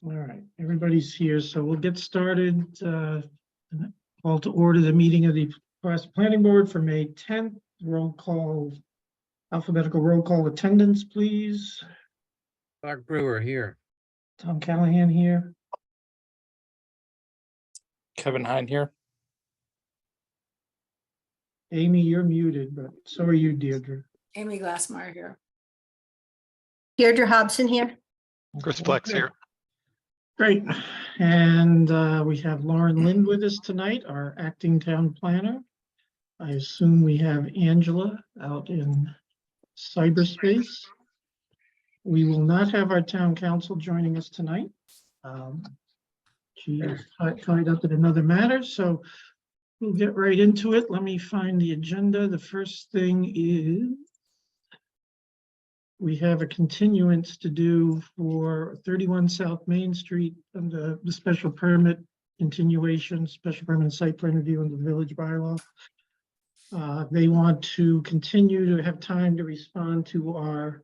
All right, everybody's here, so we'll get started. Call to order the meeting of the Forest Planning Board for May 10th. Roll call, alphabetical roll call attendance, please. Clark Brewer here. Tom Callahan here. Kevin Hine here. Amy, you're muted, but so are you, Deirdre. Amy Glassmeyer here. Deirdre Hobson here. Chris Plex Okay. here. Great, and we have Lauren Lind with us tonight, our acting town planner. I assume we have Angela out in cyberspace. We will not have our town council joining us tonight. She is tied up in another matter, so we'll get right into it. Let me find the agenda. The first thing is we have a continuance to do for 31 South Main Street and the special permit continuation, special permit site plan review in the village bylaw. They want to continue to have time to respond to our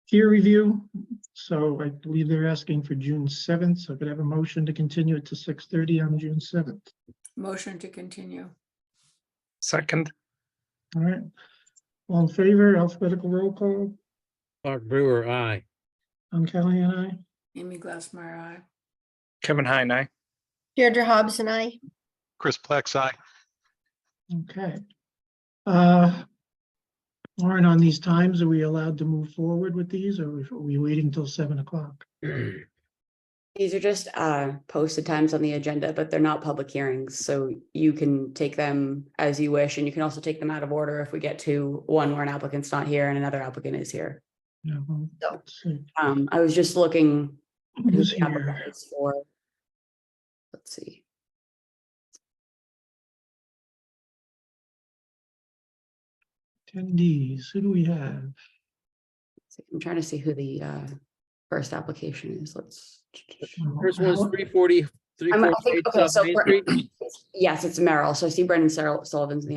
peer review. So I believe they're asking for June 7th. So I could have a motion to continue it to 6:30 on June 7th. Motion to continue. Second. All right. All in favor, alphabetical roll call. Clark Brewer, aye. I'm Callahan, aye. Amy Glassmeyer, aye. Kevin Hine, aye. Deirdre Hobson, I. Chris Plex, aye. Okay. Lauren, on these times, are we allowed to move forward with these, or are we waiting till 7 o'clock? These are just posted times on the agenda, but they're not public hearings, so you can take them as you wish, and you can also take them out of order if we get to one where an applicant's not here and another applicant is here. Yeah, well, let's see. I was just looking who Who's the applicant here? is for. Let's see. Attendees, who do we have? I'm trying to see who the first application is. Let's. First one is 340, I think, 348 okay, South so Main for- Street. Yes, it's Merrill. So I see Brendan Sullivan's in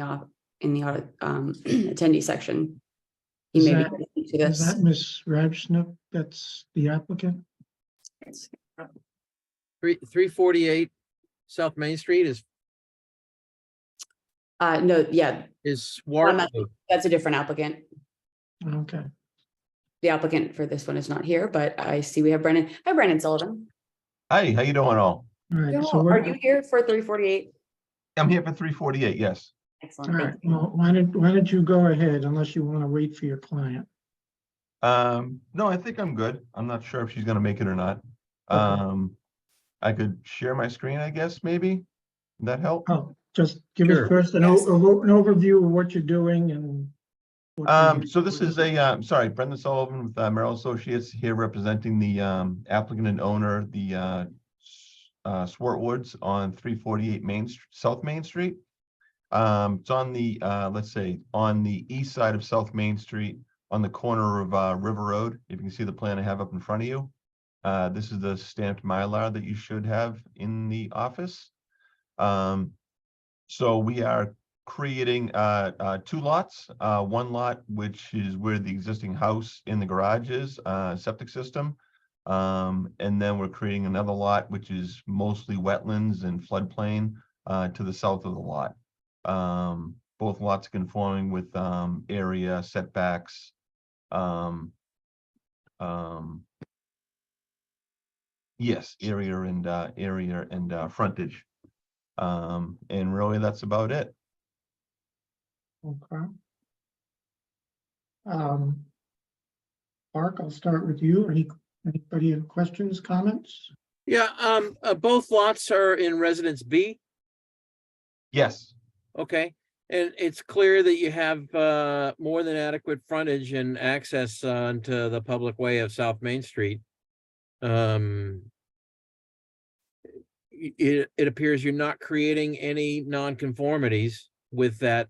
the attendee section. He Is may that- be speaking to Is this. that Miss Rajsnuk? That's the applicant? 348 South Main Street is No, yeah, Swart. that's a different applicant. Okay. The applicant for this one is not here, but I see we have Brendan. Hi, Brendan Sullivan. Hi, how you doing all? All right. So Are we're, you here for 348? I'm here for 348, yes. Excellent. all thank right. you. Well, why don't you go ahead unless you want to wait for your client? No, I think I'm good. I'm not sure if she's gonna make it or not. Okay. I could share my screen, I guess, maybe. Would that help? Oh, just give Sure. us first an Yes. overview of what you're doing and. what you- So this is sorry, Brendan Sullivan with Merrill Associates here representing the applicant and owner, the Swart Woods on 348 South Main Street. It's on the let's say on the east side of South Main Street on the corner of River Road. If you can see the plan I have up in front of you. This is the stamped Mylar that you should have in the office. So we are creating two lots. One lot, which is where the existing house in the garage is, septic system. And then we're creating another lot, which is mostly wetlands and floodplain to the south of the lot. Both lots conforming with area setbacks. Yes, area and frontage. And really, that's about it. Okay. Mark, I'll start with you. Anybody have questions, comments? Yeah, both lots are in Residence B. Yes, Okay, and it's clear that you have more than adequate frontage and access onto the public way of South Main Street. It appears you're not creating any nonconformities with that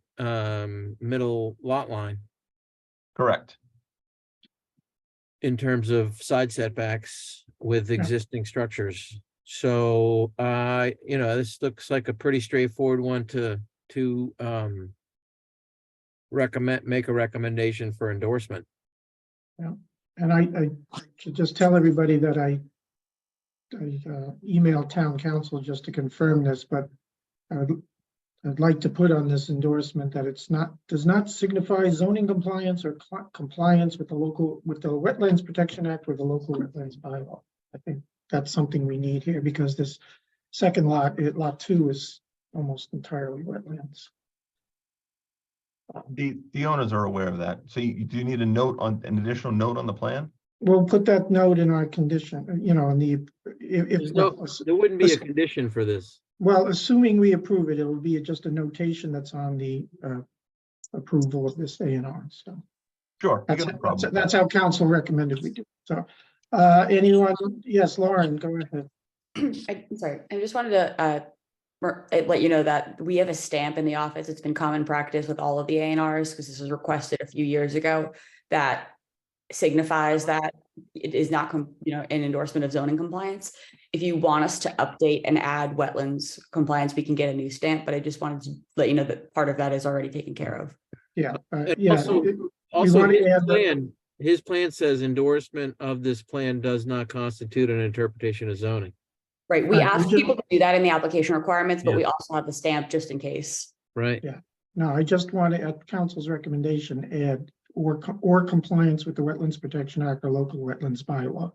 middle lot line correct. in terms of side setbacks with Yeah. existing structures. So this looks like a pretty straightforward one to make a recommendation for endorsement. And I should just tell everybody that I emailed town council just to confirm this, but I'd like to put on this endorsement that does not signify zoning compliance or compliance with the Wetlands Protection Act or the local wetlands bylaw. I think that's something we need here because this second lot, lot 2 is almost entirely wetlands. The owners are aware of that. So do you need an additional note on the plan? We'll put that note in our condition, in the, There wouldn't be a condition for this. well, assuming we approve it, it will be just a notation that's on the approval of this A&R, so. Sure. I That's, got no problem with that's that. how council recommended we do. So, anyone, yes, Lauren, go ahead. I'm sorry, I just wanted to let you know that we have a stamp in the office. It's been common practice with all of the A&Rs, because this was requested a few years ago, that signifies that it is not, an endorsement of zoning compliance. If you want us to update and add wetlands compliance, we can get a new stamp, but I just wanted to let you know that part of that is already taken care of. Yeah, And yeah. Also, want to add his plan says endorsement of this plan does not constitute an interpretation of zoning. Right, we Right, ask we just- people to do that in the application requirements, but Yeah. we also have the stamp just in case. Right. No, I just want to, at council's recommendation, add or compliance with the Wetlands Protection Act or local wetlands bylaw.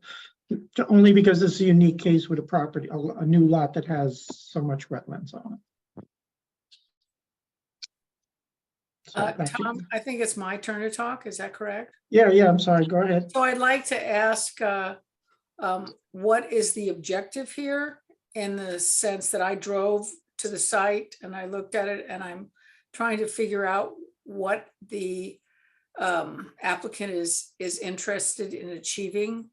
Only because this is a unique case with a property, a new lot that has so much wetlands on it. So, thank you. Tom, I think it's my turn to talk. Is that correct? Yeah, I'm sorry, go ahead. So I'd like to ask, what is the objective here, in the sense that I drove to the site and I looked at it and I'm trying to figure out what the applicant is interested in achieving.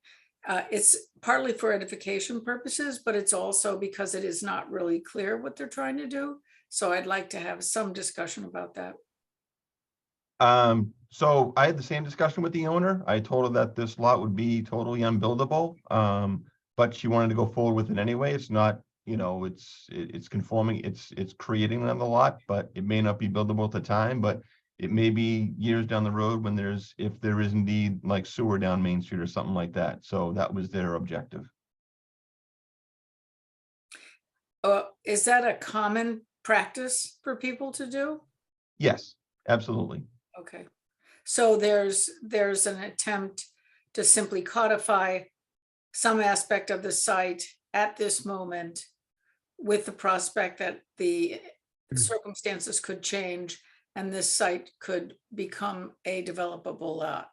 It's partly for edification purposes, but it's also because it is not really clear what they're trying to do. So I'd like to have some discussion about that. So I had the same discussion with the owner. I told her that this lot would be totally unbuildable. But she wanted to go forward with it anyway. It's not, it's conforming, it's creating another lot, but it may not be buildable at the time, but it may be years down the road when if there is indeed like sewer down Main Street or something like that. So that was their objective. Is that a common practice for people to do? Yes, absolutely. Okay, so there's an attempt to simply codify some aspect of the site at this moment, with the prospect that the circumstances could change and this site could become a developable lot.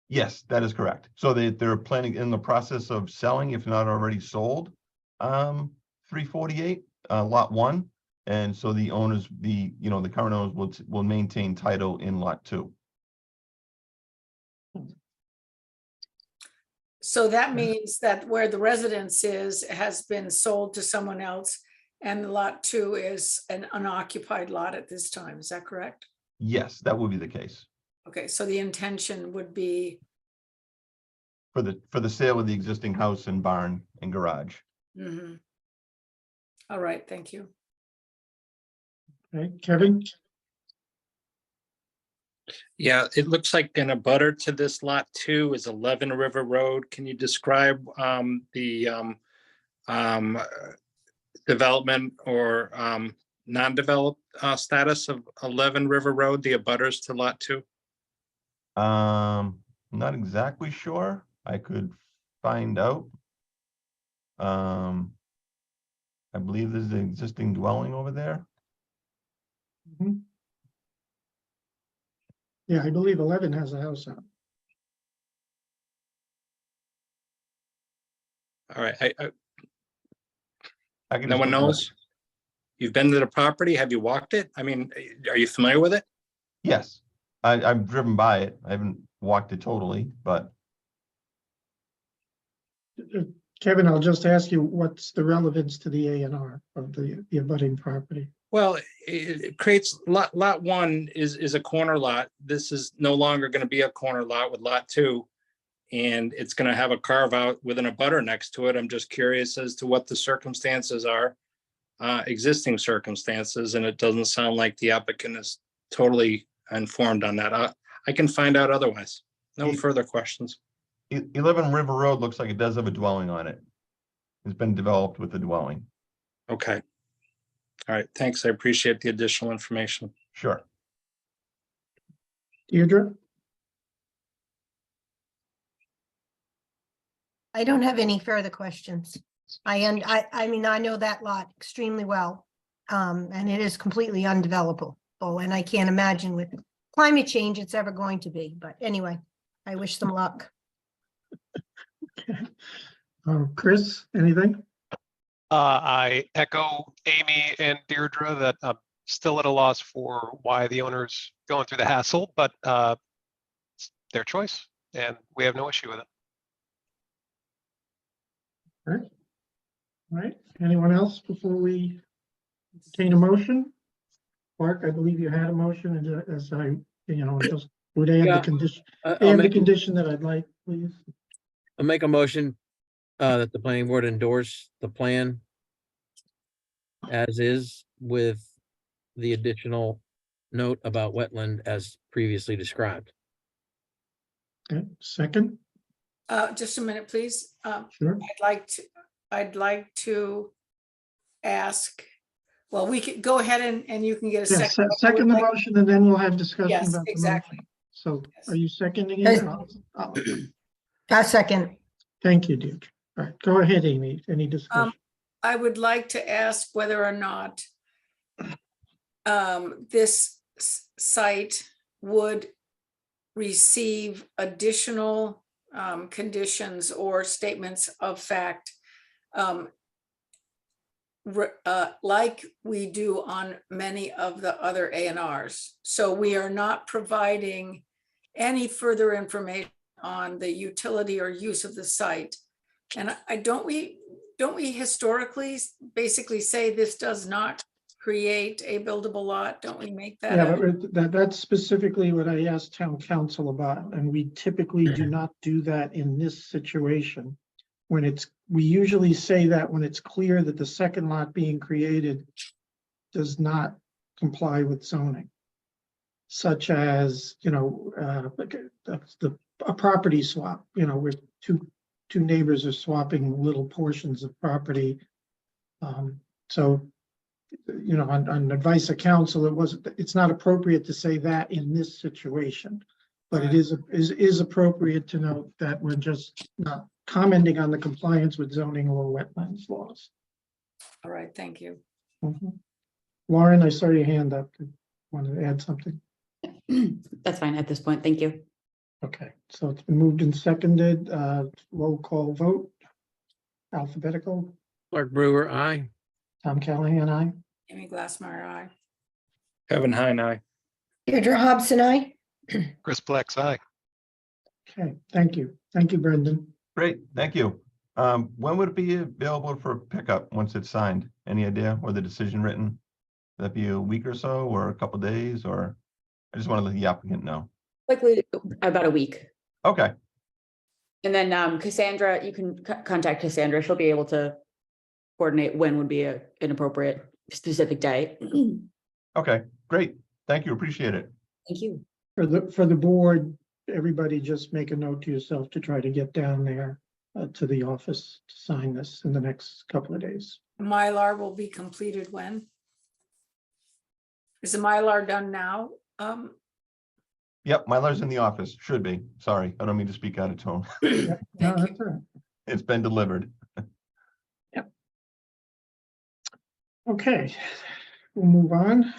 Yes, that is correct. So they're planning in the process of selling, if not already sold, 348, lot 1. And so the owners, the current owners will maintain title in lot 2. So that means that where the residence has been sold to someone else, and lot 2 is an unoccupied lot at this time. Is that correct? Yes, that would be the case Okay, so the intention would be, for the sale of the existing house and barn and garage. mhm. All right, thank you. Okay, Kevin? Yeah, it looks like an abutter to this lot 2 is 11 River Road. Can you describe the development or non-developed status of 11 River Road, the abutters to lot 2? Not exactly sure. I could find out. I believe there's an existing dwelling over there. Mhm. Yeah, I believe 11 has a house on it. All right, I can no just one look it up. knows? You've been to the property? Have you walked it? I mean, are you familiar with it? Yes, I've driven by it. I haven't walked it totally, but Kevin, I'll just ask you, what's the relevance to the A&R of the abutting property? Well, it creates lot 1 is a corner lot. This is no longer going to be a corner lot with lot 2. And it's going to have a carve out with an abutter next to it. I'm just curious as to what the circumstances are, existing circumstances, and it doesn't sound like the applicant is totally informed on that. I can find out otherwise. No He- further questions. 11 River Road looks like it does have a dwelling on it. It's been developed with a dwelling. Okay. All right, thanks. I appreciate the additional information. Sure. Deirdre? I don't have any further questions. I mean, I know that lot extremely well. And it is completely undevelopable. Oh, and I can't imagine with climate change it's ever going to be. But anyway, I wish them luck. Chris, anything? I echo Amy and Deirdre that I'm still at a loss for why the owner's going through the hassle, but it's their choice and we have no issue with it. All right, anyone else before we entertain a motion? Mark, I believe you had a motion, and as I, just would add Yeah, the condition, I'll add the make, condition that I'd like, please. I'll make a motion that the planning board endorse the plan as is with the additional note about wetland as previously described. Okay, second, Just a minute, please. sure. I'd like to ask, well, we could go ahead and you can get a Yeah, second. second the motion, and then we'll have discussion Yes, about the exactly. motion. So Yes. are you seconding Yes. it? A second. Thank you, Deirdre. All right, go ahead, Amy. Any discussion? I would like to ask whether or not this site would receive additional conditions or statements of fact like we do on many of the other A&Rs. So we are not providing any further information on the utility or use of the site. And don't we historically basically say this does not create a buildable lot? Don't we make that? Yeah, that's specifically what I asked town council about, and we typically do not do that in this situation. We usually say that when it's clear that the second lot being created does not comply with zoning. Such as, a property swap, where two neighbors are swapping little portions of property. So, on advice of counsel, it's not appropriate to say that in this situation. But it is appropriate to note that we're just not commenting on the compliance with zoning or wetlands laws. All right, thank you. Mhm. Lauren, I saw your hand up. Want to add something? That's fine at this point. Thank you. Okay, so it's been moved and seconded, roll call vote. Alphabetical, Clark Brewer, aye. Tom Callahan, aye. Amy Glassmeyer, aye. Kevin Heine, aye. Deirdre Hobson, I. Chris Plex, aye. Okay, thank you. Thank you, Brendan. Great, thank you. When would it be available for pickup once it's signed? Any idea, or the decision written? Would that be a week or so, or a couple days, or? I just want to let the applicant know. Likely about a week. Okay, And then Cassandra, you can contact Cassandra. She'll be able to coordinate when would be an appropriate specific day. okay, great. Thank you, appreciate it. Thank you. For the board, everybody just make a note to yourself to try to get down there to the office to sign this in the next couple of days. Mylar will be completed when? Is the Mylar done now? Yep, Mylar's in the office, should be. Sorry, I don't mean to speak out of tone. No, Thank you. that's all right. It's been delivered. Okay, we'll move on.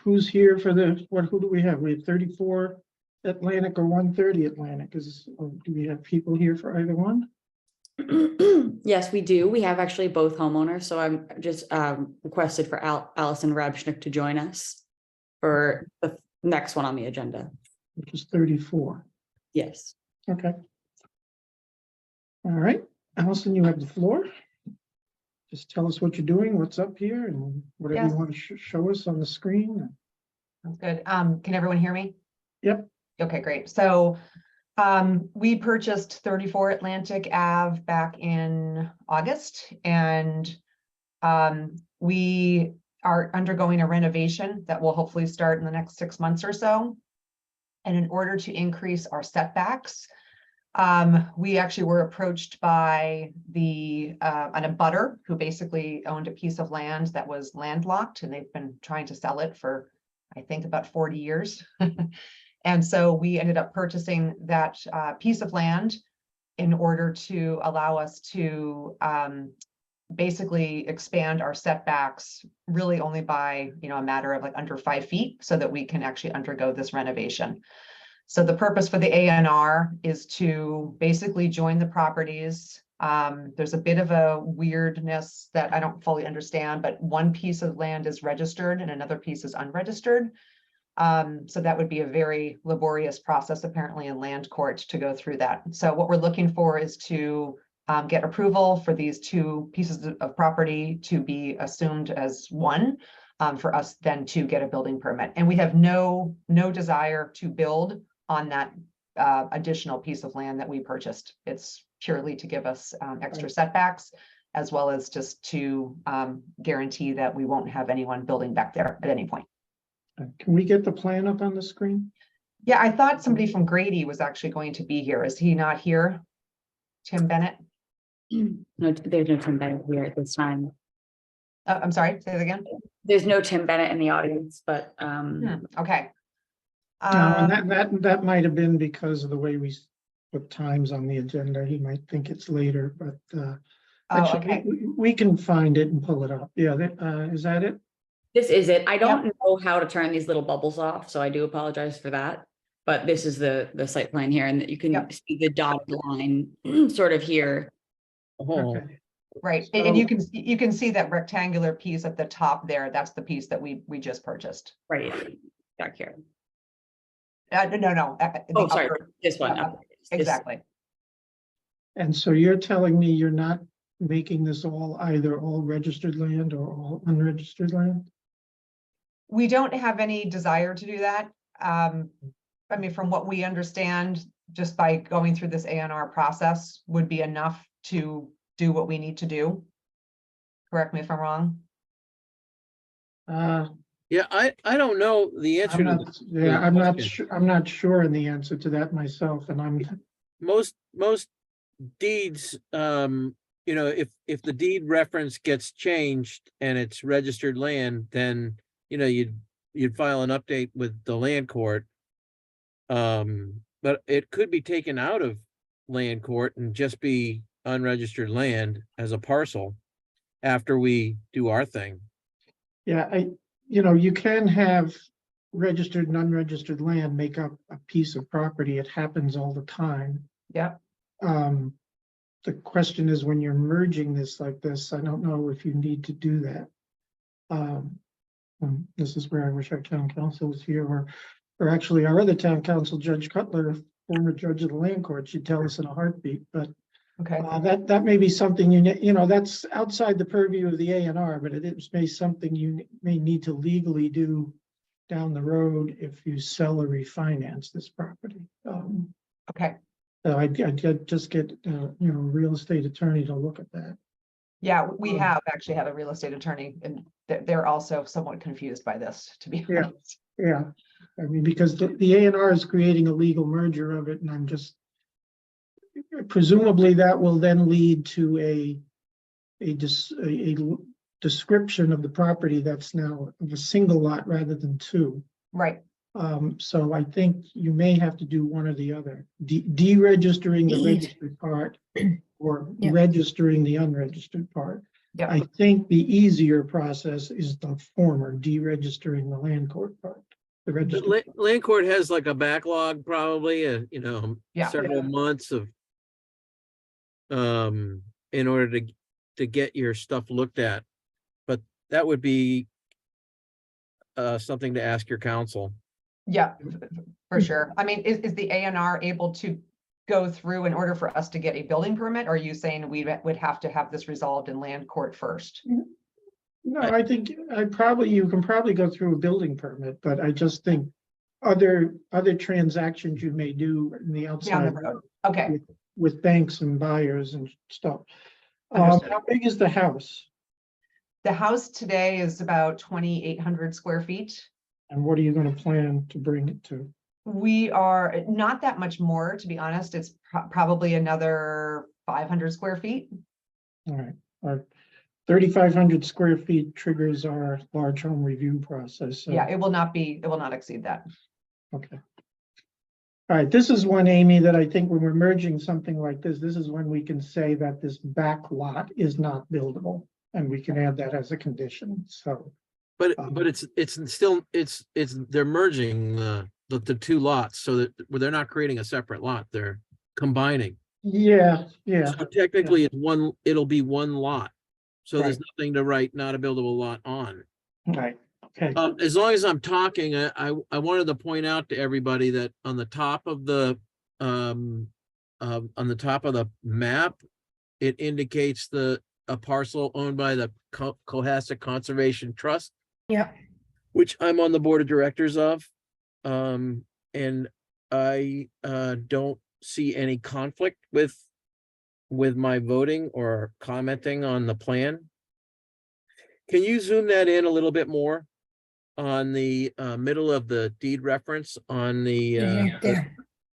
Who's here for who do we have? We have 34 Atlantic or 130 Atlantic. Do we have people here for either one? Yes, we do. We have actually both homeowners. So I'm just requested for Allison Rabschnick to join us for the next one on the agenda. Which is 34. Yes. Okay. All right, Allison, you have the floor. Just tell us what you're doing, what's up here, and whatever Yes. you want to show us on the screen. Sounds good. Can everyone hear me? Yep. Okay, great. So we purchased 34 Atlantic Ave back in August, and we are undergoing a renovation that will hopefully start in the next 6 months or so. And in order to increase our setbacks, We actually were approached by an abutter who basically owned a piece of land that was landlocked, and they've been trying to sell it for, I think, about 40 years. And so we ended up purchasing that piece of land in order to allow us to basically expand our setbacks really only by, a matter of like under 5 feet, so that we can actually undergo this renovation. So the purpose for the ANR is to basically join the properties. There's a bit of a weirdness that I don't fully understand, but one piece of land is registered and another piece is unregistered. So that would be a very laborious process, apparently, in land court to go through that. So what we're looking for is to get approval for these two pieces of property to be assumed as one, for us then to get a building permit. And we have no desire to build on that additional piece of land that we purchased. It's purely to give us extra setbacks, as well as just to guarantee that we won't have anyone building back there at any point. Can we get the plan up on the screen? Yeah, I thought somebody from Grady was actually going to be here. Is he not here? Tim Bennett? No, there's no Tim Bennett here at this time. I'm sorry, say that again. There's no Tim Bennett in the audience, but Okay. No, and that might have been because of the way we put times on the agenda. He might think it's later, but Oh, actually, okay. we can find it and pull it up. Yeah, is that it? this is it. I don't know how to turn these little bubbles off, so I do apologize for that. But this is the site plan here, and you can Yep. see the dotted line sort of here. Oh, Okay. Right, and you can see that rectangular piece at the top there. That's the piece that we just purchased. Right back here. No. Oh, sorry, this one. Yeah, This- exactly. And so you're telling me you're not making this either all registered land or all unregistered land? We don't have any desire to do that. I mean, from what we understand, just by going through this ANR process would be enough to do what we need to do. Correct me if I'm wrong. yeah, I don't know the answer I'm to not, the yeah, I'm not question. sure, I'm not sure in the answer to that myself, and I'm, Most deeds, if the deed reference gets changed and it's registered land, then, you'd file an update with the land court. But it could be taken out of land court and just be unregistered land as a parcel after we do our thing. yeah, you can have registered and unregistered land make up a piece of property. It happens all the time. Yep. The question is, when you're merging this like this, I don't know if you need to do that. This is where I wish our town council was here, or actually our other town council, Judge Cutler, former judge of the land court, she'd tell us in a heartbeat, but Okay. that may be something that's outside the purview of the ANR, but it is something you may need to legally do down the road if you sell or refinance this property. Okay. So I'd just get, a real estate attorney to look at that. Yeah, we have actually had a real estate attorney, and they're also somewhat confused by this, to be Yeah. honest. Yeah, I mean, because the ANR is creating a legal merger of it, and I'm just, presumably that will then lead to a description of the property that's now of a single lot rather than two. Right. So I think you may have to do one or the other, deregistering the registered part or Yeah. registering the unregistered part. Yep. I think the easier process is the former, deregistering the land court part. The The registered. land court has like a backlog, probably, Yeah. several months of in order to get your stuff looked at. But that would be something to ask your counsel. Yeah, for sure. I mean, is the ANR able to go through in order for us to get a building permit? Or are you saying we would have to have this resolved in land court first? No, I think you can probably go through a building permit, but I just think other transactions you may do in the Down outside the road. Okay. with banks and buyers and stuff. Understood. How big is the house? The house today is about 2,800 square feet. And what are you gonna plan to bring it to? We are not that much more, to be honest. It's probably another 500 square feet. All right, our 3,500 square feet triggers our large home review process, so. Yeah, it will not exceed that. Okay. All right, this is one, Amy, that I think when we're merging something like this is when we can say that this back lot is not buildable. And we can add that as a condition, so. But Um, it's still, they're merging the two lots so that well, they're not creating a separate lot, they're combining. Yeah, yeah, So technically it'll be one lot. So there's Right. nothing to write not a buildable lot on. right, okay. As long as I'm talking, I wanted to point out to everybody that on the top of the map, it indicates a parcel owned by the Cohasset Conservation Trust, Yeah, which I'm on the board of directors of. And I don't see any conflict with my voting or commenting on the plan. Can you zoom that in a little bit more on the middle of the deed reference on the right there,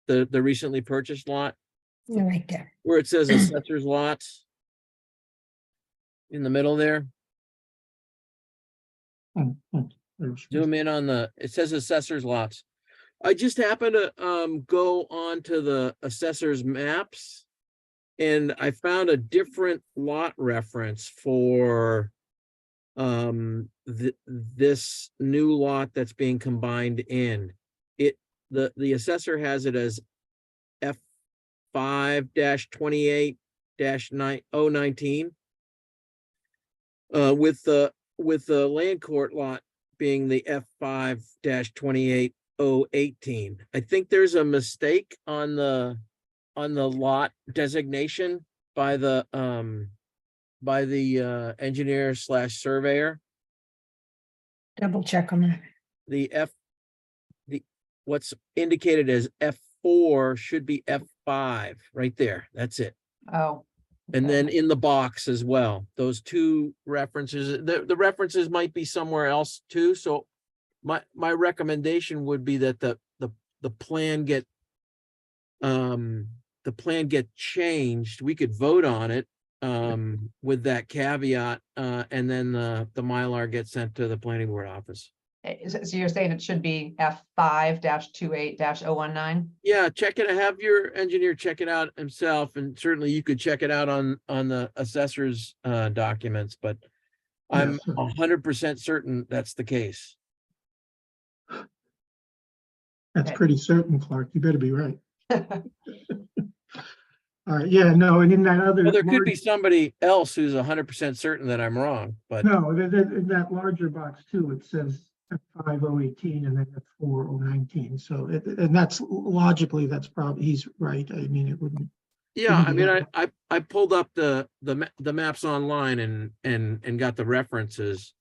the recently purchased lot right there. where it says assessor's lots in the middle there? Zoom in on it says assessor's lots. I just happened to go on to the assessor's maps and I found a different lot reference for this new lot that's being combined in. The assessor has it as F5-28-019. With the land court lot being the F5-28-018. I think there's a mistake on the lot designation by the engineer / surveyor. Double check on that. What's indicated as F4 should be F5 right there. That's it. Oh. And okay. then in the box as well, those two references, the references might be somewhere else too. So my recommendation would be that the plan get changed. We could vote on it with that caveat, and then the Mylar gets sent to the planning board office. So you're saying it should be F5-28-019? Yeah, check it. Have your engineer check it out himself, and certainly you could check it out on the assessor's documents, but I'm Yes. 100% certain that's the case. That's Okay. pretty certain, Clark. You better be right. All right, yeah, no, and in that other. Well, there could be large- somebody else who's 100% certain that I'm wrong, but No, in that larger box too, it says F5018 and then F4019. So and that's logically, that's probably, he's right. I mean, it wouldn't. yeah, I Mhm. mean, I pulled up the maps online and got the references.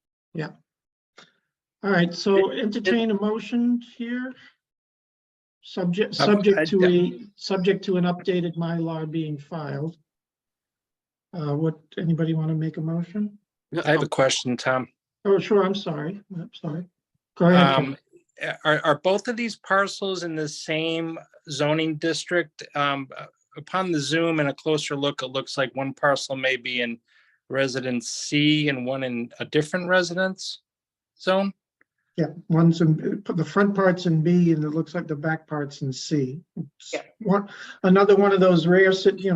All right, so entertain a motion here. Subject to an updated Mylar being filed. Anybody want to make a motion? I have a question, Tom. Oh, sure, I'm sorry. Go ahead. Ken. Are both of these parcels in the same zoning district? Upon the zoom and a closer look, it looks like one parcel may be in residence C and one in a different residence zone. Yeah, one's in, the front part's in B and it looks like the back part's in C. It's Yeah. Another one of those rare,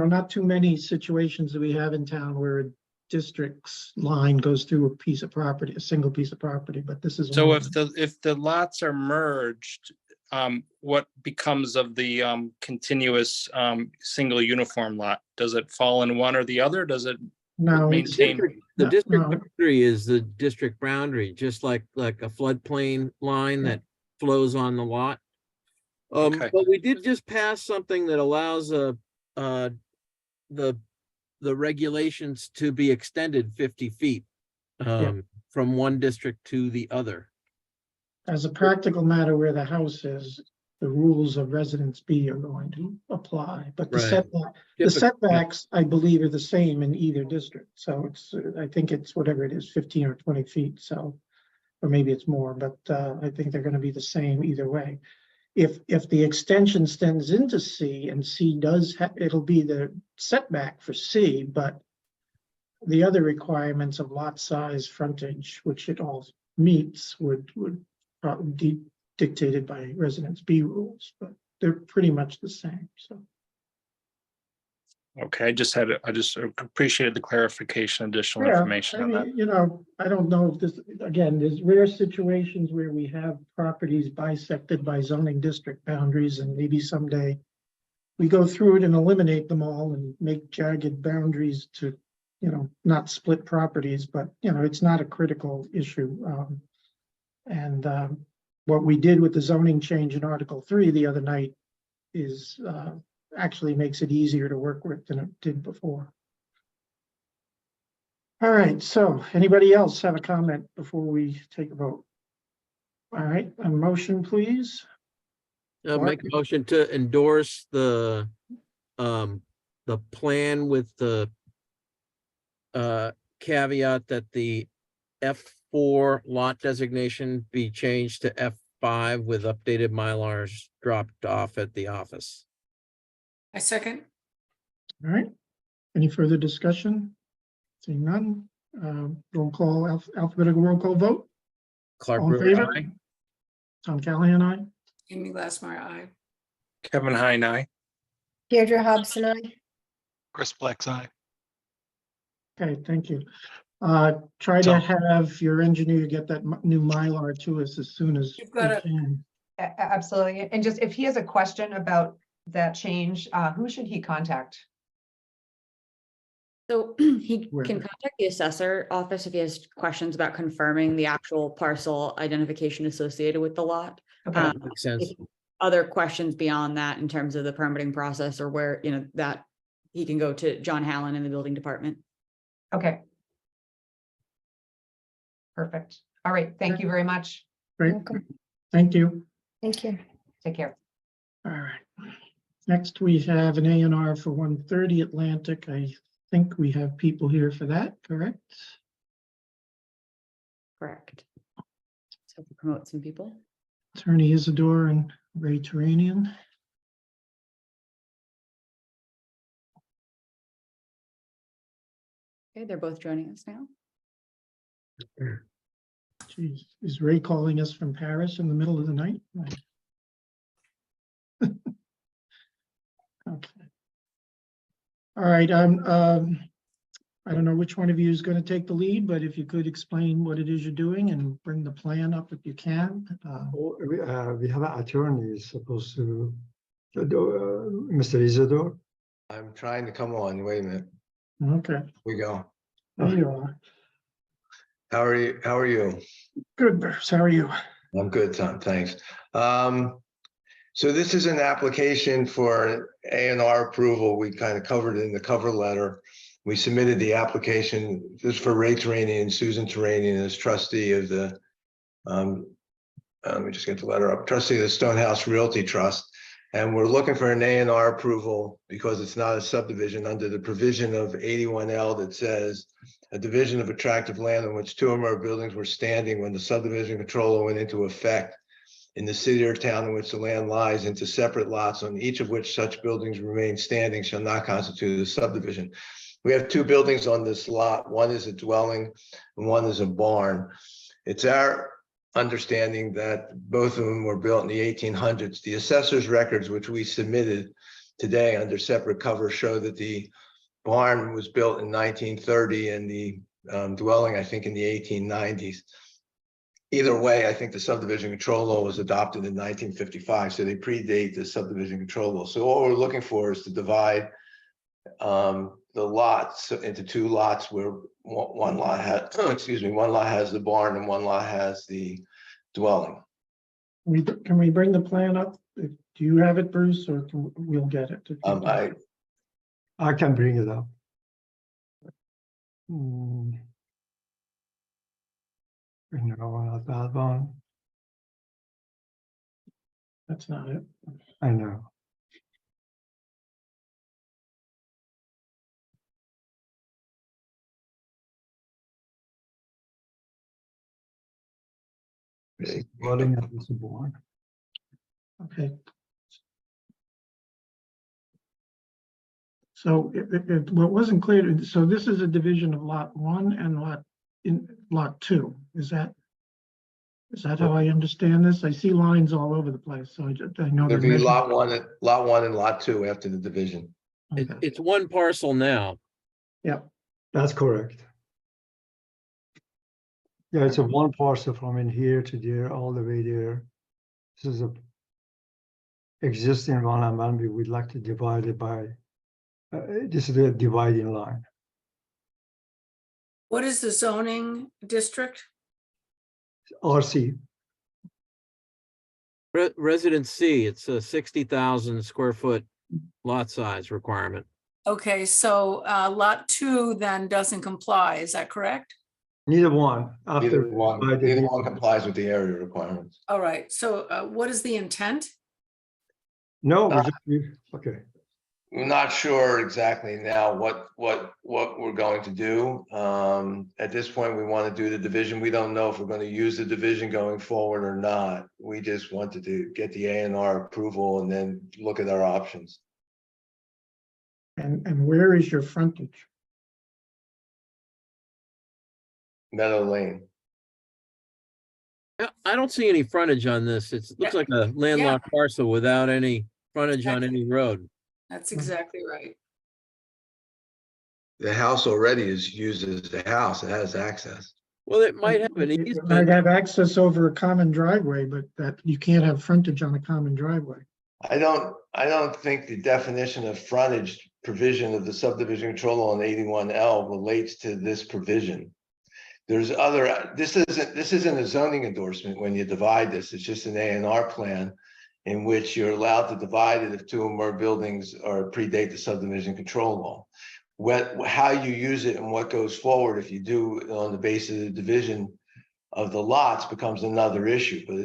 not too many situations that we have in town where a district's line goes through a piece of property, a single piece of property, but this is. So one of if the lots are merged, what becomes of the continuous single uniform lot? Does it fall in one or the other? Does it No, maintain? The No, district no. boundary is the district boundary, just like a floodplain line Yeah. that flows on the lot. Okay. But we did just pass something that allows the regulations to be extended 50 feet from one district to the other. as a practical matter, where the house is, the rules of residence B are going to apply, but the Right. setbacks, I believe, are the same in either district. So I think it's whatever it is, 15 or 20 feet, so, or maybe it's more, but I think they're gonna be the same either way. if the extension extends into C and C does, it'll be the setback for C, but the other requirements of lot size, frontage, which it all meets, would probably be dictated by Residence B rules, but they're pretty much the same, so. Okay, I just appreciated the clarification, additional Yeah, information I on that. mean, you know, I don't know if this, again, there's rare situations where we have properties bisected by zoning district boundaries, and maybe someday we go through it and eliminate them all and make jagged boundaries to, you know, not split properties, but, you know, it's not a critical issue. And what we did with the zoning change in Article 3 the other night is actually makes it easier to work with than it did before. All right, so anybody else have a comment before we take a vote? All right, a motion, please. Make a motion to endorse the plan with the caveat that the F4 lot designation be changed to F5 with updated Mylars dropped off at the office. I second. All right, any further discussion? Seeing none, roll call, alphabetical roll call vote. Clark All in Brewer, favor? aye. Tom Callahan, aye. Amy Glassmeyer, aye. Kevin Heine, aye. Deirdre Hobson, I. Chris Plex, aye. Okay, thank you. Try So- to have your engineer get that new Mylar to us as soon as You've we got it. can. Absolutely. And just if he has a question about that change, who should he contact? So he Where? can contact the assessor office if he has questions about confirming the actual parcel identification associated with the lot. Okay, Makes sense. If other questions beyond that in terms of the permitting process or where, you know, that he can go to John Hallen in the building department. okay. Perfect. All right, thank you very much. Great, Welcome. thank you. Thank you. Take care. All right. Next, we have an A&R for 130 Atlantic. I think we have people here for that, correct? Correct. So promote some people. Attorney Isidore and Ray Turanian. Okay, they're both joining us now. Geez, is Ray calling us from Paris in the middle of the night? Okay. All right, I don't know which one of you is going to take the lead, but if you could explain what it is you're doing and bring the plan up if you can. We have an attorney supposed to, Mr. Isidore. I'm trying to come on. Wait a minute. Okay, We go. there you are. How are you? How are you? Good, Bruce, how are you? I'm good, Tom. Thanks. So this is an application for A&R approval. We kind of covered it in the cover letter. We submitted the application. This is for Ray Turanian and Susan Turanian as trustee of the, let me just get the letter up, trustee of the Stonehouse Realty Trust. And we're looking for an A&R approval because it's not a subdivision under the provision of 81L that says a division of attractive land in which two or more buildings were standing when the subdivision control law went into effect in the city or town in which the land lies into separate lots on each of which such buildings remain standing shall not constitute a subdivision. We have two buildings on this lot. One is a dwelling and one is a barn. It's our understanding that both of them were built in the 1800s. The assessor's records, which we submitted today under separate cover, show that the barn was built in 1930 and the dwelling, I think, in the 1890s. Either way, I think the subdivision control law was adopted in 1955, so they predate the subdivision control law. So all we're looking for is to divide the lots into two lots where one lot has, excuse me, one lot has the barn and one lot has the dwelling. Can we bring the plan up? Do you have it, Bruce, or we'll get it? I can bring it up. No, not that one. That's not it. I know. Dwelling at this barn. Okay. So what wasn't clear, so this is a division of lot 1 and lot 2, is that how I understand this? I see lines all over the place, so I know. There'd they're be measured. lot one and lot 2 after the division. It, Okay. it's one parcel now. That's correct. Yeah, it's a one parcel from in here to there, all the way there. This is a existing one, and then we would like to divide it by, this is the dividing line. What is the zoning district? RC, Residence C, it's a 60,000 square foot lot size requirement. Okay, so lot 2 then doesn't comply, is that correct? neither one. Neither After one, divided, neither one complies with the area requirements. All right, so what is the intent? No, okay. We're not sure exactly now what we're going to do. At this point, we want to do the division. We don't know if we're going to use the division going forward or not. We just wanted to get the A&R approval and then look at our options. And where is your frontage? Meadow Lane. I don't see any frontage on this. It looks Yeah. like a landlocked parcel without any frontage on any road. That's exactly right. The house already is used as a house. It has access. Well, it might have an It might easement. have access over a common driveway, but that you can't have frontage on a common driveway. I don't think the definition of frontage provision of the subdivision control law in 81L relates to this provision. There's other, this isn't a zoning endorsement when you divide this. It's just an A&R plan in which you're allowed to divide it if 2 or more buildings are predate the subdivision control law. How you use it and what goes forward, if you do on the basis of the division of the lots, becomes another issue, but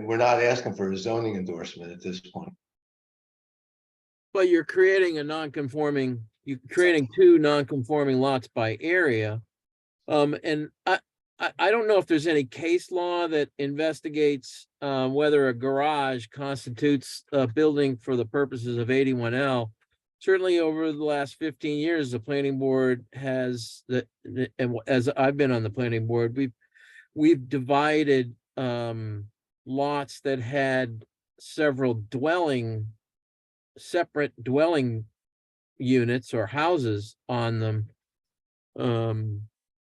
we're not asking for a zoning endorsement at this point. But you're creating you're creating 2 non-conforming lots by area. And I don't know if there's any case law that investigates whether a garage constitutes a building for the purposes of 81L. Certainly over the last 15 years, the planning board has and as I've been on the planning board, we've divided lots that had several separate dwelling units or houses on them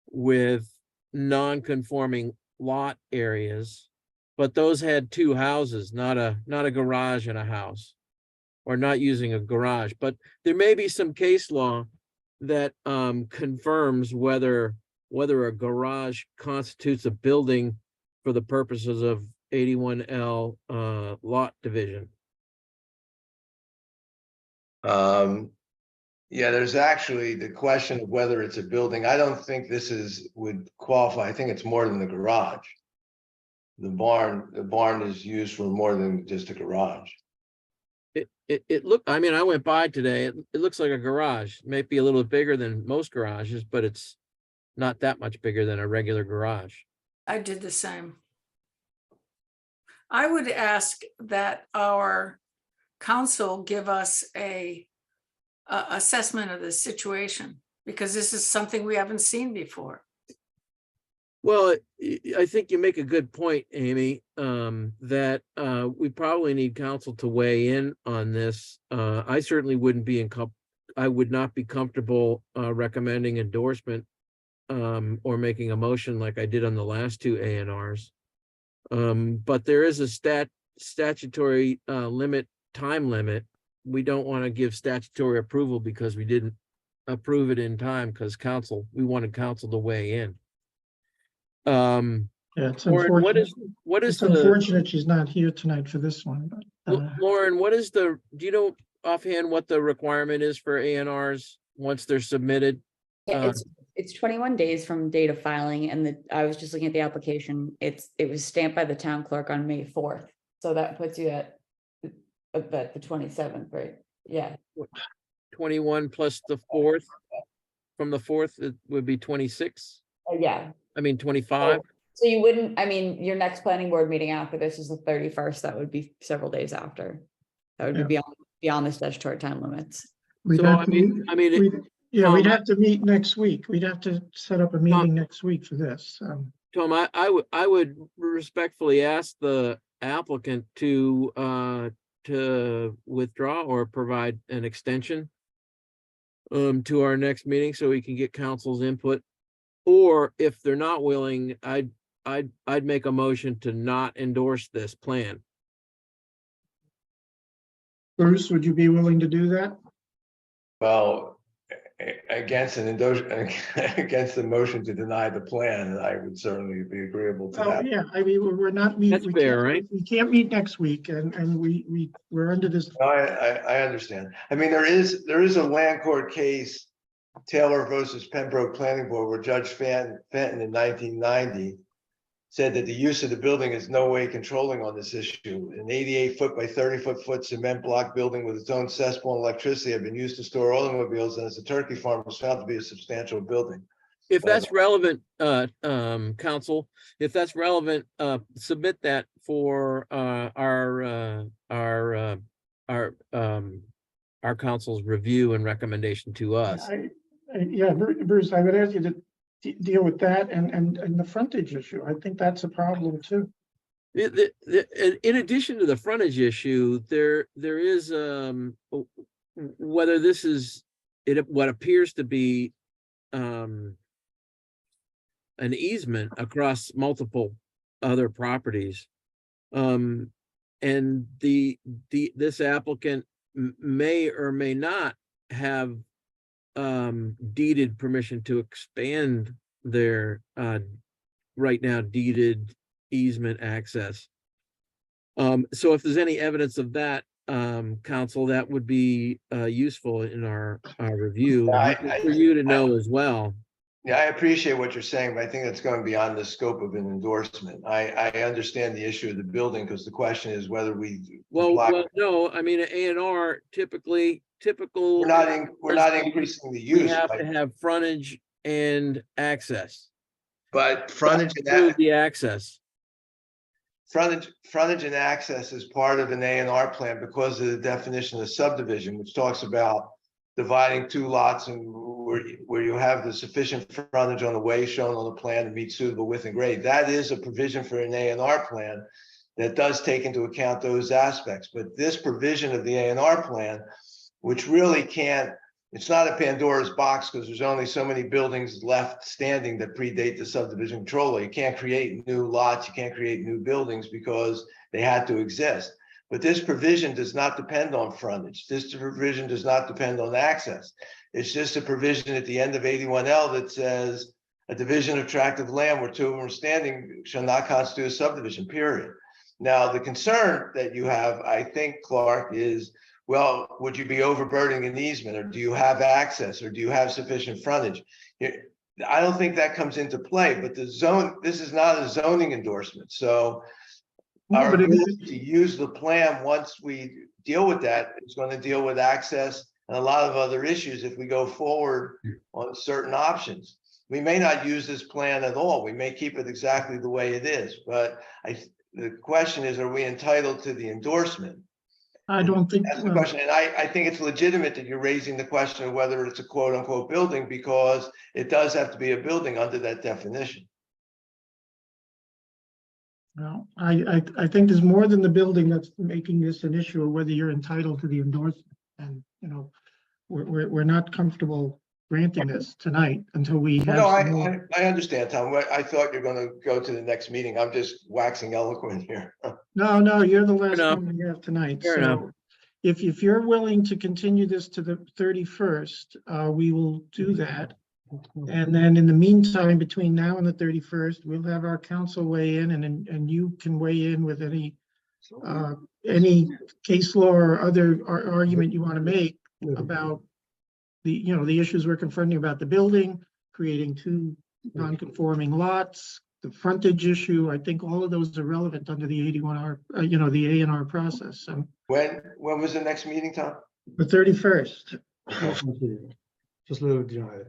with non-conforming lot areas, but those had 2 houses, not a garage and a house, or not using a garage. But there may be some case law that confirms whether a garage constitutes a building for the purposes of 81L lot division. Yeah, there's actually the question of whether it's a building. I don't think would qualify. I think it's more than the garage. The barn is used for more than just a garage. It looked, I mean, I went by today, it looks like a garage, it might be a little bigger than most garages, but it's not that much bigger than a regular garage. I did the same. I would ask that our council give us a assessment of the situation, because this is something we haven't seen before. Well, I think you make a good point, Amy, that we probably need council to weigh in on this. I certainly I would not be comfortable recommending endorsement or making a motion like I did on the last 2 A&Rs. But there is a statutory time limit. We don't want to give statutory approval because we didn't approve it in time because we wanted council to weigh in. Yeah, it's Lauren, unfortunate. what is It's the, unfortunate she's not here tonight for this one, but Lauren, do you know offhand what the requirement is for A&Rs once they're submitted? Yeah, it's 21 days from date of filing, and I was just looking at the application. It was stamped by the town clerk on May 4th. So that puts you at the 27th, right? Yeah. 21 plus the 4th. From the 4th, it would be 26. Yeah. I mean, 25. So you wouldn't, I mean, your next planning board meeting after this is the 31st. That would be several days after. That would be Yeah. beyond the statutory time limits. We'd So, have I to mean- meet- I mean, it- we'd- Yeah, we'd Tom, have to meet next week. We'd have to set up a meeting next week for this. Tom, I would respectfully ask the applicant to withdraw or provide an extension to our next meeting so we can get council's input. Or if they're not willing, I'd make a motion to not endorse this plan. Bruce, would you be willing to do that? Well, against against the motion to deny the plan, I would certainly be agreeable to Oh, that. yeah, I mean, we're not meeting. That's fair, right? We can't meet next week and we're under this. No, I understand. I mean, there is a land court case, Taylor versus Pembroke Planning Board, where Judge Fenton in 1990 said that the use of the building is no way controlling on this issue. An 88-foot by 30-foot cement block building with its own cesspool and electricity had been used to store automobiles, and as a turkey farm was found to be a substantial building. If that's relevant, council, if that's relevant, submit that for our council's review and recommendation to us. Yeah, Bruce, I would ask you to deal with that and the frontage issue. I think that's a problem too. In addition to the frontage issue, there is whether this is what appears to be an easement across multiple other properties. And this applicant may or may not have deeded permission to expand their right now deeded easement access. So if there's any evidence of that, council, that would be useful in our review for you to know as well. Yeah, I appreciate what you're saying, but I think that's going beyond the scope of an endorsement. I understand the issue of the building, because the question is whether we. Well, no, I mean, A&R typical. We're not increasing the We use, have but- to have frontage and access. but frontage and Approve the access. Frontage and access is part of an A&R plan because of the definition of subdivision, which talks about dividing two lots and where you have the sufficient frontage on the way shown on the plan to meet suitable width and grade. That is a provision for an A&R plan that does take into account those aspects. But this provision of the A&R plan, which really can't, it's not a Pandora's box, because there's only so many buildings left standing that predate the subdivision control law. You can't create new lots, you can't create new buildings because they had to exist. But this provision does not depend on frontage. This provision does not depend on access. It's just a provision at the end of 81L that says a division of tract of land where two of them are standing shall not constitute a subdivision, period. Now, the concern that you have, I think, Clark, is, well, would you be overburdening an easement, or do you have access, or do you have sufficient frontage? I don't think that comes into play, but this is not a zoning endorsement. So our But it is- ability to use the plan, once we deal with that, is going to deal with access and a lot of other issues if we go forward on certain options. We may not use this plan at all. We may keep it exactly the way it is, but the question is, are we entitled to the endorsement? I don't think. That's the question. And I think it's legitimate that you're raising the question of whether it's a quote unquote building, because it does have to be a building under that definition. Well, I think there's more than the building that's making this an issue of whether you're entitled to the endorsement. And, we're not comfortable granting this tonight until we have. No, some more- I understand, Tom. I thought you're going to go to the next meeting. I'm just waxing eloquent here. No, you're the last enough. one we have tonight. Fair enough. So if you're willing to continue this to the 31st, we will do that. And then in the meantime, between now and the 31st, we'll have our council weigh in, and you can weigh in with any case law or other argument you want to make about the issues we're confronting about the building, creating two non-conforming lots, the frontage issue. I think all of those are relevant under the 81R, the A&R process. So When was the next meeting, Tom? the 31st. Just a little denied.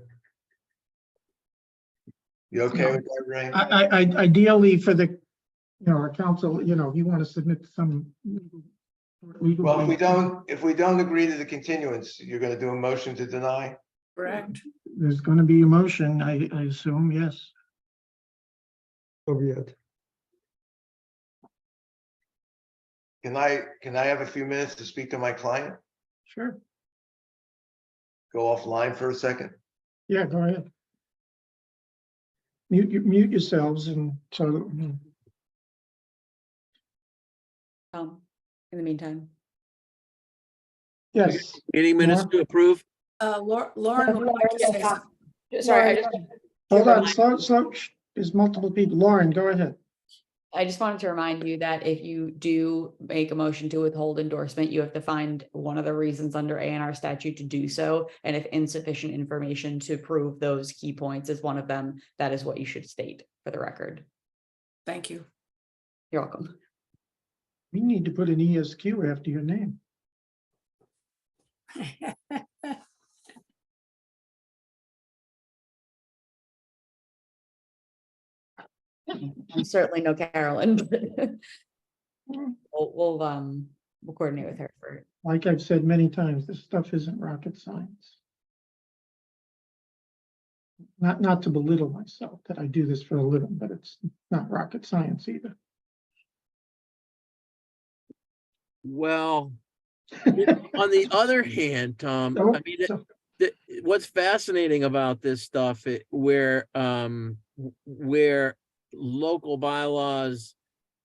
You okay with that, Ray? Ideally for the, our council, if you want to submit some. legal Well, if brief, we don't agree to the continuance, you're gonna do a motion to deny? Correct. There's going to be a motion, I assume, yes. So be it. Can I have a few minutes to speak to my client? Sure. Go offline for a second? Yeah, go ahead. Mute yourselves and so. In the meantime. Yes. Meeting minutes Lauren? to approve? Lauren would like to say something. Sorry, Hold on, slow, there's multiple people. Lauren, go ahead. I just wanted to remind you that if you do make a motion to withhold endorsement, you have to find one of the reasons under A&R statute to do so. And if insufficient information to prove those key points is one of them, that is what you should state for the record. Thank you. You're welcome. We need to put an ESQ after your name. I'm certainly no Carolyn, but we'll coordinate with her for. Like I've said many times, this stuff isn't rocket science. Not to belittle myself that I do this for a living, but it's not rocket science either. Well, on the other hand, Tom, So- I mean, so- what's fascinating about this stuff, where local bylaws,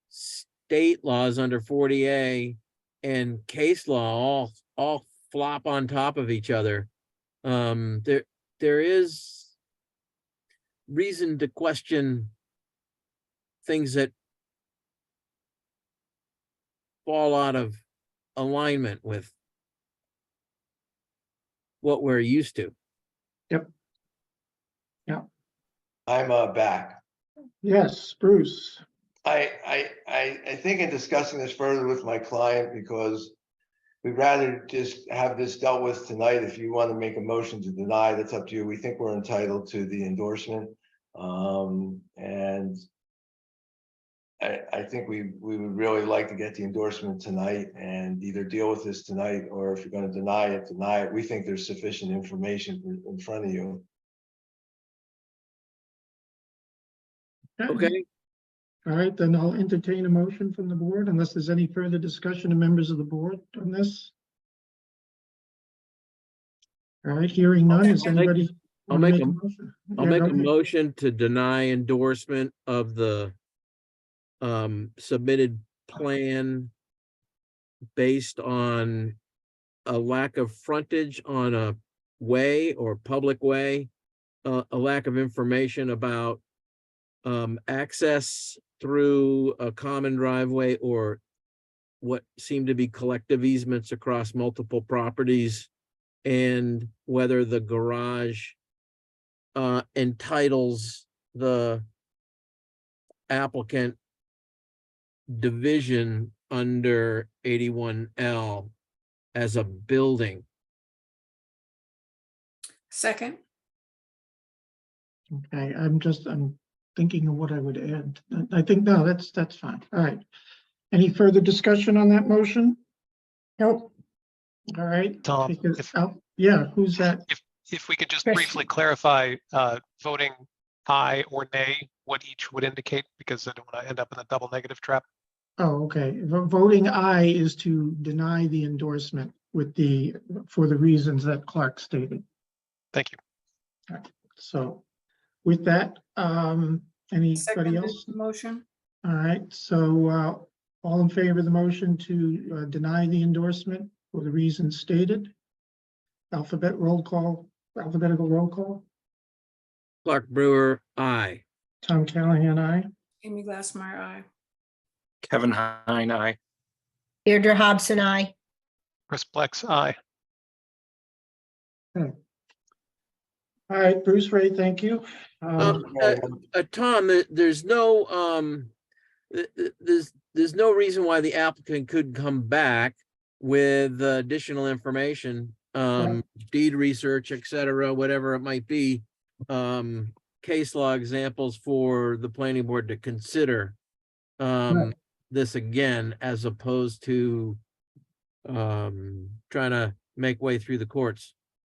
state laws under 40A and case law all flop on top of each other. There is reason to question things that fall out of alignment with what we're used to. I'm back. Yes, Bruce. I think in discussing this further with my client, because we'd rather just have this dealt with tonight. If you want to make a motion to deny, that's up to you. We think we're entitled to the endorsement. And I think we would really like to get the endorsement tonight and either deal with this tonight, or if you're going to deny it, deny it. We think there's sufficient information in front of you. Okay, All right, then I'll entertain a motion from the board unless there's any further discussion of members of the board on this. All right, hearing none, is anybody? I'll wanna make a- motion? I'll Yeah, make go a ahead. motion to deny endorsement of the submitted plan based on a lack of frontage on a way or public way, a lack of information about access through a common driveway or what seem to be collective easements across multiple properties, and whether the garage entitles the applicant division under 81L as a building. Second, Okay, I'm thinking of what I would add. I think, no, that's fine. All right. Any further discussion on that motion? Nope. All right. Tom, take us if- out. Yeah, who's that? If we could just Chris. briefly clarify, voting aye or nay, what each would indicate, because I don't want to end up in the double negative trap. Oh, okay. Voting aye is to deny the endorsement for the reasons that Clark stated. Thank you. So with that, anybody second else? motion. All right, so all in favor of the motion to deny the endorsement for the reasons stated? Alphabetical roll call. Clark Brewer, aye. Tom Callahan, aye. Amy Glassmeyer, aye. Kevin Heine, aye. Deirdre Hobson, I. Chris Plex, aye. All right, Bruce Ray, thank you. Tom, there's no there's no reason why the applicant couldn't come back with additional information, deed research, et cetera, whatever it might be, case law examples for the planning board to consider this again, as opposed to trying to make way through the courts.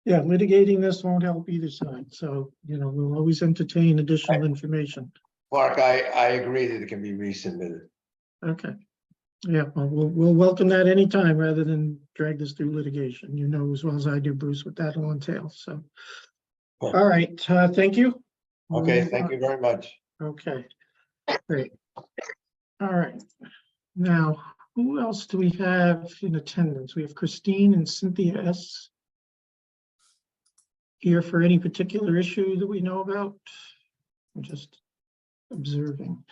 Yeah, litigating this won't help either side. So, you know, we'll always entertain additional information. Mark, I agree that it can be resubmitted. Okay. Yeah, well, we'll welcome that anytime rather than drag this through litigation. You know as well as I do, Bruce, what that'll entail. So, Cool. all right, thank you. Okay, thank you very much. Okay, great. All right. Now, who else do we have in attendance? We have Christine and Cynthia S. here for any particular issue that we know about. I'm just observing.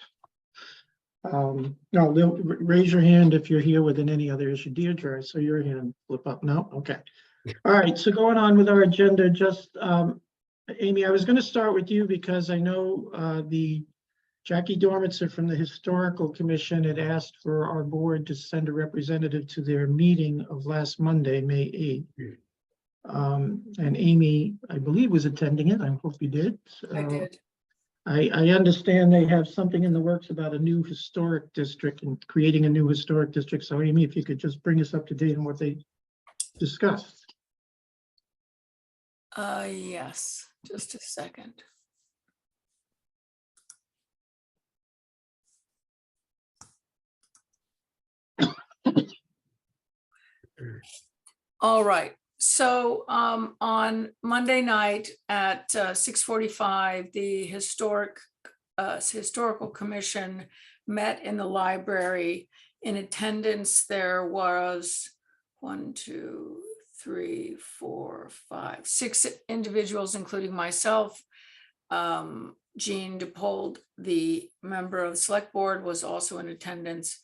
No, raise your hand if you're here within any other issue. Deirdre, I saw your hand flip up. No? Okay. All right, so going on with our agenda, just Amy, I was going to start with you because I know the Jackie Dormitzer from the Historical Commission had asked for our board to send a representative to their meeting of last Monday, May 8th. And Amy, I believe, was attending it. I hope you did. I did. I understand they have something in the works about a new historic district and creating a new historic district. So Amy, if you could just bring us up to date on what they discussed. Yes, just a second. All right. So on Monday night at 6:45, the Historical Commission met in the library. In attendance, there was 6 individuals, including myself. Jean DePold, the member of the select board, was also in attendance.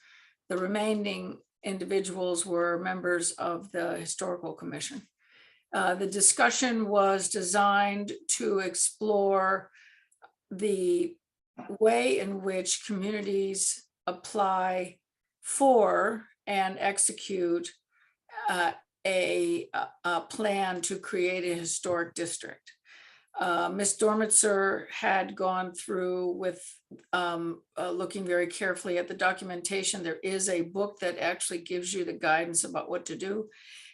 The remaining individuals were members of the Historical Commission. The discussion was designed to explore the way in which communities apply for and execute a plan to create a historic district. Ms. Dormitzer had gone through with looking very carefully at the documentation. There is a book that actually gives you the guidance about what to do.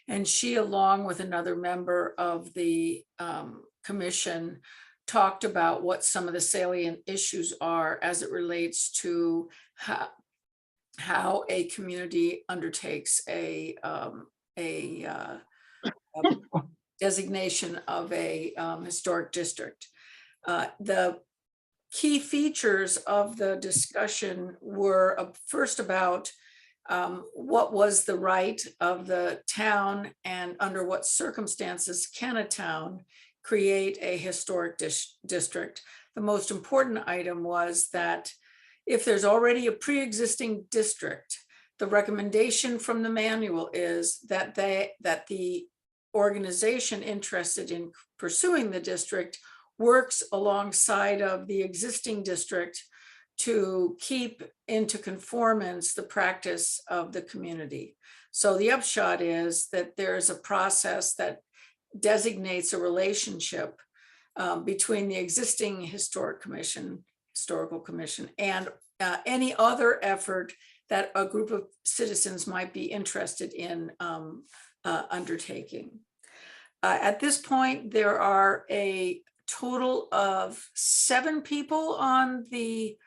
And she, along with another member of the commission, talked about what some of the salient issues are as it relates to how a community undertakes a designation of a historic district. The key features of the discussion were first about what was the right of the town and under what circumstances can a town create a historic district. The most important item was that if there's already a pre-existing district, the recommendation from the manual is that the organization interested in pursuing the district works alongside of the existing district to keep into conformance the practice of the community. So the upshot is that there's a process that designates a relationship between the existing historical commission and any other effort that a group of citizens might be interested in undertaking. At this point, there are a total of 7 people on the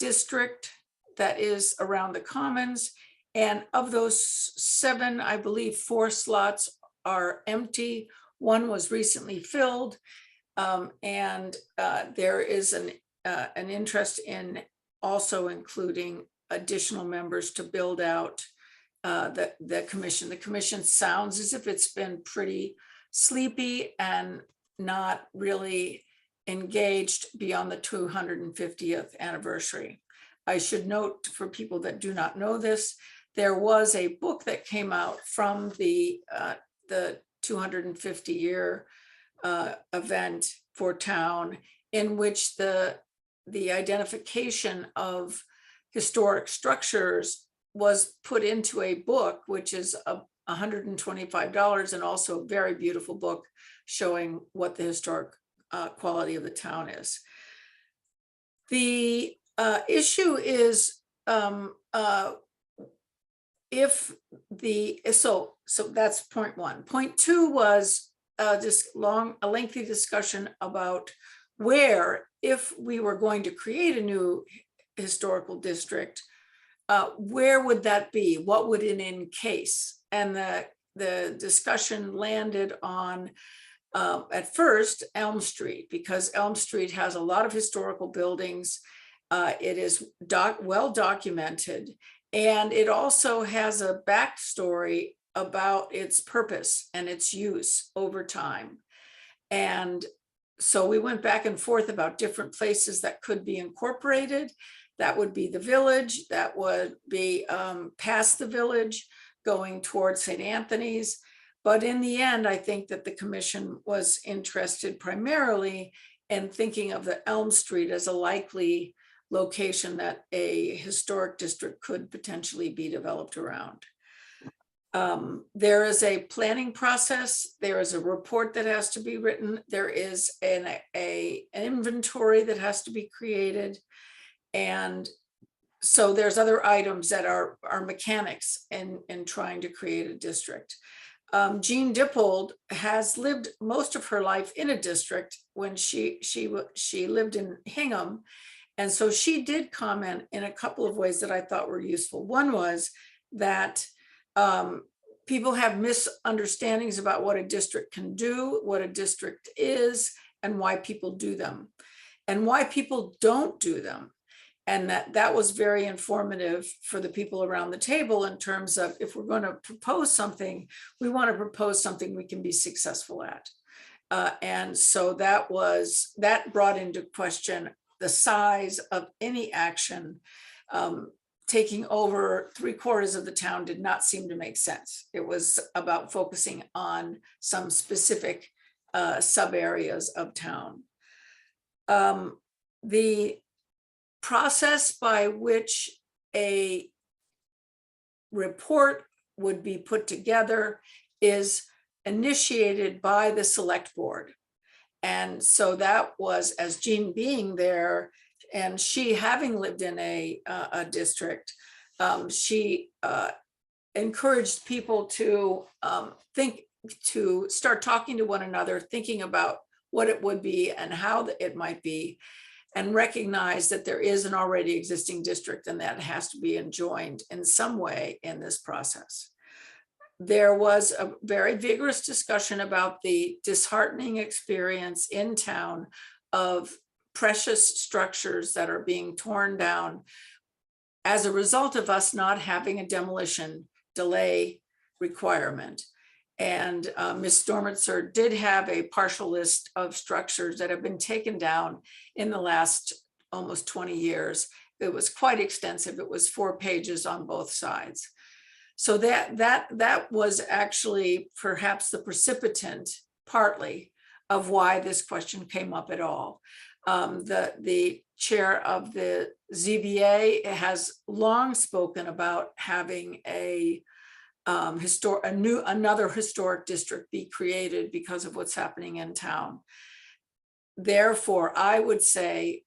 district that is around the commons. And of those 7, I believe 4 slots are empty. 1 was recently filled. And there is an interest in also including additional members to build out the commission. The commission sounds as if it's been pretty sleepy and not really engaged beyond the 250th anniversary. I should note, for people that do not know this, there was a book that came out from the 250-year event for town, in which the identification of historic structures was put into a book, which is $125, and also a very beautiful book showing what the historic quality of the town is. The issue is so that's point one. Point two was a lengthy discussion about where, if we were going to create a new historical district, where would that be? What would it encase? And the discussion landed on, at first, Elm Street, because Elm Street has a lot of historical buildings. It is well documented, and it also has a backstory about its purpose and its use over time. And so we went back and forth about different places that could be incorporated. That would be the village, that would be past the village, going towards St. Anthony's. But in the end, I think that the commission was interested primarily in thinking of the Elm Street as a likely location that a historic district could potentially be developed around. There is a planning process. There is a report that has to be written. There is an inventory that has to be created. And so there's other items that are mechanics in trying to create a district. Jean Dippold has lived most of her life in a district when she lived in Hingham. And so she did comment in a couple of ways that I thought were useful. One was that people have misunderstandings about what a district can do, what a district is, and why people do them, and why people don't do them. And that was very informative for the people around the table in terms of, if we're going to propose something, we want to propose something we can be successful at. And so that brought into question the size of any action. Taking over 3/4 of the town did not seem to make sense. It was about focusing on some specific sub areas of town. The process by which a report would be put together is initiated by the select board. And so that was, as Jean being there, and she having lived in a district, she encouraged people to to start talking to one another, thinking about what it would be and how it might be, and recognize that there is an already existing district and that has to be enjoined in some way in this process. There was a very vigorous discussion about the disheartening experience in town of precious structures that are being torn down as a result of us not having a demolition delay requirement. And Ms. Stormitzer did have a partial list of structures that have been taken down in the last almost 20 years. It was quite extensive. It was 4 pages on both sides. So that was actually perhaps the precipitant, partly, of why this question came up at all. The chair of the ZBA has long spoken about having another historic district be created because of what's happening in town. Therefore, I would say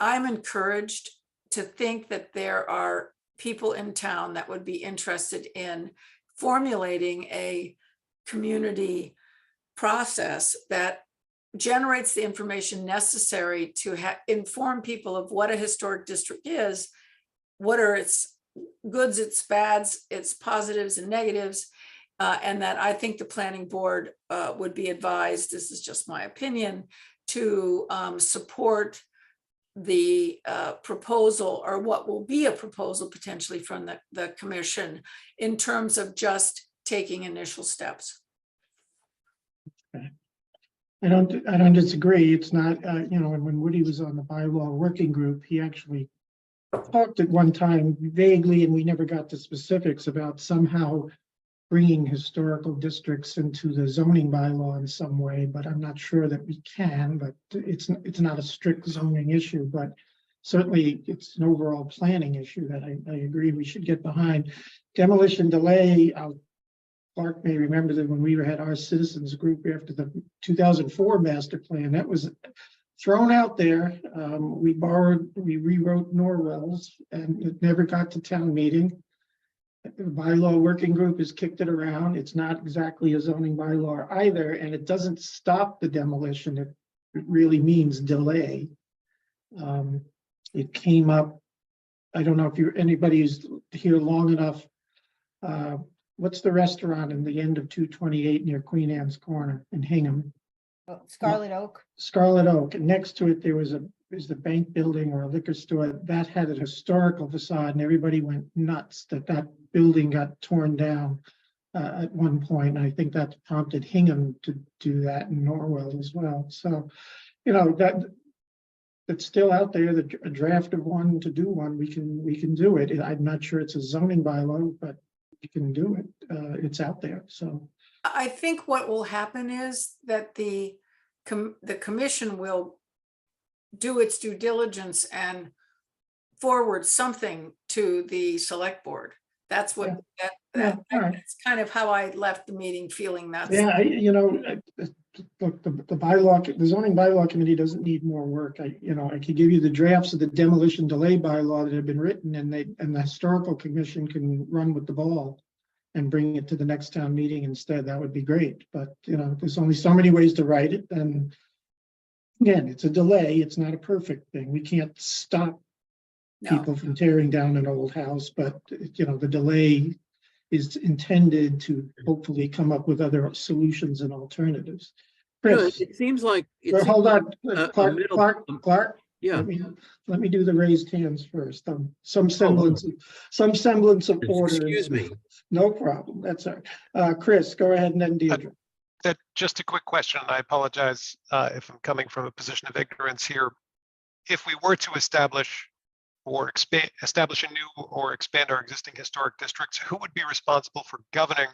I'm encouraged to think that there are people in town that would be interested in formulating a community process that generates the information necessary to inform people of what a historic district is, what are its goods, its bads, its positives and negatives, and that I think the planning board would be advised, this is just my opinion, to support the proposal, or what will be a proposal potentially from the commission, in terms of just taking initial steps. I don't disagree. It's not, when Woody was on the bylaw working group, he actually talked at one time vaguely, and we never got to specifics, about somehow bringing historical districts into the zoning bylaw in some way, but I'm not sure that we can. But it's not a strict zoning issue, but certainly it's an overall planning issue that I agree we should get behind. Demolition delay, I'll Clark may remember that when we had our citizens group after the 2004 master plan, that was thrown out there. We rewrote Norwell's, and it never got to town meeting. The bylaw working group has kicked it around. It's not exactly a zoning bylaw either, and it doesn't stop the demolition. It really means delay. It came up, I don't know if anybody's here long enough. What's the restaurant in the end of 228 near Queen Anne's Corner in Hingham? Oh, Scarlet Oak. Scarlet Oak, and next to it, there's the bank building or a liquor store that had a historical facade, and everybody went nuts that building got torn down at one point. And I think that prompted Hingham to do that in Norwell as well. So, you know, it's still out there, a draft of one to do one, we can do it. I'm not sure it's a zoning bylaw, but we can do it. It's out there, so. I think what will happen is that the commission will do its due diligence and forward something to the select board. That's what, Yeah, all right. that's kind of how I left the meeting feeling that's. Yeah, look, the zoning bylaw committee doesn't need more work. I could give you the drafts of the demolition delay bylaw that have been written, and the historical commission can run with the ball and bring it to the next town meeting instead. That would be great. But, there's only so many ways to write it. And again, it's a delay. It's not a perfect thing. We can't stop No. people from tearing down an old house, but, the delay is intended to hopefully come up with other solutions and alternatives. Chris, It seems like. hold on, a Clark, Yeah, let me do the raised hands first. Some semblance of order. excuse me. No problem, that's all right. Chris, go ahead and then Deirdre. Just a quick question, and I apologize if I'm coming from a position of ignorance here. If we were to establish a new or expand our existing historic districts, who would be responsible for governing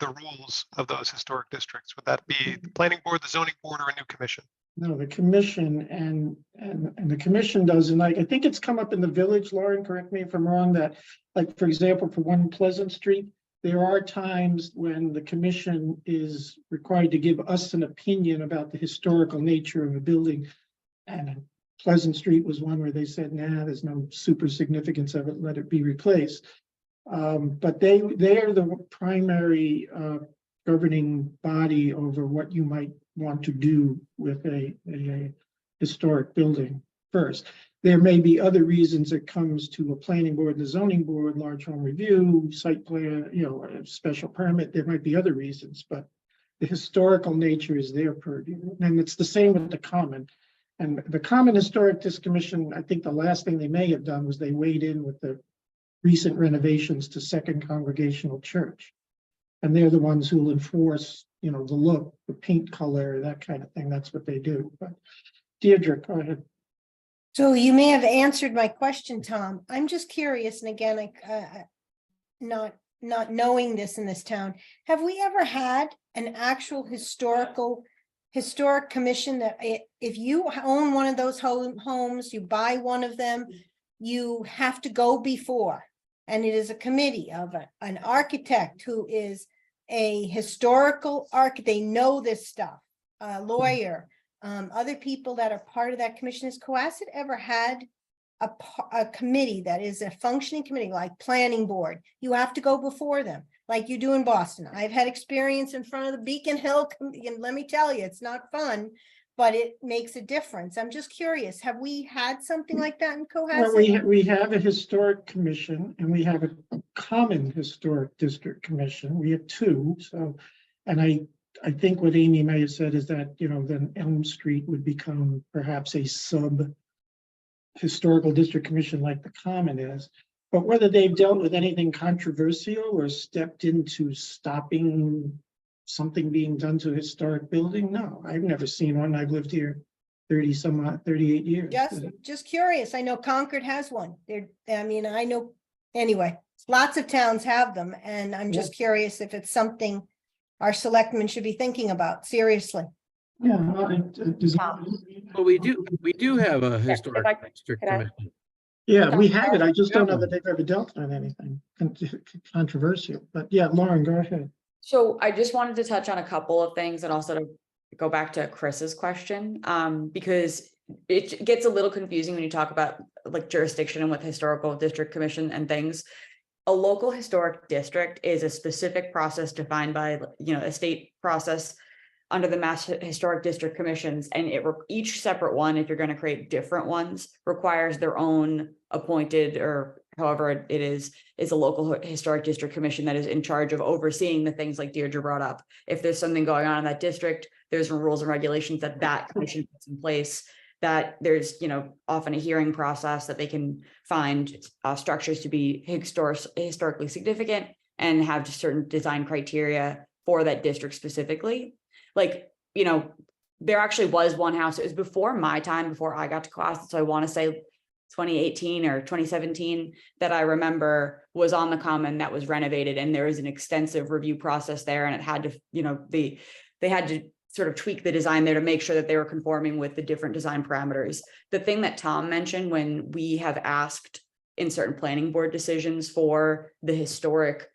the rules of those historic districts? Would that be the planning board, the zoning board, or a new commission? No, the commission and the commission does, and I think it's come up in the village, Lauren, correct me if I'm wrong, that, like, for example, for 1 Pleasant Street, there are times when the commission is required to give us an opinion about the historical nature of a building. And Pleasant Street was one where they said, nah, there's no super significance of it, let it be replaced. But they are the primary governing body over what you might want to do with a historic building first. There may be other reasons it comes to a planning board, the zoning board, large home review, site plan, a special permit. There might be other reasons, but the historical nature is their purview. And it's the same with the common. And the Common Historic District Commission, I think the last thing they may have done was they weighed in with the recent renovations to Second Congregational Church. And they're the ones who will enforce, the look, the paint color, that kind of thing. That's what they do. But Deirdre, go ahead. So you may have answered my question, Tom. I'm just curious, and again, not knowing this in this town, have we ever had an actual historic commission that if you own one of those homes, you buy one of them, you have to go before, and it is a committee of an architect who is a historical architect, they know this stuff, lawyer, other people that are part of that commission. Has Cohasset ever had a committee that is a functioning committee like planning board? You have to go before them like you do in Boston. I've had experience in front of the Beacon Hill, and let me tell you, it's not fun, but it makes a difference. I'm just curious, have we had something like that in Cohasset? Well, we have a historic commission and we have a common historic district commission. We have 2. So, and I think what Amy may have said is that, then Elm Street would become perhaps a sub historical district commission like the common is. But whether they've dealt with anything controversial or stepped into stopping something being done to a historic building, no, I've never seen one. I've lived here 38 years. Just curious. I know Concord has one. I know, anyway, lots of towns have them, and I'm just curious if it's something our selectmen should be thinking about seriously. Yeah. Well, we do have a historic district could I- commission. Yeah, we have it. I just don't know that they've ever dealt with anything controversial. But yeah, Lauren, go ahead. So I just wanted to touch on a couple of things and also to go back to Chris's question, because it gets a little confusing when you talk about like jurisdiction and with historical district commission and things. A local historic district is a specific process defined by, a state process under the Mass Historic District Commissions, and each separate one, if you're going to create different ones, requires their own appointed, or however it is a local historic district commission that is in charge of overseeing the things like Deirdre brought up. If there's something going on in that district, there's rules and regulations that commission puts in place, that there's, often a hearing process that they can find structures to be historically significant and have certain design criteria for that district specifically. Like, there actually was one house, it was before my time, before I got to class. So I want to say 2018 or 2017 that I remember was on the common that was renovated, and there was an extensive review process there, and it had to, they had to sort of tweak the design there to make sure that they were conforming with the different design parameters. The thing that Tom mentioned, when we have asked in certain planning board decisions for the historic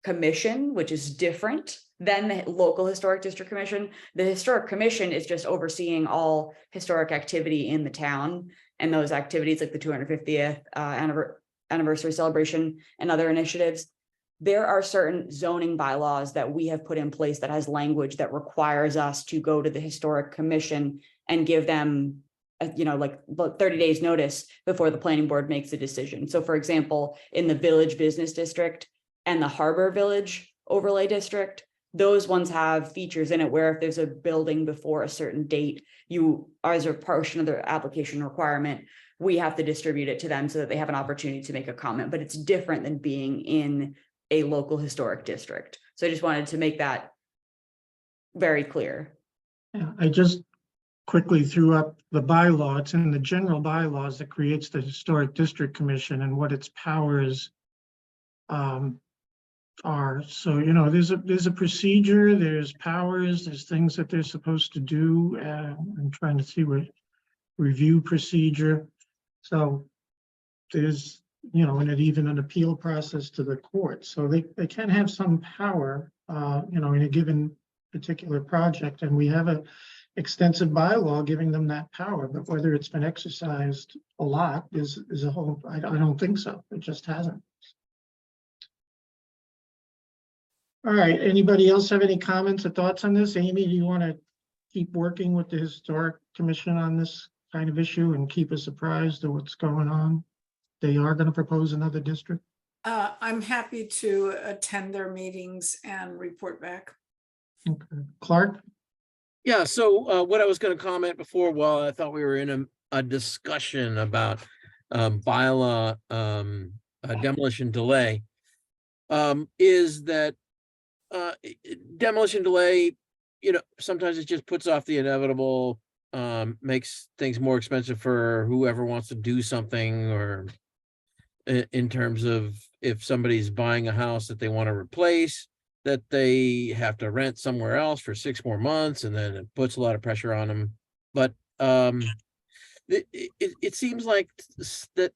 commission, which is different than the local historic district commission, the historic commission is just overseeing all historic activity in the town, and those activities like the 250th anniversary celebration and other initiatives. There are certain zoning bylaws that we have put in place that has language that requires us to go to the historic commission and give them, like 30 days notice before the planning board makes a decision. So for example, in the Village Business District and the Harbor Village Overlay District, those ones have features in it where if there's a building before a certain date, as a portion of their application requirement, we have to distribute it to them so that they have an opportunity to make a comment. But it's different than being in a local historic district. So I just wanted to make that very clear. Yeah, I just quickly threw up the bylaw. It's in the general bylaws that creates the Historic District Commission and what its powers are. So, there's a procedure, there's powers, there's things that they're supposed to do. I'm trying to see what review procedure. So there's, and even an appeal process to the court. So they can have some power, in a given particular project. And we have a extensive bylaw giving them that power, but whether it's been exercised a lot is a whole, I don't think so. It just hasn't. All right, anybody else have any comments or thoughts on this? Amy, do you want to keep working with the Historic Commission on this kind of issue and keep us apprised of what's going on? They are going to propose another district? I'm happy to attend their meetings and report back. Okay, Clark? Yeah, so what I was going to comment before, while I thought we were in a discussion about bylaw demolition delay, is that demolition delay, sometimes it just puts off the inevitable, makes things more expensive for whoever wants to do something, or in terms of if somebody's buying a house that they want to replace, that they have to rent somewhere else for 6 more months, and then it puts a lot of pressure on them. But it seems like that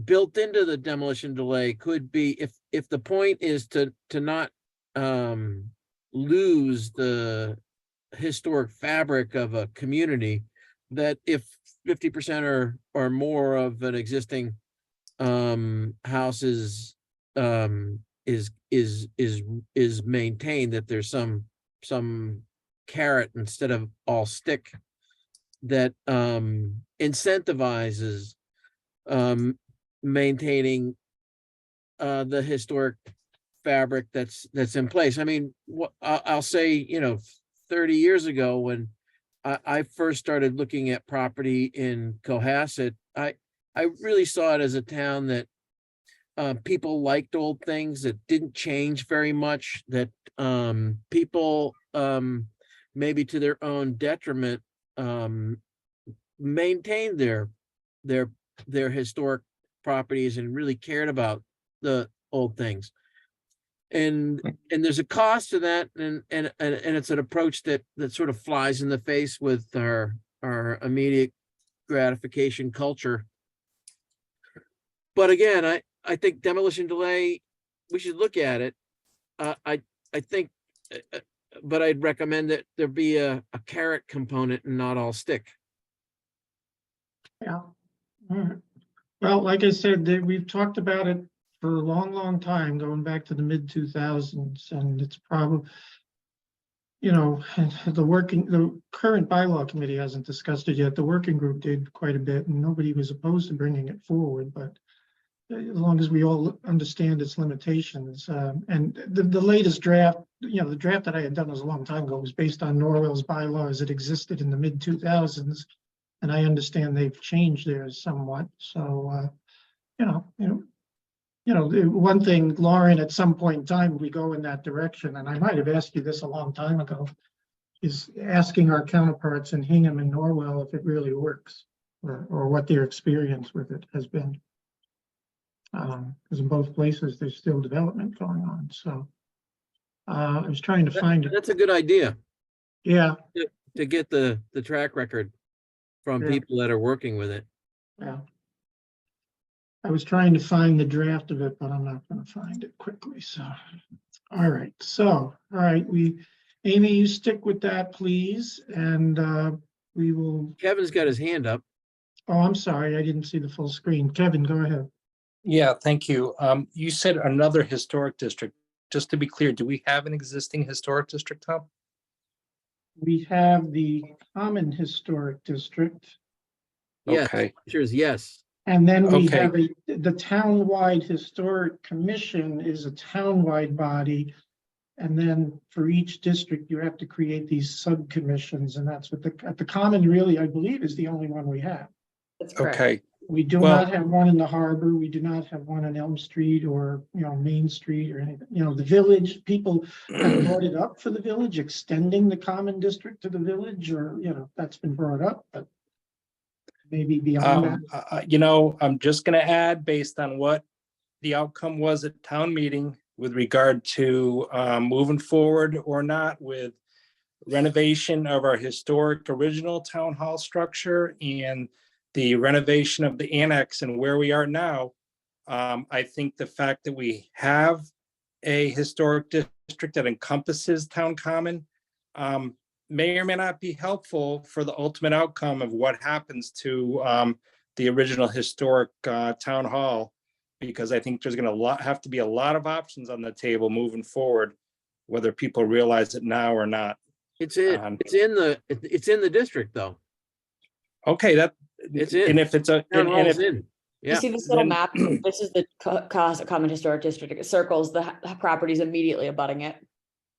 built into the demolition delay could be, if the point is to not lose the historic fabric of a community, that if 50% or more of an existing house is maintained, that there's some carrot instead of all stick that incentivizes maintaining the historic fabric that's in place. I mean, I'll say, 30 years ago, when I first started looking at property in Cohasset, I really saw it as a town that people liked old things that didn't change very much, that people maybe to their own detriment maintained their historic properties and really cared about the old things. And there's a cost to that, and it's an approach that sort of flies in the face with our immediate gratification culture. But again, I think demolition delay, we should look at it, I think, but I'd recommend that there be a carrot component and not all stick. Yeah. All right. Well, like I said, we've talked about it for a long, long time, going back to the mid-2000s, and it's probably, you know, the current bylaw committee hasn't discussed it yet. The working group did quite a bit, and nobody was opposed to bringing it forward, but as long as we all understand its limitations, and the latest draft, you know, the draft that I had done was a long time ago, was based on Norwell's bylaws that existed in the mid-2000s. And I understand they've changed theirs somewhat, so, one thing, Lauren, at some point in time, we go in that direction, and I might have asked you this a long time ago, is asking our counterparts in Hingham and Norwell if it really works, or what their experience with it has been. Because in both places, there's still development going on, so. I was trying to find it, That's a good idea, yeah, to get the track record from Yeah. people that are working with it. yeah. I was trying to find the draft of it, but I'm not gonna find it quickly, so. All right, all right, Amy, you stick with that, please, and we will, Kevin's got his hand up. oh, I'm sorry, I didn't see the full screen. Kevin, go ahead. Yeah, thank you. You said another historic district. Just to be clear, do we have an existing historic district, Tom? We have the Common Historic District, Yes, Okay, sure is yes. and then we Okay. have the Townwide Historic Commission is a townwide body. And then for each district, you have to create these subcommissions, and that's what the Common really, I believe, is the only one we have. That's correct. okay. We do Well- not have one in the harbor. We do not have one on Elm Street or, Main Street or anything. The village, people have brought it up for the village, extending the Common District to the village, or, that's been brought up, but maybe beyond that. I'm just gonna add, based on what the outcome was at town meeting with regard to moving forward or not with renovation of our historic original town hall structure and the renovation of the annex and where we are now. I think the fact that we have a historic district that encompasses town common may or may not be helpful for the ultimate outcome of what happens to the original historic town hall. Because I think there's gonna have to be a lot of options on the table moving forward, whether people realize it now or not. It's in the district though. Okay, It's in. and if it's a, Town and hall's if, in. You Yeah, see this little Then- map? This is the Common Historic District. It circles the properties immediately abutting it.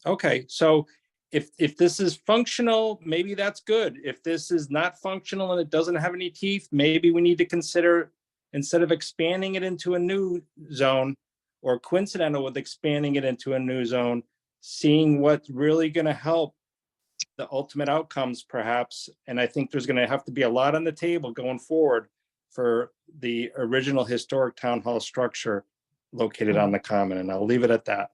okay, so if this is functional, maybe that's good. If this is not functional and it doesn't have any teeth, maybe we need to consider, instead of expanding it into a new zone or coincidental with expanding it into a new zone, seeing what's really gonna help the ultimate outcomes perhaps. And I think there's gonna have to be a lot on the table going forward for the original historic town hall structure located on the common, and I'll leave it at that.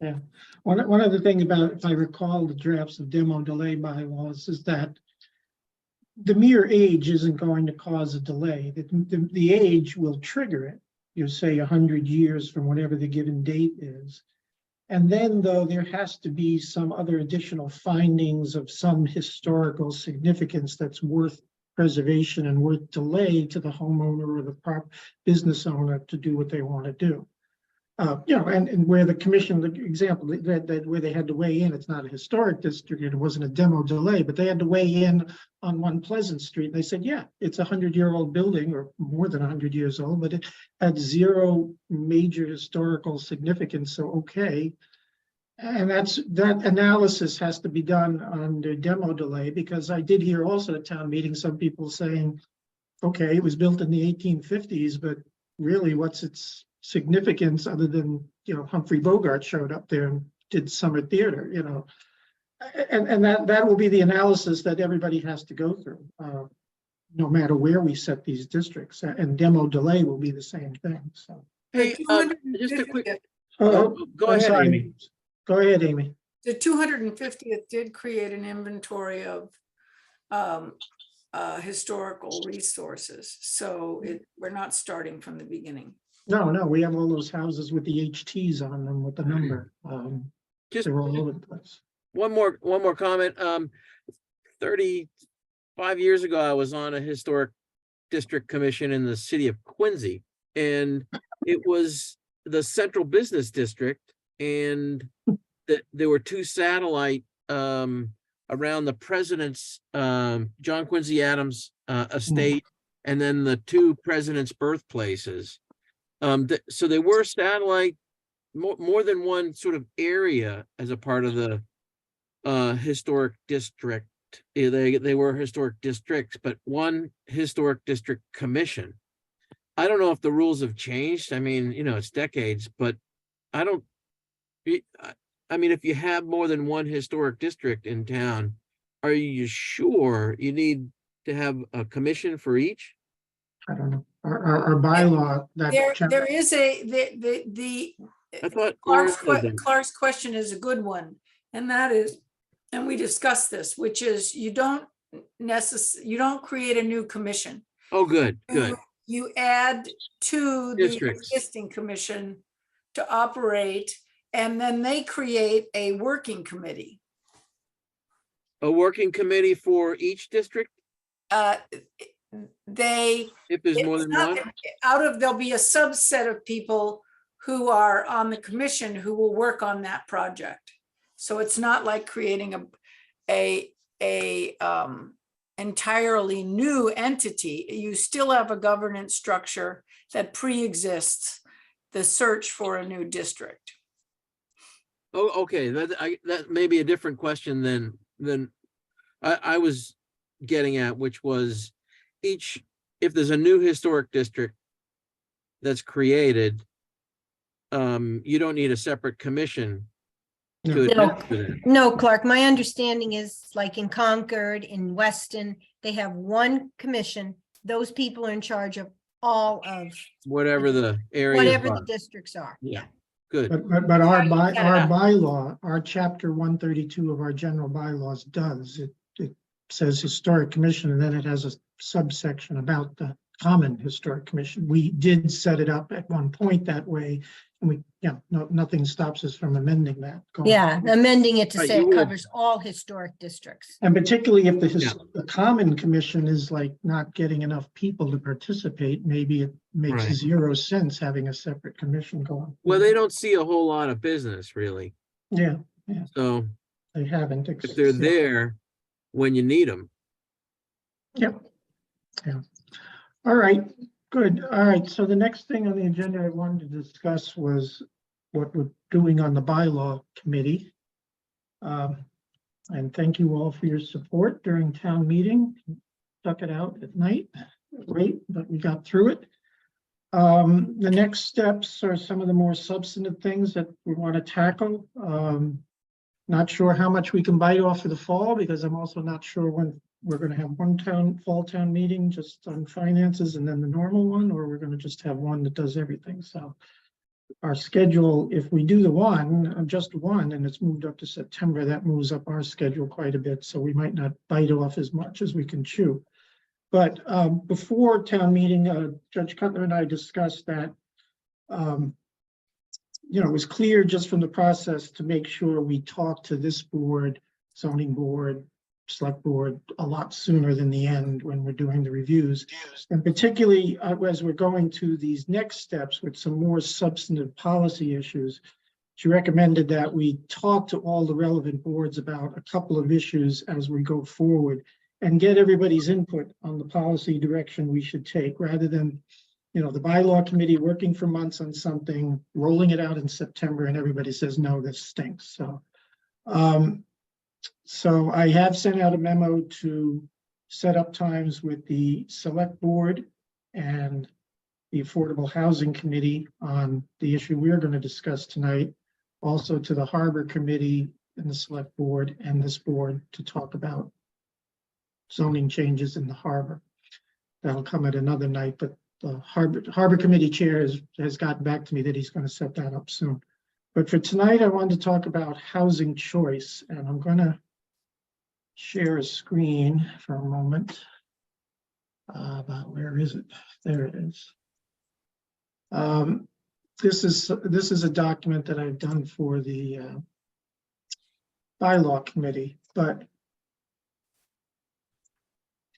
Yeah, one other thing about, if I recall, the drafts of demo delay bylaws is that the mere age isn't going to cause a delay. The age will trigger it. You say 100 years from whatever the given date is. And then, though, there has to be some other additional findings of some historical significance that's worth preservation and worth delay to the homeowner or the business owner to do what they want to do. And where the commission, the example that where they had to weigh in, it's not a historic district, it wasn't a demo delay, but they had to weigh in on One Pleasant Street. They said, yeah, it's 100-year-old building or more than 100 years old, but it had zero major historical significance, so okay. And that analysis has to be done under demo delay, because I did hear also at town meeting, some people saying, okay, it was built in the 1850s, but really what's its significance other than, Humphrey Bogart showed up there and did summer theater, and that will be the analysis that everybody has to go through, no matter where we set these districts, and demo delay will be the same thing, so. hey, just a quick, Oh, go I'm ahead, sorry. Amy. Go ahead, Amy. The 250th did create an inventory of historical resources, so we're not starting from the beginning. No, we have all those houses with the HTs on them with the number. Just They're all over the place. one more comment. 35 years ago, I was on a historic district commission in the city of Quincy, and it was the central business district, and there were two satellite around the president's John Quincy Adams estate, and then the two presidents' birthplaces. So they were satellite, more than one sort of area as a part of the historic district. They were historic districts, but one historic district commission. I don't know if the rules have changed. I mean, it's decades, but I mean, if you have more than one historic district in town, are you sure you need to have a commission for each? I don't know. Our bylaw that. There is the I thought Lawrence Clark's, said that. Clark's question is a good one, and that is, and we discussed this, which is you don't create a new commission. Oh, good. You add to the Districts. existing commission to operate, and then they create a working committee. A working committee for each district, if there's more than one? There'll be a subset of people who are on the commission who will work on that project. So it's not like creating a entirely new entity. You still have a governance structure that pre-exists the search for a new district. Oh, okay, that may be a different question than I was getting at, which was if there's a new historic district that's created, you don't need a separate commission to No. administer that. No, Clark, my understanding is like in Concord, in Weston, they have one commission. Those people are in charge of all of Whatever the areas whatever are. the districts are. Yeah. Good. But our Sorry, you set it up. bylaw, our chapter 132 of our general bylaws does, it says historic commission, and then it has a subsection about the common historic commission. We did set it up at one point that way, and nothing stops us from amending that. going Yeah, forward. amending it to Right, say you it would. covers all historic districts. And particularly if Yeah. the common commission is like not getting enough people to participate, maybe it makes Right. zero sense having a separate commission going. Well, they don't see a whole lot of business, really. Yeah, So they haven't. if they're there when you need them. Yep. Yeah. All right, good. All right, so the next thing on the agenda I wanted to discuss was what we're doing on the bylaw committee. And thank you all for your support during town meeting. Stuck it out at night. Great, but we got through it. The next steps are some of the more substantive things that we want to tackle. Not sure how much we can bite off for the fall, because I'm also not sure when we're going to have one fall town meeting just on finances and then the normal one, or we're going to just have one that does everything. So our schedule, if we do the one, just one, and it's moved up to September, that moves up our schedule quite a bit. So we might not bite off as much as we can chew. But before town meeting, Judge Cutler and I discussed that, it was clear just from the process to make sure we talk to this board, zoning board, select board a lot sooner than the end when we're doing the reviews. And particularly as we're going to these next steps with some more substantive policy issues, she recommended that we talk to all the relevant boards about a couple of issues as we go forward and get everybody's input on the policy direction we should take, rather than, the bylaw committee working for months on something, rolling it out in September, and everybody says, no, this stinks. So I have sent out a memo to set up times with the select board and the Affordable Housing Committee on the issue we're going to discuss tonight. Also to the Harbor Committee and the Select Board and this board to talk about zoning changes in the harbor. That'll come at another night, but the Harbor Committee chair has gotten back to me that he's going to set that up soon. But for tonight, I wanted to talk about housing choice, and I'm going to share a screen for a moment. About where is it? There it is. This is a document that I've done for the bylaw committee, but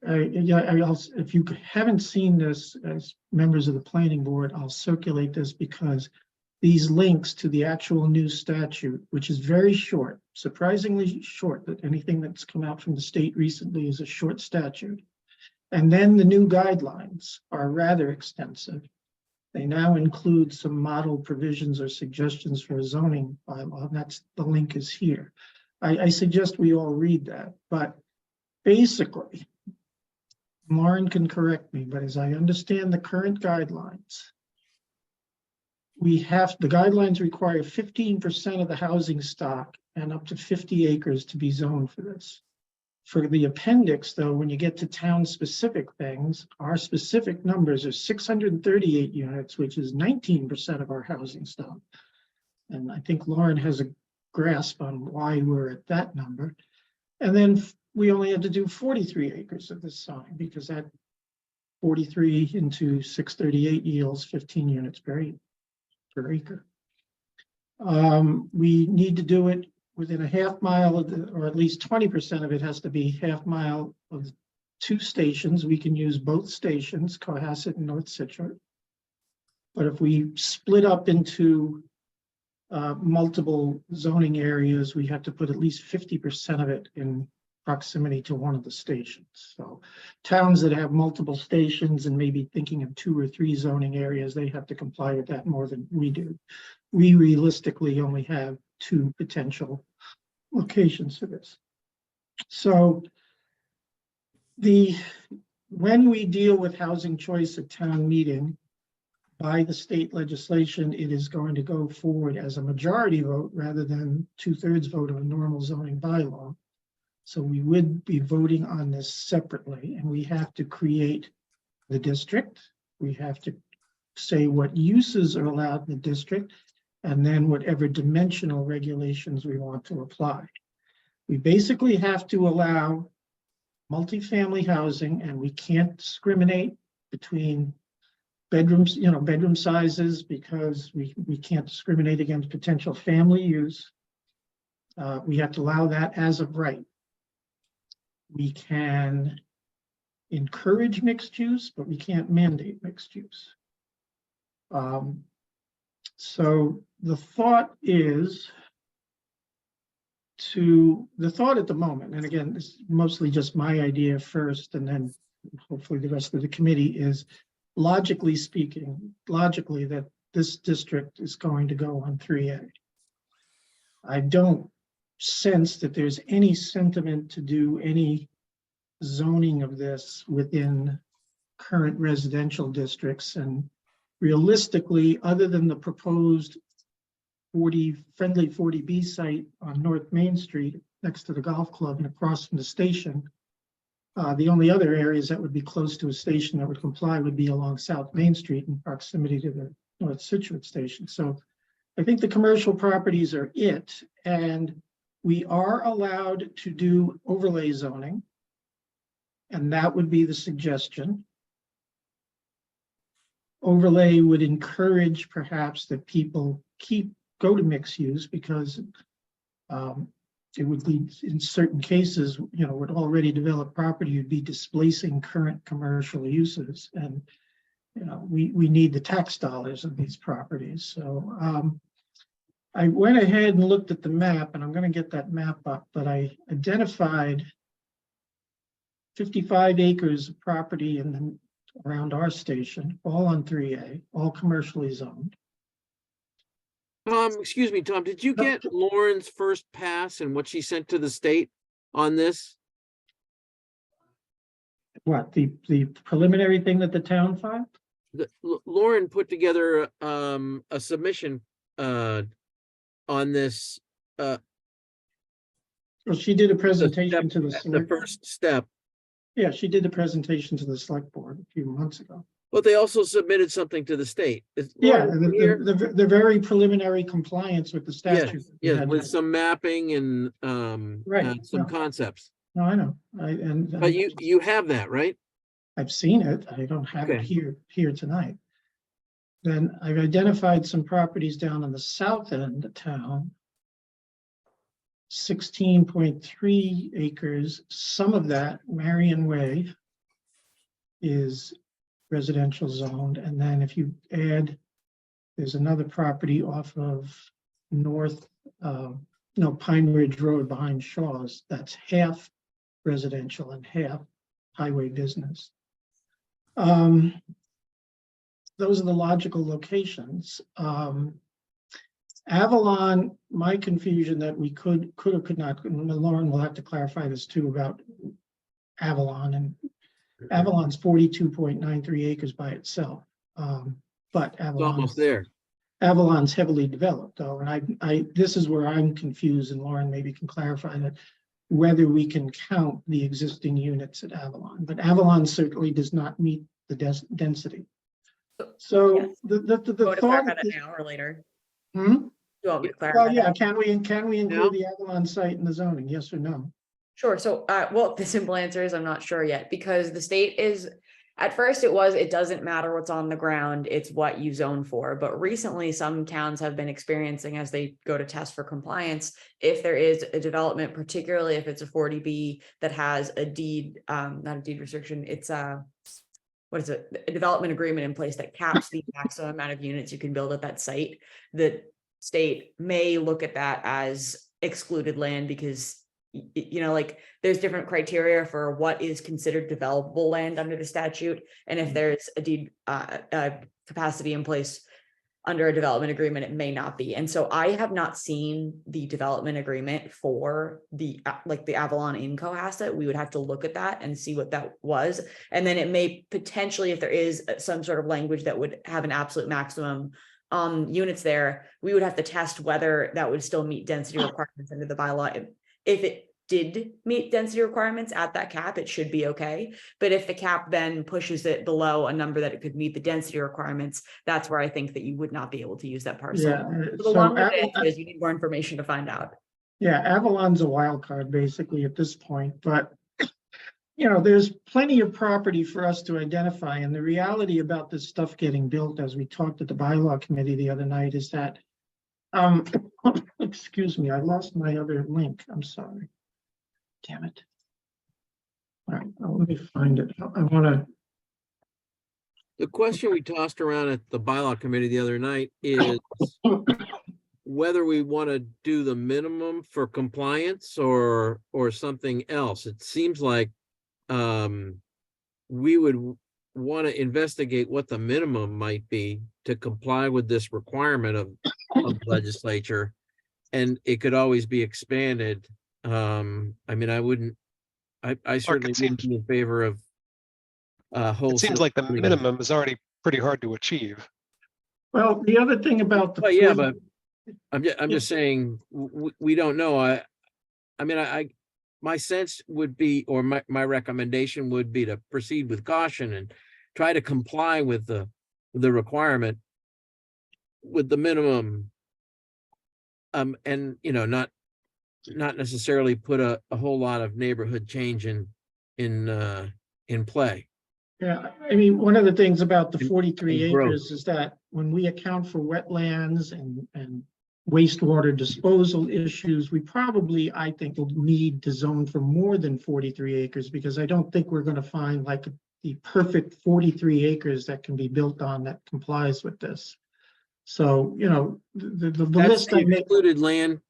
if you haven't seen this as members of the planning board, I'll circulate this because these links to the actual new statute, which is very short, surprisingly short, that anything that's come out from the state recently is a short statute. And then the new guidelines are rather extensive. They now include some model provisions or suggestions for a zoning bylaw. That's the link is here. I suggest we all read that, but basically, Lauren can correct me, but as I understand the current guidelines, the guidelines require 15% of the housing stock and up to 50 acres to be zoned for this. For the appendix, though, when you get to town-specific things, our specific numbers are 638 units, which is 19% of our housing stock. And I think Lauren has a grasp on why we're at that number. And then we only had to do 43 acres of this sign because that 43 into 638 yields 15 units per acre. We need to do it within a half mile of or at least 20% of it has to be half mile of 2 stations. We can use both stations, Cohasset and North Situate. But if we split up into multiple zoning areas, we have to put at least 50% of it in proximity to one of the stations. So towns that have multiple stations and maybe thinking of 2 or 3 zoning areas, they have to comply with that more than we do. We realistically only have 2 potential locations for this. So when we deal with housing choice at town meeting, by the state legislation, it is going to go forward as a majority vote rather than 2/3 vote of a normal zoning bylaw. So we would be voting on this separately, and we have to create the district. We have to say what uses are allowed in the district, and then whatever dimensional regulations we want to apply. We basically have to allow multifamily housing, and we can't discriminate between bedrooms, bedroom sizes, because we can't discriminate against potential family use. We have to allow that as of right. We can encourage mixed use, but we can't mandate mixed use. So the thought at the moment, and again, this is mostly just my idea first, and then hopefully the rest of the committee, is logically that this district is going to go on 3A. I don't sense that there's any sentiment to do any zoning of this within current residential districts, and realistically, other than the proposed friendly 40B site on North Main Street next to the golf club and across from the station, the only other areas that would be close to a station that would comply would be along South Main Street in proximity to the North Situate station. So I think the commercial properties are it, and we are allowed to do overlay zoning, and that would be the suggestion. Overlay would encourage perhaps that people go to mixed use, because it would lead, in certain cases, with already developed property, you'd be displacing current commercial uses, and we need the tax dollars of these properties. So I went ahead and looked at the map, and I'm going to get that map up, but I identified 55 acres of property around our station, all on 3A, all commercially zoned. Excuse me, Tom, did you get Lauren's first pass and what she sent to the state on this? What, the preliminary thing that the town filed? Lauren put together a submission on this. Well, she did a presentation to the first step. Yeah, she did a presentation to the select board a few months ago. But they also submitted something to the state. Yeah, the very preliminary compliance with the statute. Yeah, with some mapping and some concepts. No, I know. But you have that, right? I've seen it. I don't have it here tonight. Then I've identified some properties down on the south end of town. 16.3 acres, some of that, Marion Way, is residential zoned, and then if you add, there's another property off of Pine Ridge Road behind Shaw's, that's half residential and half highway business. Those are the logical locations. Avalon, my confusion that we could or could not, Lauren will have to clarify this too about Avalon, and Avalon's 42.93 acres by itself. But It's almost there. Avalon's heavily developed though, and this is where I'm confused, and Lauren maybe can clarify that, whether we can count the existing units at Avalon, but Avalon certainly does not meet the density. So Yes. the Want to thought. clarify that now or later? Hmm? You want me to Well, clarify yeah, that? can we No? include the Avalon site in the zoning, yes or no? Sure. So, well, the simple answer is I'm not sure yet, because the state is, at first it doesn't matter what's on the ground, it's what you zone for. But recently, some towns have been experiencing, as they go to test for compliance, if there is a development, particularly if it's a 40B that has a deed, not a deed restriction, it's a development agreement in place that caps the maximum amount of units you can build at that site. The state may look at that as excluded land because like there's different criteria for what is considered developable land under the statute. And if there's a deed capacity in place under a development agreement, it may not be. And so I have not seen the development agreement for the Avalon Inco asset. We would have to look at that and see what that was. And then it may potentially, if there is some sort of language that would have an absolute maximum units there, we would have to test whether that would still meet density requirements under the bylaw. If it did meet density requirements at that cap, it should be okay. But if the cap then pushes it below a number that it could meet the density requirements, that's where I think that you would not be able to use that parcel. Yeah. The So longer the answer is you need more information to find out. Yeah, Avalon's a wild card basically at this point, but there's plenty of property for us to identify. And the reality about this stuff getting built, as we talked at the bylaw committee the other night, is that, excuse me, I lost my other link. I'm sorry. Damn it. All right, let me find it. I want to. The question we tossed around at the bylaw committee the other night is whether we want to do the minimum for compliance or something else. It seems like we would want to investigate what the minimum might be to comply with this requirement of the legislature, and it could always be expanded. I mean, I certainly wouldn't be in favor of whole. It seems like the minimum is already pretty hard to achieve. Well, the other thing about the. But yeah, but I'm just saying, we don't know. I mean, my sense would be, or my recommendation would be to proceed with caution and try to comply with the requirement with the minimum. And not necessarily put a whole lot of neighborhood change in play. Yeah, I mean, one of the things about the 43 and growth. acres is that when we account for wetlands and wastewater disposal issues, we probably, I think, will need to zone for more than 43 acres, because I don't think we're going to find like the perfect 43 acres that can be built on that complies with this. So, the That's list the I made. excluded land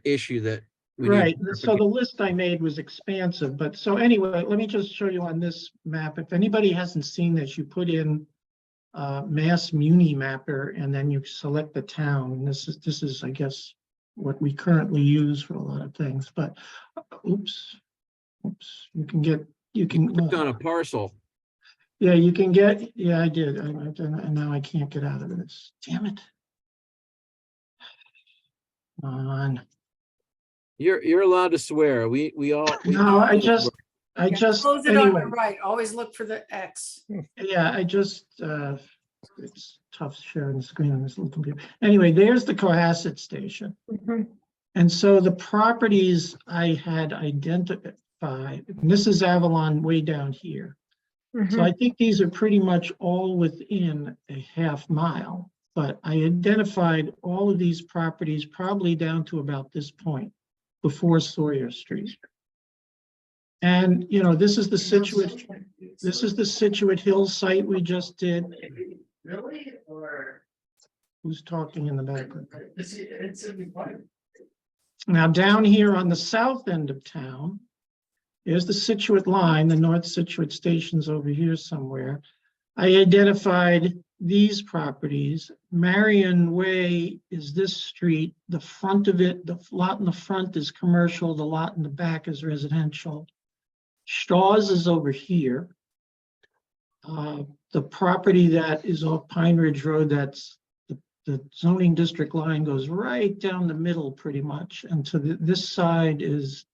issue that. we need Right, to so the list I made was expansive, but so anyway, let me just show you on this map. If anybody hasn't seen this, you put in Mass Muni Mapper and then you select the town. And this is, I guess, what we currently use for a lot of things, but oops, you can click on a parcel. yeah, you can get, yeah, I did. And now I can't get out of this. Damn it. Come on. You're allowed to swear. We all. No, I just, Close it on anyway, the right, always look for the X. yeah, it's tough sharing the screen on this little computer. Anyway, there's the Cohasset station. And so the properties I had identified, and this is Avalon way down here. So I think these are pretty much all within a half mile, but I identified all of these properties probably down to about this point before Sawyer Street. And, you know, this is the Situate Hills site we just did. Really? Or? Who's talking in the background? Now, down here on the south end of town, here's the Situate line, the North Situate Station's over here somewhere. I identified these properties. Marion Way is this street. The front of it, the lot in the front is commercial, the lot in the back is residential. Shaw's is over here. The property that is off Pine Ridge Road, that's the zoning district line goes right down the middle pretty much. And to this side is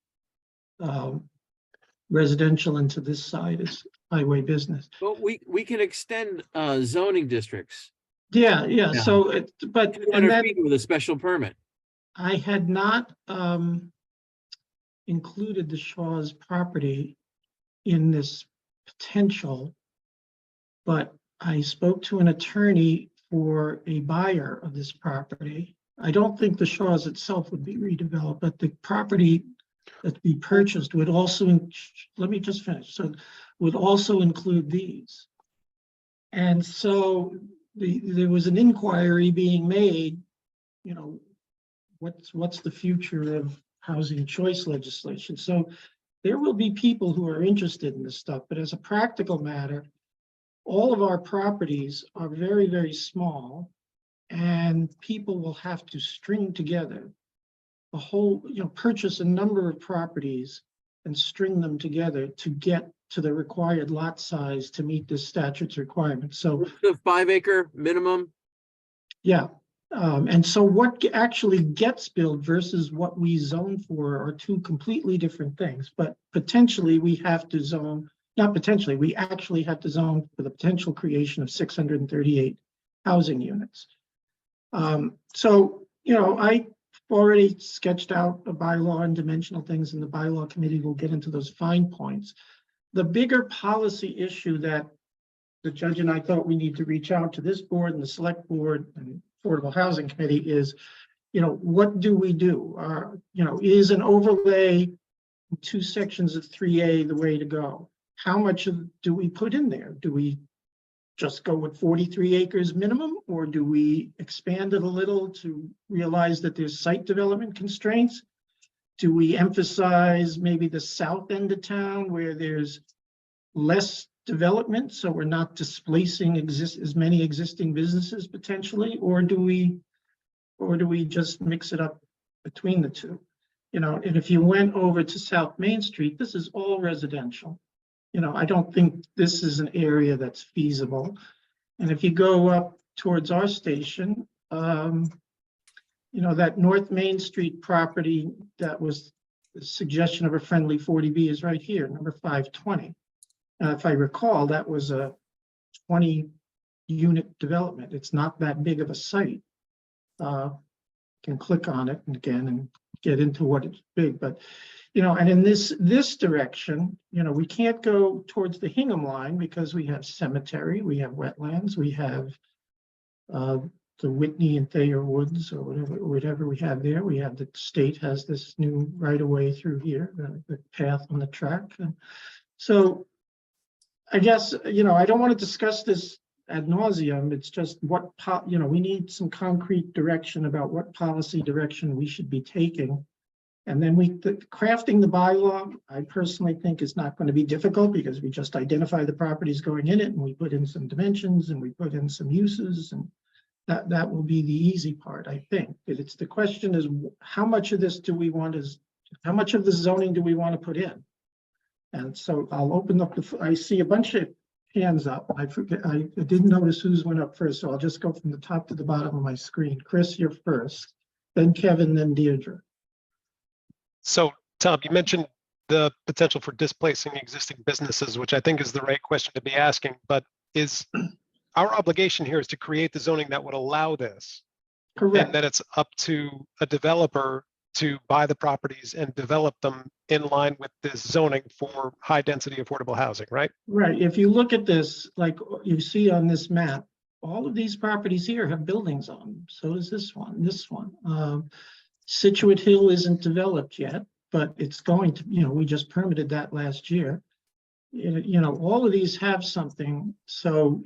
residential, and to this side is highway business. But we can extend zoning districts. Yeah, Yeah. so it, but, and 200 then feet with a special permit. I had not included the Shaw's property in this potential, but I spoke to an attorney for a buyer of this property. I don't think the Shaw's itself would be redeveloped, but the property that we purchased would also, let me just finish, so would also include these. And so there was an inquiry being made, you know, what's the future of housing choice legislation? So there will be people who are interested in this stuff, but as a practical matter, all of our properties are very, very small, and people will have to string together a whole, you know, purchase a number of properties and string them together to get to the required lot size to meet this statute's requirements. So The 5 acre minimum. yeah, and so what actually gets built versus what we zone for are two completely different things, but potentially we have to zone, not potentially, we actually have to zone for the potential creation of 638 housing units. So, you know, I already sketched out a bylaw and dimensional things, and the bylaw committee will get into those fine points. The bigger policy issue that the judge and I thought we need to reach out to this board and the select board and Affordable Housing Committee is, you know, what do we do? You know, is an overlay in 2 sections of 3A the way to go? How much do we put in there? Do we just go with 43 acres minimum, or do we expand it a little to realize that there's site development constraints? Do we emphasize maybe the south end of town where there's less development, so we're not displacing as many existing businesses potentially, or do we just mix it up between the two? You know, and if you went over to South Main Street, this is all residential. You know, I don't think this is an area that's feasible. And if you go up towards our station, you know, that North Main Street property that was the suggestion of a friendly 40B is right here, number 520. If I recall, that was a 20-unit development. It's not that big of a site. Can click on it again and get into what it's big, but you know, and in this direction, you know, we can't go towards the Hingham line because we have cemetery, we have wetlands, we have the Whitney and Thayer Woods or whatever we have there. We have the state has this new right of way through here, the path on the track. And so I guess, you know, I don't want to discuss this ad nauseum. It's just what, you know, we need some concrete direction about what policy direction we should be taking. And then crafting the bylaw, I personally think is not going to be difficult because we just identify the properties going in it and we put in some dimensions and we put in some uses, and that will be the easy part, I think. But it's the question is how much of this do we want how much of the zoning do we want to put in? And so I'll open up I see a bunch of hands up. I didn't notice whose went up first, so I'll just go from the top to the bottom of my screen. Chris, you're first, then Kevin, then Deirdre. So, Tom, you mentioned the potential for displacing existing businesses, which I think is the right question to be asking, but is our obligation here is to create the zoning that would allow this? Correct. And then it's up to a developer to buy the properties and develop them in line with this zoning for high density affordable housing, right? Right, if you look at this, like you see on this map, all of these properties here have buildings on them. So does this one. Situate Hill isn't developed yet, but it's going to, we just permitted that last year. All of these have something. So,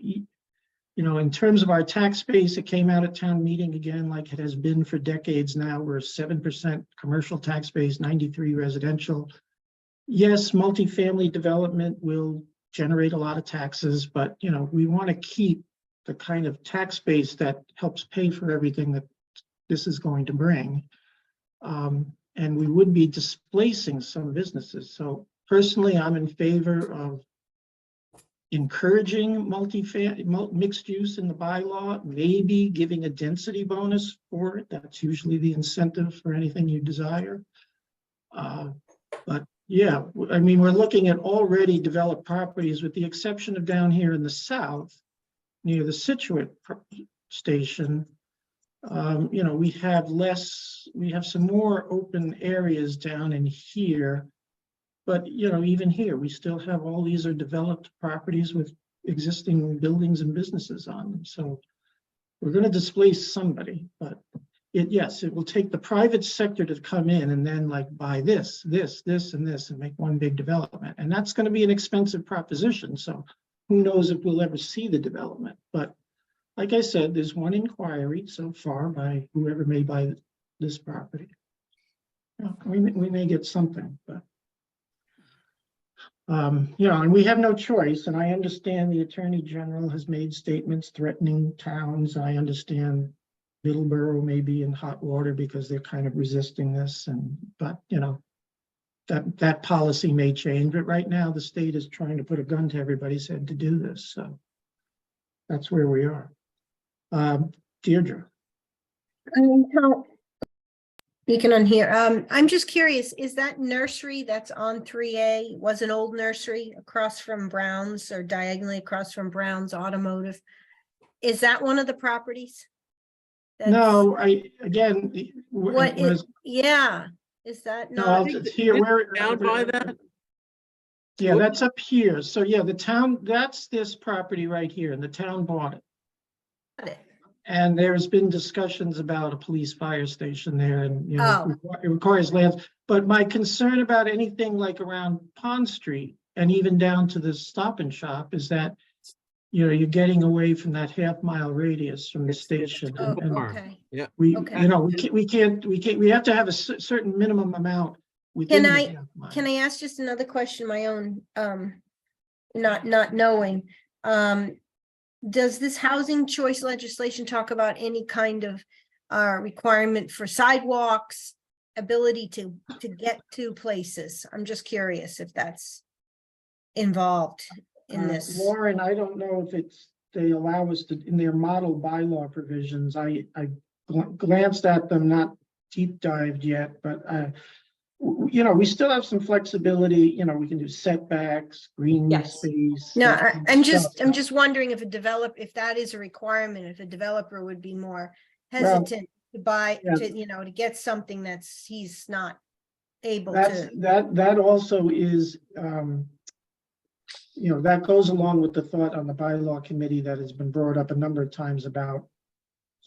in terms of our tax base, it came out at town meeting again, like it has been for decades now. We're 7% commercial tax base, 93 residential. Yes, multifamily development will generate a lot of taxes, but we want to keep the kind of tax base that helps pay for everything that this is going to bring. And we would be displacing some businesses. So personally, I'm in favor of encouraging mixed use in the bylaw, maybe giving a density bonus for it. That's usually the incentive for anything you desire. But yeah, I mean, we're looking at already developed properties with the exception of down here in the south, near the Situate station. We have some more open areas down in here. But, even here, we still have all these are developed properties with existing buildings and businesses on them. So we're going to displace somebody, but yes, it will take the private sector to come in and then like buy this, and this, and make one big development. And that's going to be an expensive proposition. So who knows if we'll ever see the development. But like I said, there's one inquiry so far by whoever may buy this property. We may get something, but and we have no choice. And I understand the Attorney General has made statements threatening towns. I understand Middleborough may be in hot water because they're kind of resisting this. But that policy may change. But right now, the state is trying to put a gun to everybody's head to do this. So that's where we are. Deirdre. Speaking on here, I'm just curious, is that nursery that's on 3A, was an old nursery across from Brown's or diagonally across from Brown's Automotive? Is that one of the properties? No, What is, yeah, is that no, not? it's here, where Down by that? Yeah, that's up here. So yeah, the town, that's this property right here, and the town bought it. Got it. And there's been discussions about a police fire station there, and Oh. it requires land. But my concern about anything like around Pond Street and even down to the Stop and Shop is that you're getting away from that half-mile radius from the station. Oh, And okay. we, Okay. we have to have a certain minimum amount within the half mile. Can I ask just another question, my own, not knowing, does this housing choice legislation talk about any kind of requirement for sidewalks, ability to get to places? I'm just curious if that's involved in this. Lauren, I don't know if they allow us to, in their model bylaw provisions, I glanced at them, not deep dived yet, but we still have some flexibility, we can do setbacks, green Yes. space. No, that kind of I'm stuff. just wondering if if that is a requirement, if a developer would be more hesitant to buy, yeah. to get something he's not able That's, to. that also is, that goes along with the thought on the bylaw committee that has been brought up a number of times about,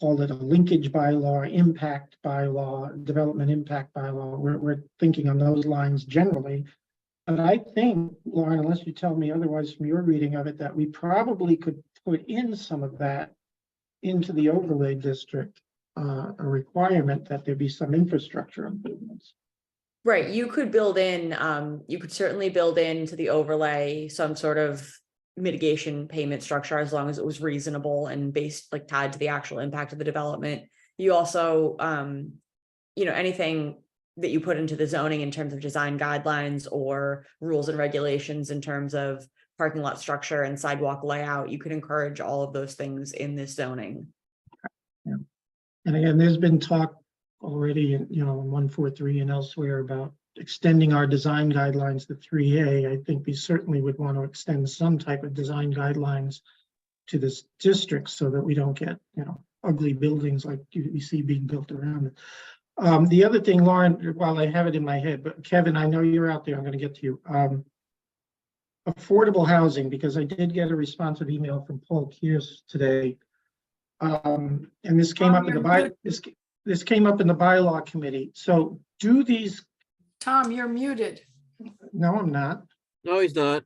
call it a linkage bylaw, impact bylaw, development impact bylaw. We're thinking on those lines generally. But I think, Lauren, unless you tell me otherwise from your reading of it, that we probably could put in some of that into the overlay district, a requirement that there be some infrastructure improvements. Right, you could build in, you could certainly build into the overlay some sort of mitigation payment structure as long as it was reasonable and based, like tied to the actual impact of the development. You also, anything that you put into the zoning in terms of design guidelines or rules and regulations in terms of parking lot structure and sidewalk layout, you could encourage all of those things in this zoning. Yeah. And again, there's been talk already, in 143 and elsewhere about extending our design guidelines to 3A. I think we certainly would want to extend some type of design guidelines to this district so that we don't get, ugly buildings like we see being built around it. The other thing, Lauren, while I have it in my head, but Kevin, I know you're out there, I'm gonna get to you. Affordable housing, because I did get a responsive email from Paul Kears today. And this came up in the this came up in the bylaw committee. So do these, Tom, you're muted. no, I'm not. No, he's not.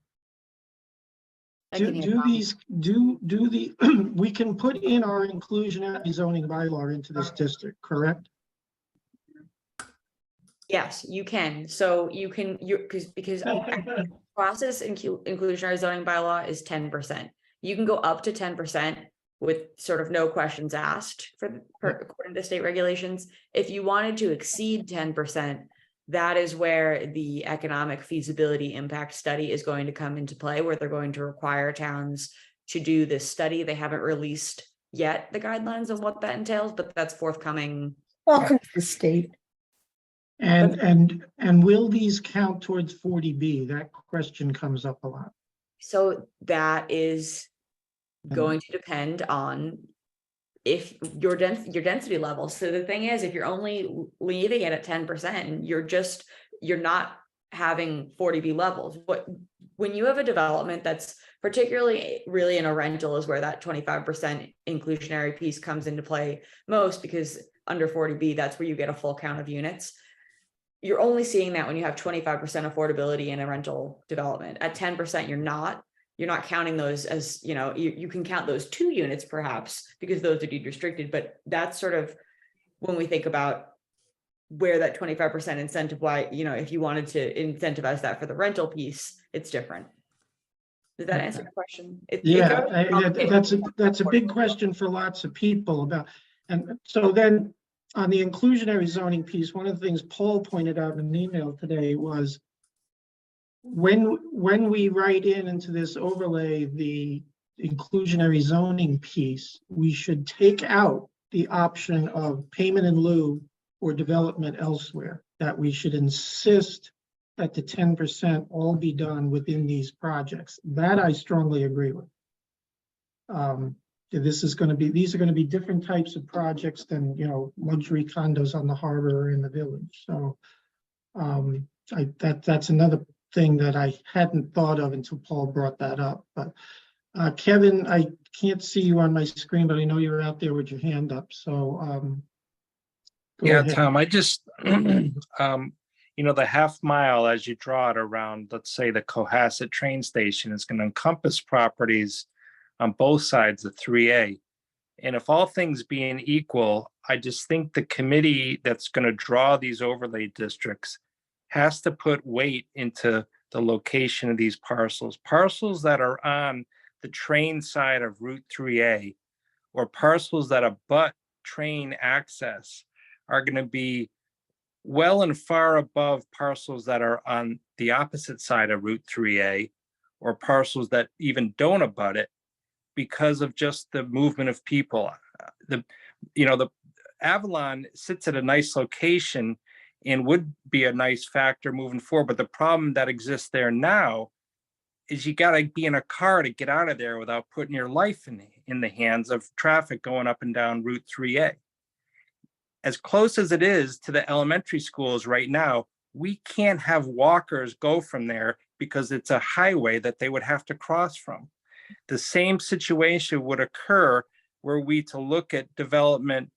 I Do, can hear do Tom. these, do the, we can put in our inclusionary zoning bylaw into this district, correct? Yes, you can. So you can, because process inclusionary zoning bylaw is 10%. You can go up to 10% with sort of no questions asked according to state regulations. If you wanted to exceed 10%, that is where the economic feasibility impact study is going to come into play, where they're going to require towns to do this study. They haven't released yet the guidelines of what that entails, but that's forthcoming. Welcome to the state. And will these count towards 40B? That question comes up a lot. So that is going to depend on if your density level. So the thing is, if you're only leaving it at 10%, you're not having 40B levels. When you have a development that's particularly really in a rental is where that 25% inclusionary piece comes into play most, because under 40B, that's where you get a full count of units. You're only seeing that when you have 25% affordability in a rental development. At 10%, you're not counting those as, you can count those 2 units perhaps, because those are deed restricted, but that's sort of when we think about where that 25% incentive, why, if you wanted to incentivize that for the rental piece, it's different. Does that answer your question? That's a big question for lots of people about, and so then on the inclusionary zoning piece, one of the things Paul pointed out in an email today was when we write into this overlay, the inclusionary zoning piece, we should take out the option of payment in lieu or development elsewhere, that we should insist that the 10% all be done within these projects. That I strongly agree with. These are going to be different types of projects than, luxury condos on the harbor or in the village. So that's another thing that I hadn't thought of until Paul brought that up. But Kevin, I can't see you on my screen, but I know you're out there with your hand up. So go ahead. Tom, I just, the half mile as you draw it around, let's say the Cohasset train station is going to encompass properties on both sides of 3A. And if all things being equal, I just think the committee that's going to draw these overlay districts has to put weight into the location of these parcels. Parcels that are on the train side of Route 3A or parcels that abut train access are going to be well and far above parcels that are on the opposite side of Route 3A or parcels that even don't abut it, because of just the movement of people. The Avalon sits at a nice location and would be a nice factor moving forward. But the problem that exists there now is you got to be in a car to get out of there without putting your life in the hands of traffic going up and down Route 3A. As close as it is to the elementary schools right now, we can't have walkers go from there because it's a highway that they would have to cross from. The same situation would occur were we to look at development,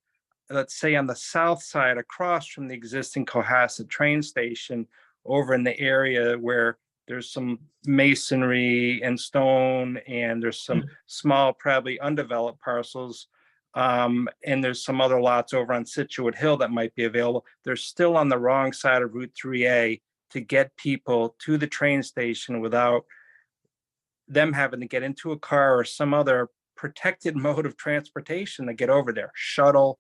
let's say on the south side across from the existing Cohasset train station over in the area where there's some masonry and stone and there's some small, probably undeveloped parcels. And there's some other lots over on Situate Hill that might be available. They're still on the wrong side of Route 3A to get people to the train station without them having to get into a car or some other protected mode of transportation to get over there, shuttle,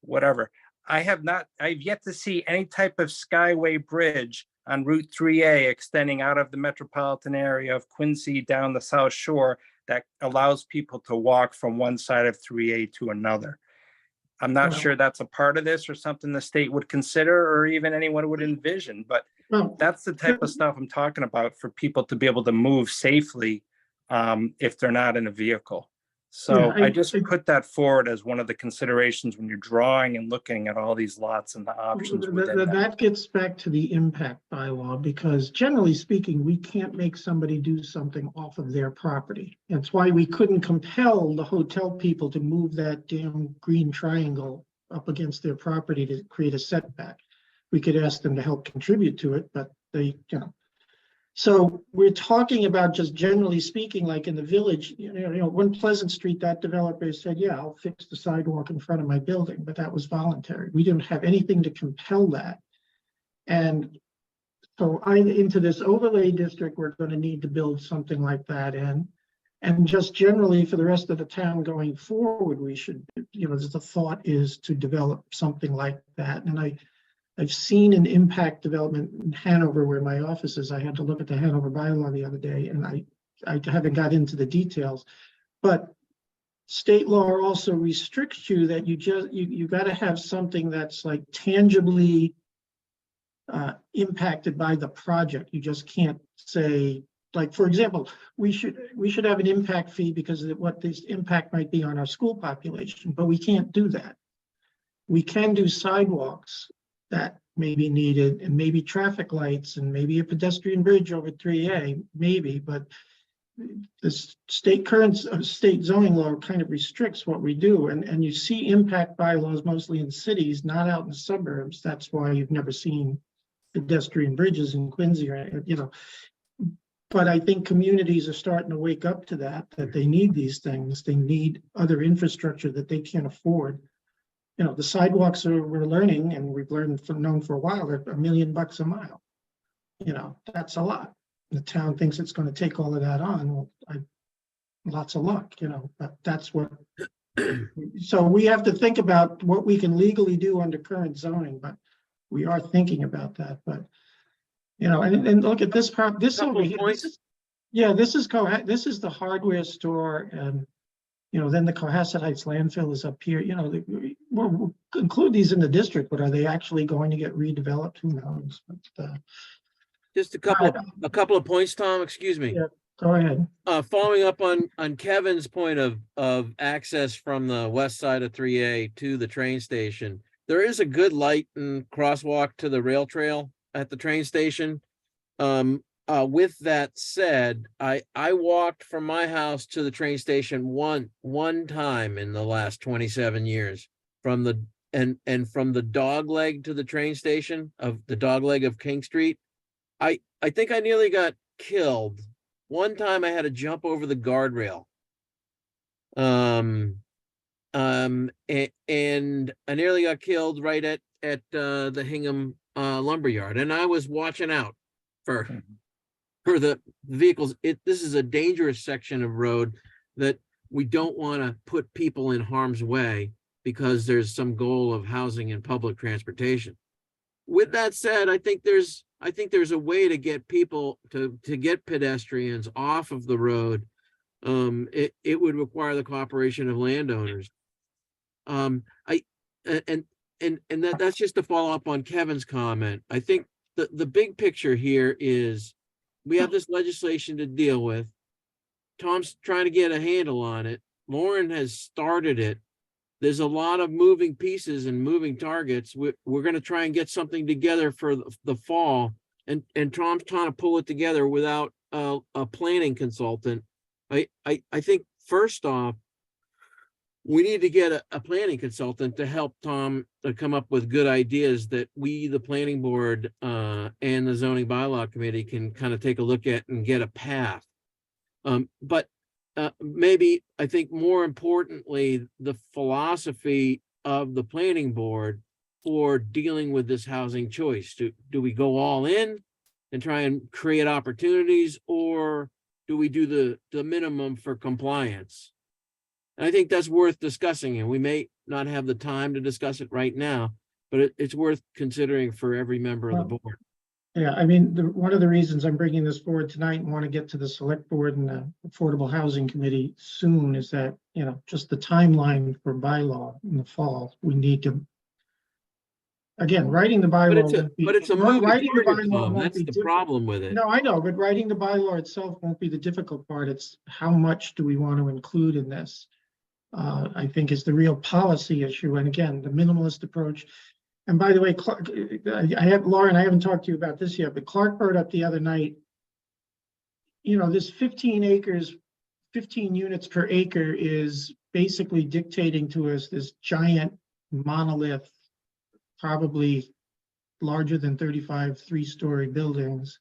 whatever. I've yet to see any type of skyway bridge on Route 3A extending out of the metropolitan area of Quincy down the South Shore that allows people to walk from one side of 3A to another. I'm not sure that's a part of this or something the state would consider or even anyone would envision, but that's the type of stuff I'm talking about for people to be able to move safely if they're not in a vehicle. So I- I just I- put that forward as one of the considerations when you're drawing and looking at all these lots and the options within that. That gets back to the impact bylaw, because generally speaking, we can't make somebody do something off of their property. That's why we couldn't compel the hotel people to move that damn green triangle up against their property to create a setback. We could ask them to help contribute to it, but they, So we're talking about, just generally speaking, like in the village, one Pleasant Street, that developer said, yeah, I'll fix the sidewalk in front of my building, but that was voluntary. We didn't have anything to compel that. And so into this overlay district, we're going to need to build something like that in. And just generally for the rest of the town going forward, we should, the thought is to develop something like that. And I've seen an impact development in Hanover where my office is. I had to look at the Hanover bylaw the other day, and I haven't got into the details. But state law also restricts you that you got to have something that's like tangibly impacted by the project. You just can't say, like, for example, we should have an impact fee because of what this impact might be on our school population, but we can't do that. We can do sidewalks that may be needed, and maybe traffic lights, and maybe a pedestrian bridge over 3A, maybe, but the current state zoning law kind of restricts what we do, and you see impact bylaws mostly in cities, not out in the suburbs. That's why you've never seen pedestrian bridges in Quincy, but I think communities are starting to wake up to that they need these things. They need other infrastructure that they can't afford. The sidewalks we're learning, and we've known for a while, they're $1 million a mile. That's a lot. The town thinks it's going to take all of that on. Well, lots of luck, but that's what. So we have to think about what we can legally do under current zoning, but we are thinking about that. But, and look at this part, this over here. This is the hardware store, and then the Cohasset Heights landfill is up here. We'll include these in the district, but are they actually going to get redeveloped? Who knows? But, Just a couple of points, Tom, excuse me. Yeah. Go ahead. Following up on Kevin's point of access from the west side of 3A to the train station, there is a good light and crosswalk to the rail trail at the train station. With that said, I walked from my house to the train station one time in the last 27 years from the dog leg to the train station of the dog leg of King Street. I think I nearly got killed. One time I had to jump over the guardrail. And I nearly got killed right at the Hingham lumberyard, and I was watching out for the vehicles. This is a dangerous section of road that we don't want to put people in harm's way because there's some goal of housing and public transportation. With that said, I think there's a way to get people to get pedestrians off of the road. It would require the cooperation of landowners. That's just to follow up on Kevin's comment. I think the big picture here is we have this legislation to deal with. Tom's trying to get a handle on it. Lauren has started it. There's a lot of moving pieces and moving targets. We're going to try and get something together for the fall, and Tom's trying to pull it together without a planning consultant. I think first off, we need to get a planning consultant to help Tom come up with good ideas that we, the planning board, and the zoning bylaw committee can kind of take a look at and get a path. But maybe I think more importantly, the philosophy of the planning board for dealing with this housing choice. Do we go all in and try and create opportunities, or do we do the minimum for compliance? And I think that's worth discussing, and we may not have the time to discuss it right now, but it's worth considering for every member of the board. Yeah, I mean, one of the reasons I'm bringing this forward tonight and want to get to the select board and the Affordable Housing Committee soon is that, just the timeline for bylaw in the fall, we need to, again, writing the bylaw. But it's a moving writing the target, bylaw Tom. won't That's be the difficult. problem with it. No, I know, but writing the bylaw itself won't be the difficult part. It's how much do we want to include in this? I think is the real policy issue. And again, the minimalist approach. And by the way, Clark, I have, Lauren, I haven't talked to you about this yet, but Clark brought up the other night, this 15 acres, 15 units per acre is basically dictating to us this giant monolith, probably larger than 35 three-story buildings.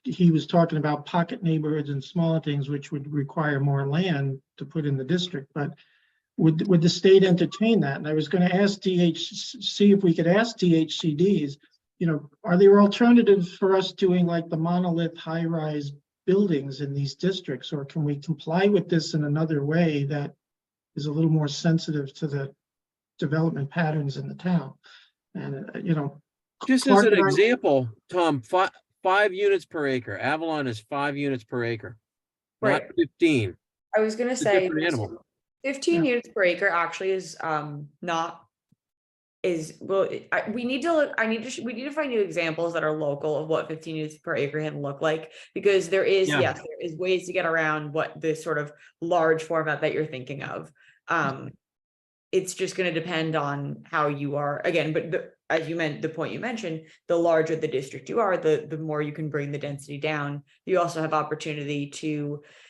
He was talking about pocket neighborhoods and smaller things which would require more land to put in the district, but would the state entertain that? And I was going to ask see if we could ask DHCDs, are there alternatives for us doing like the monolith high-rise buildings in these districts, or can we comply with this in another way that is a little more sensitive to the development patterns in the town? And, Just as Clark an and I- example, Tom, 5 units per acre. Avalon is 5 units per acre, not Right. 15. I was gonna It's a say, different animal. 15 Yeah. units per acre actually is not well, we need to look, we need to find new examples that are local of what 15 units per acre can look like, because there is, Yeah. yes, there is ways to get around what this sort of large format that you're thinking of. It's just going to depend on how you are, again, but as you meant, the point you mentioned, the larger the district you are, the more you can bring the density down. You also have opportunity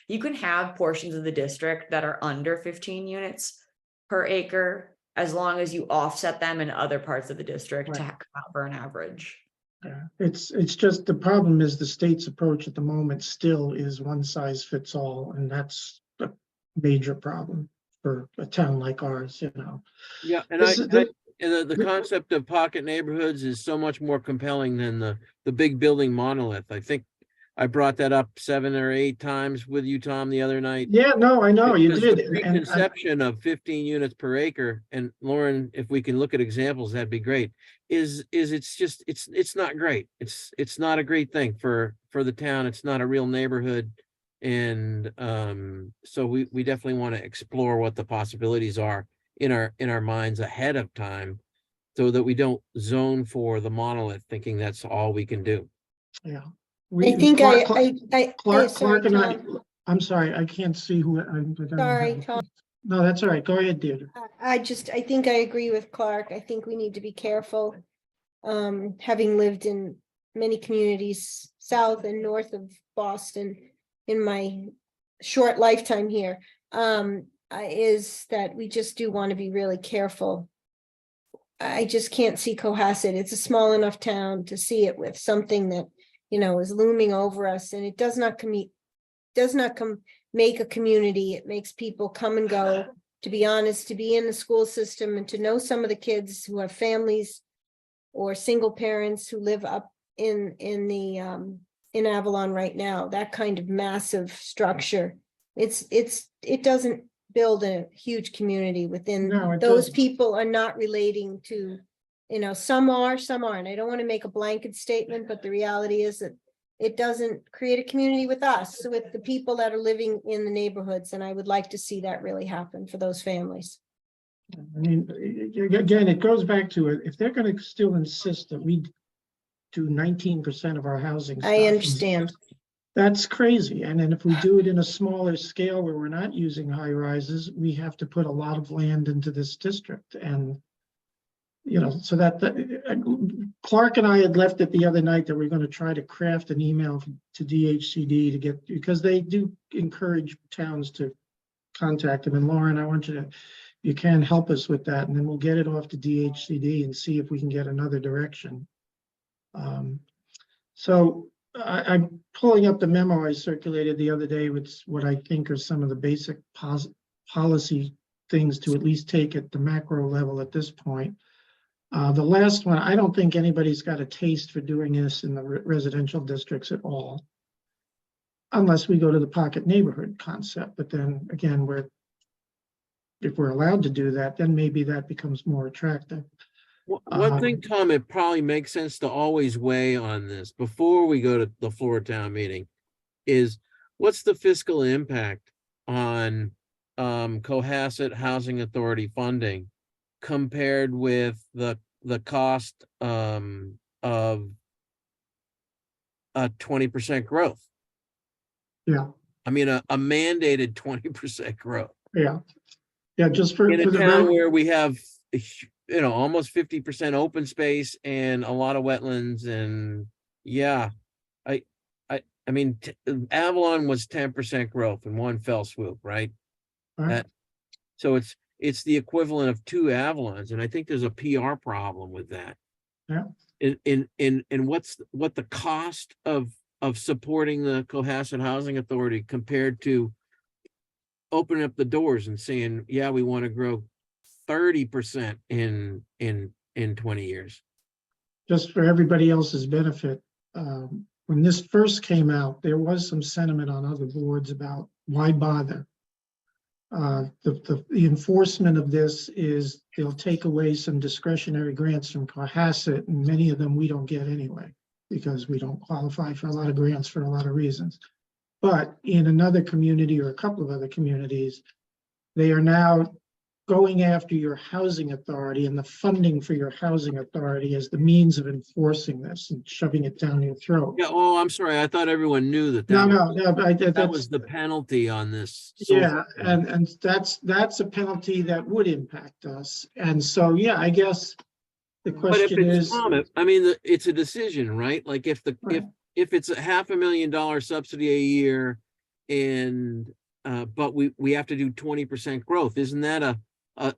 you can have portions of the district that are under 15 units per acre, as long as you offset them in other parts of the district to Right. come out for an average. Yeah, it's just, the problem is the state's approach at the moment still is one size fits all, and that's a major problem for a town like ours, Yeah, and This is the- the concept of pocket neighborhoods is so much more compelling than the big building monolith. I think I brought that up 7 or 8 times with you, Tom, the other night. Yeah, no, I know you Because did. the and I- preconception of 15 units per acre, and Lauren, if we can look at examples, that'd be great. It's not great. It's not a great thing for the town. It's not a real neighborhood. And so we definitely want to explore what the possibilities are in our minds ahead of time, so that we don't zone for the monolith thinking that's all we can do. Yeah. I think Clark and I, Tom. I'm sorry, I can't see who. I don't have Sorry, a- Tom. No, that's all right. Go ahead, Deirdre. I think I agree with Clark. I think we need to be careful. Having lived in many communities south and north of Boston in my short lifetime here, is that we just do want to be really careful. I just can't see Cohasset. It's a small enough town to see it with something that, is looming over us, and it does not make a community. It makes people come and go. To be honest, to be in the school system and to know some of the kids who have families or single parents who live up in Avalon right now, that kind of massive structure, it doesn't build a huge community within. No, it Those doesn't. people are not relating to, some are, some aren't. I don't want to make a blanket statement, but the reality is that it doesn't create a community with us, with the people that are living in the neighborhoods. And I would like to see that really happen for those families. I mean, again, it goes back to it. If they're going to still insist that we do 19% of our housing. I stock, understand. That's crazy. And then if we do it in a smaller scale where we're not using high rises, we have to put a lot of land into this district. And, so that Clark and I had left it the other night that we're going to try to craft an email to DHCD to get, because they do encourage towns to contact them. And Lauren, I want you can help us with that, and then we'll get it off to DHCD and see if we can get another direction. So I'm pulling up the memo I circulated the other day with what I think are some of the basic policy things to at least take at the macro level at this point. The last one, I don't think anybody's got a taste for doing this in the residential districts at all, unless we go to the pocket neighborhood concept. But then again, if we're allowed to do that, then maybe that becomes more attractive. One thing, Tom, it probably makes sense to always weigh on this before we go to the floor town meeting is what's the fiscal impact on Cohasset Housing Authority funding compared with the cost of a 20% growth. Yeah. I mean, a mandated 20% growth. Yeah. Yeah, just for In a the town road, where we have, almost 50% open space and a lot of wetlands and, yeah. I mean, Avalon was 10% growth in one fell swoop, right? right? That, so it's the equivalent of 2 Avalons, and I think there's a PR problem with that. Yeah. In what the cost of supporting the Cohasset Housing Authority compared to opening up the doors and saying, yeah, we want to grow 30% in 20 years. Just for everybody else's benefit, when this first came out, there was some sentiment on other boards about why bother? The enforcement of this is they'll take away some discretionary grants from Cohasset, and many of them we don't get anyway, because we don't qualify for a lot of grants for a lot of reasons. But in another community or a couple of other communities, they are now going after your housing authority and the funding for your housing authority as the means of enforcing this and shoving it down your throat. Yeah, oh, I'm sorry. I thought everyone knew that. That was the penalty on this. Yeah, and that's a penalty that would impact us. And so, yeah, I guess the But if question it's is, common, I mean, it's a decision, right? Like if Right. if it's a $500,000 subsidy a year and, but we have to do 20% growth, isn't that a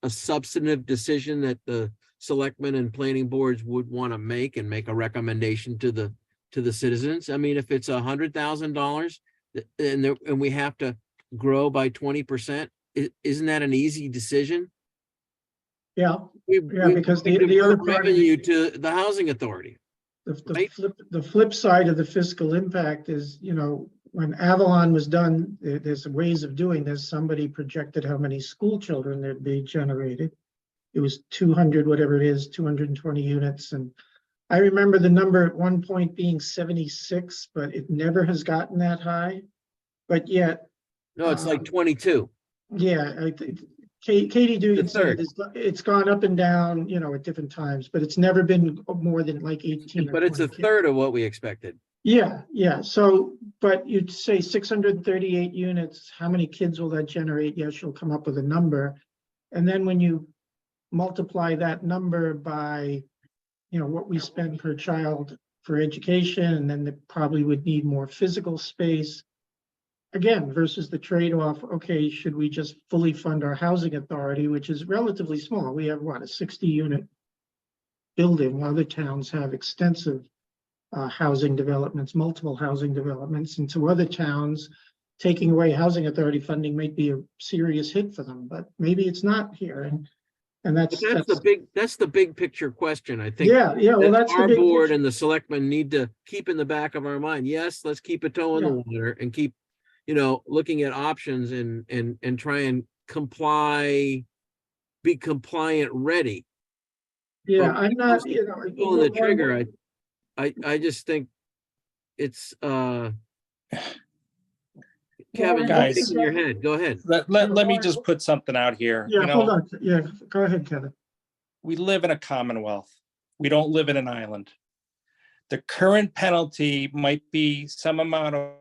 substantive decision that the selectmen and planning boards would want to make and make a recommendation to the citizens? I mean, if it's $100,000 and we have to grow by 20%, isn't that an easy decision? yeah, We because the other divert part of revenue to the housing authority. Right. the flip side of the fiscal impact is, when Avalon was done, there's ways of doing this. Somebody projected how many school children there'd be generated. It was 200, whatever it is, 220 units. And I remember the number at one point being 76, but it never has gotten that high. But yet, No, it's like 22. yeah, Katie Dugan third. said it's gone up and down, at different times, but it's never been more than like 18 or But it's a 20 kids. third of what we expected. Yeah. So, but you'd say 638 units, how many kids will that generate? Yes, you'll come up with a number. And then when you multiply that number by, what we spend per child for education, and then they probably would need more physical space. Again, versus the trade-off, okay, should we just fully fund our housing authority, which is relatively small? We have a 60-unit building. Other towns have extensive housing developments, multiple housing developments, and to other towns, taking away housing authority funding might be a serious hit for them, but maybe it's not here. And that's the big picture question, I think. Yeah. Well, that's the our big board picture. and the selectmen need to keep in the back of our mind. Yes, let's keep a toe in the water and keep, looking at options and try and be compliant ready. Yeah, But I'm not, pulling the trigger. I just think it's Kevin, Guys. you're shaking your head. Go ahead. Let me just put something out here. Yeah, hold on. Yeah, go ahead, Kevin. We live in a commonwealth. We don't live in an island. The current penalty might be some amount of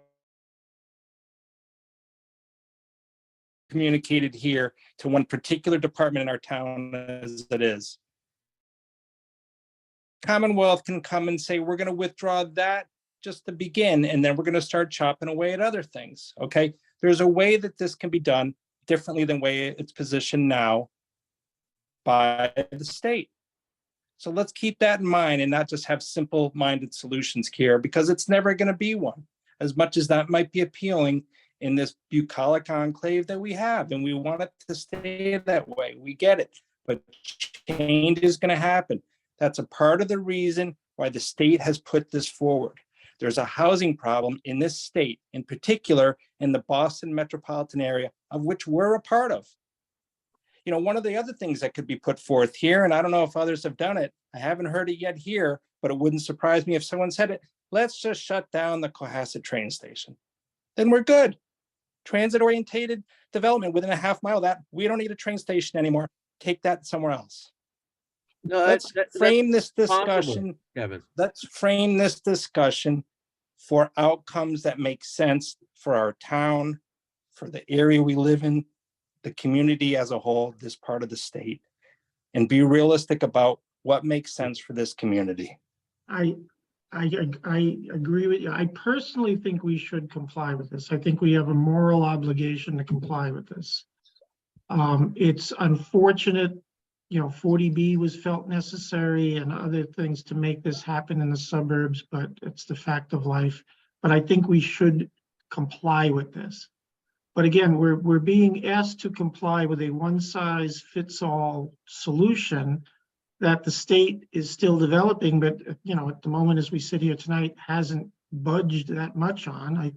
communicated here to one particular department in our town as it is. Commonwealth can come and say, we're going to withdraw that just to begin, and then we're going to start chopping away at other things. Okay. There's a way that this can be done differently than the way it's positioned now by the state. So let's keep that in mind and not just have simple-minded solutions here, because it's never going to be one, as much as that might be appealing in this bucolic enclave that we have, and we want it to stay that way. We get it, but change is going to happen. That's a part of the reason why the state has put this forward. There's a housing problem in this state, in particular in the Boston metropolitan area, of which we're a part of. One of the other things that could be put forth here, and I don't know if others have done it, I haven't heard it yet here, but it wouldn't surprise me if someone said it, let's just shut down the Cohasset train station. Then we're good. Transit-oriented development within a half mile of that, we don't need a train station anymore. Take that somewhere else. No, Let's frame this possible, discussion. Kevin. Let's frame this discussion for outcomes that make sense for our town, for the area we live in, the community as a whole, this part of the state, and be realistic about what makes sense for this community. I agree with you. I personally think we should comply with this. I think we have a moral obligation to comply with this. It's unfortunate, 40B was felt necessary and other things to make this happen in the suburbs, but it's the fact of life. But I think we should comply with this. But again, we're being asked to comply with a one-size-fits-all solution that the state is still developing, but at the moment as we sit here tonight, hasn't budged that much on.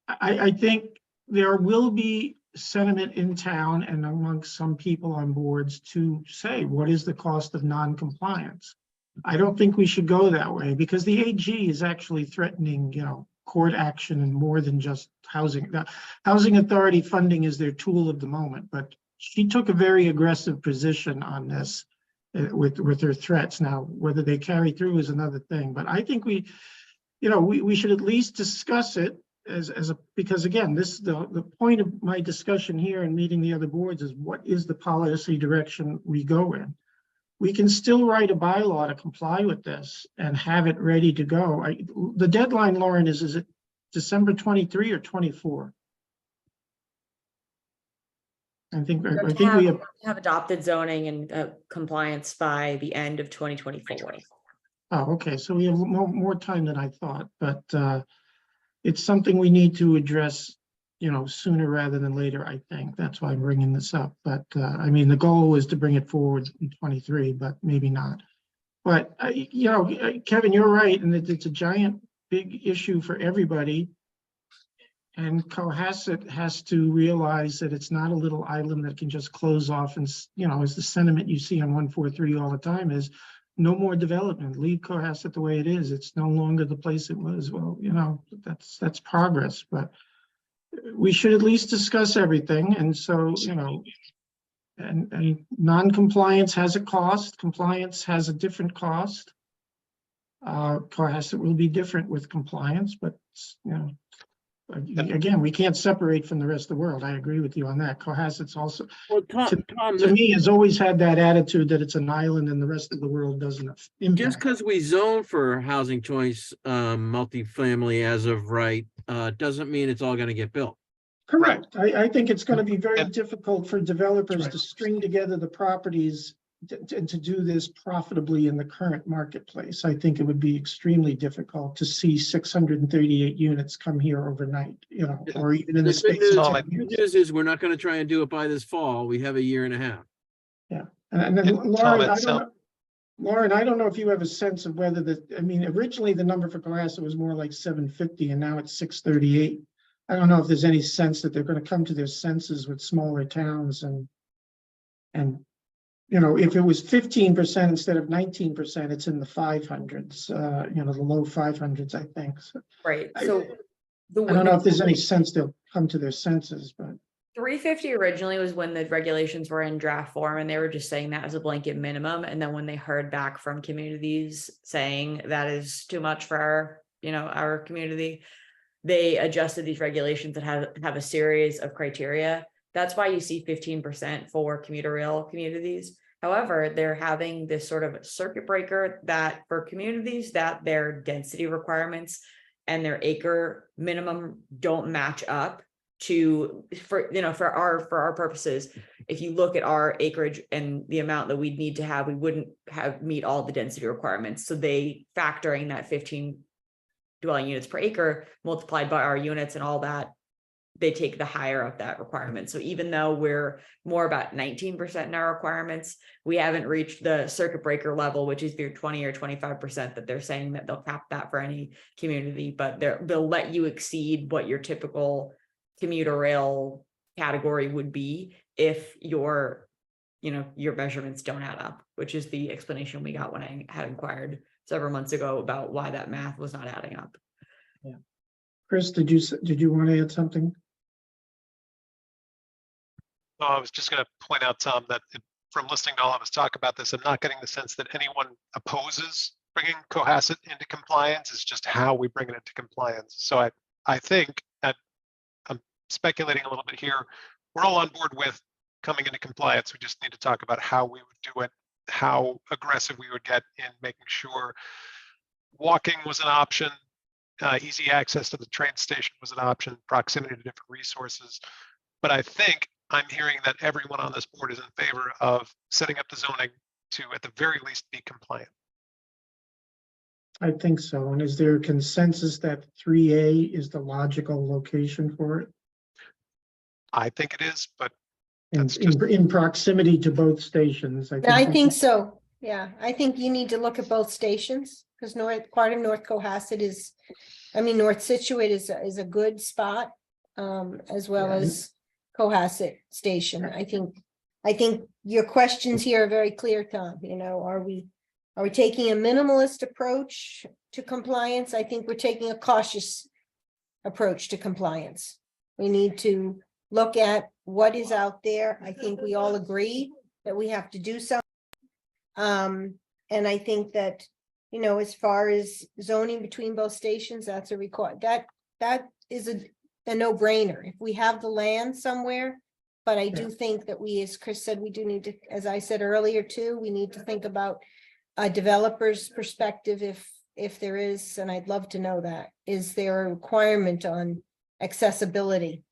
I think there will be sentiment in town and amongst some people on boards to say, what is the cost of non-compliance? I don't think we should go that way because the AG is actually threatening, court action and more than just housing. Now, housing authority funding is their tool of the moment, but she took a very aggressive position on this with her threats. Now, whether they carry through is another thing, but I think we should at least discuss it because again, the point of my discussion here and meeting the other boards is what is the policy direction we go in. We can still write a bylaw to comply with this and have it ready to go. The deadline, Lauren, is it December 23 or 24? I think we have adopted zoning and compliance by the end of 2024. Oh, okay. So we have more time than I thought, but it's something we need to address, sooner rather than later, I think. That's why I'm bringing this up. But the goal was to bring it forward in 23, but maybe not. But, Kevin, you're right. And it's a giant, big issue for everybody. And Cohasset has to realize that it's not a little island that can just close off and, as the sentiment you see on 143 all the time is no more development, leave Cohasset the way it is. It's no longer the place it was. Well, that's progress, but we should at least discuss everything. And so, and non-compliance has a cost. Compliance has a different cost. Cohasset will be different with compliance, but, again, we can't separate from the rest of the world. I agree with you on that. Cohasset's also, Well, Tom, to me, has always had that attitude that it's an island and the rest of the world doesn't just impact. because we zone for housing choice, multifamily as of right, doesn't mean it's all going to get built. Correct. I think it's going to be very And- difficult for developers to string together the properties and to do this profitably in the current marketplace. I think it would be extremely difficult to see 638 units come here overnight, or even in the The good space news, of Tom, 10 years. good news is we're not going to try and do it by this fall. We have a year and a half. And then And Lauren, Tom, it's, Lauren, I don't know if you have a sense of whether originally the number for Cohasset was more like 750 and now it's 638. I don't know if there's any sense that they're going to come to their senses with smaller towns and if it was 15% instead of 19%, it's in the 500s, the low 500s, I think. So Right, I- so. I don't know if there's any sense they'll come to their senses, but 350 originally was when the regulations were in draft form and they were just saying that as a blanket minimum. And then when they heard back from communities saying that is too much for our community, they adjusted these regulations that have a series of criteria. That's why you see 15% for commuter rail communities. However, they're having this sort of circuit breaker that for communities that their density requirements and their acre minimum don't match up to for our purposes. If you look at our acreage and the amount that we'd need to have, we wouldn't meet all the density requirements. So they factoring that 15 dwelling units per acre multiplied by our units and all that, they take the higher of that requirement. So even though we're more about 19% in our requirements, we haven't reached the circuit breaker level, which is their 20 or 25% that they're saying that they'll cap that for any community, but they'll let you exceed what your typical commuter rail category would be if your measurements don't add up, which is the explanation we got when I had inquired several months ago about why that math was not adding up. yeah. Chris, did you want to add something? Oh, I was just going to point out, Tom, that from listening to all of us talk about this, I'm not getting the sense that anyone opposes bringing Cohasset into compliance. It's just how we bring it into compliance. So I think I'm speculating a little bit here. We're all on board with coming into compliance. We just need to talk about how we would do it, how aggressive we would get in making sure walking was an option, easy access to the train station was an option, proximity to different resources. But I think I'm hearing that everyone on this board is in favor of setting up the zoning to, at the very least, be compliant. I think so. And is there a consensus that 3A is the logical location for it? I think it is, but In, that's just, in proximity to both stations? I think so. Yeah, I think you need to look at both stations because part of North Cohasset is, I mean, North Situate is a good spot, as well Yeah. as Cohasset Station. I think your questions here are very clear, Tom. You know, are we taking a minimalist approach to compliance? I think we're taking a cautious approach to compliance. We need to look at what is out there. I think we all agree that we have to do something. And I think that, you know, as far as zoning between both stations, that's a that is a no-brainer. If we have the land somewhere, but I do think that we, as Chris said, we do need to, as I said earlier too, we need to think about a developer's perspective if there is, and I'd love to know that, is there a requirement on accessibility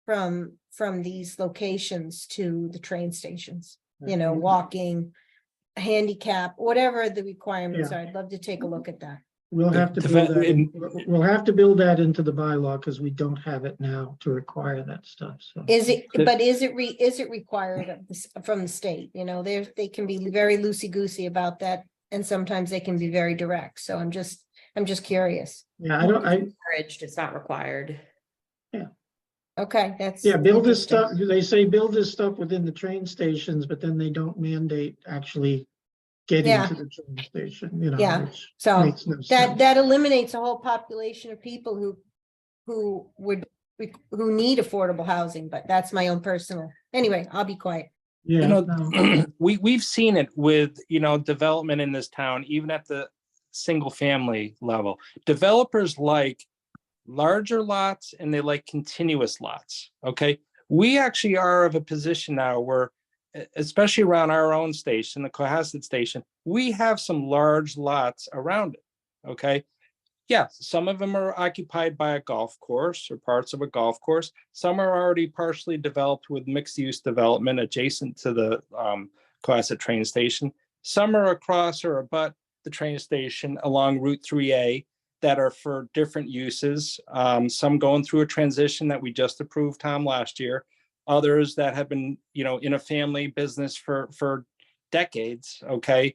from these locations to the train stations? You know, walking, handicap, whatever the requirements are. I'd love to take a look at that. We'll have to build that, we'll have to build that into the bylaw because we don't have it now to require that stuff, so. Is it required of from the state? You know, they can be very loosey-goosey about that, and sometimes they can be very direct. So I'm just curious. Yeah, Encouraged, it's not required. Okay, that's. build this interesting. stuff, they say build this stuff within the train stations, but then they don't mandate actually getting Yeah. to the train station, you know. Yeah, which so makes no sense. that eliminates a whole population of people who need affordable housing, but that's my own personal. Anyway, I'll be quiet. Yeah, You know, no. we've seen it with, you know, development in this town, even at the single family level. Developers like larger lots and they like continuous lots. Okay. We actually are of a position now where, especially around our own station, the Cohasset station, we have some large lots around it. Okay. Yeah, some of them are occupied by a golf course or parts of a golf course. Some are already partially developed with mixed use development adjacent to the Cohasset train station. Some are across or abut the train station along Route 3A that are for different uses. Some going through a transition that we just approved, Tom, last year. Others that have been, you know, in a family business for decades. Okay.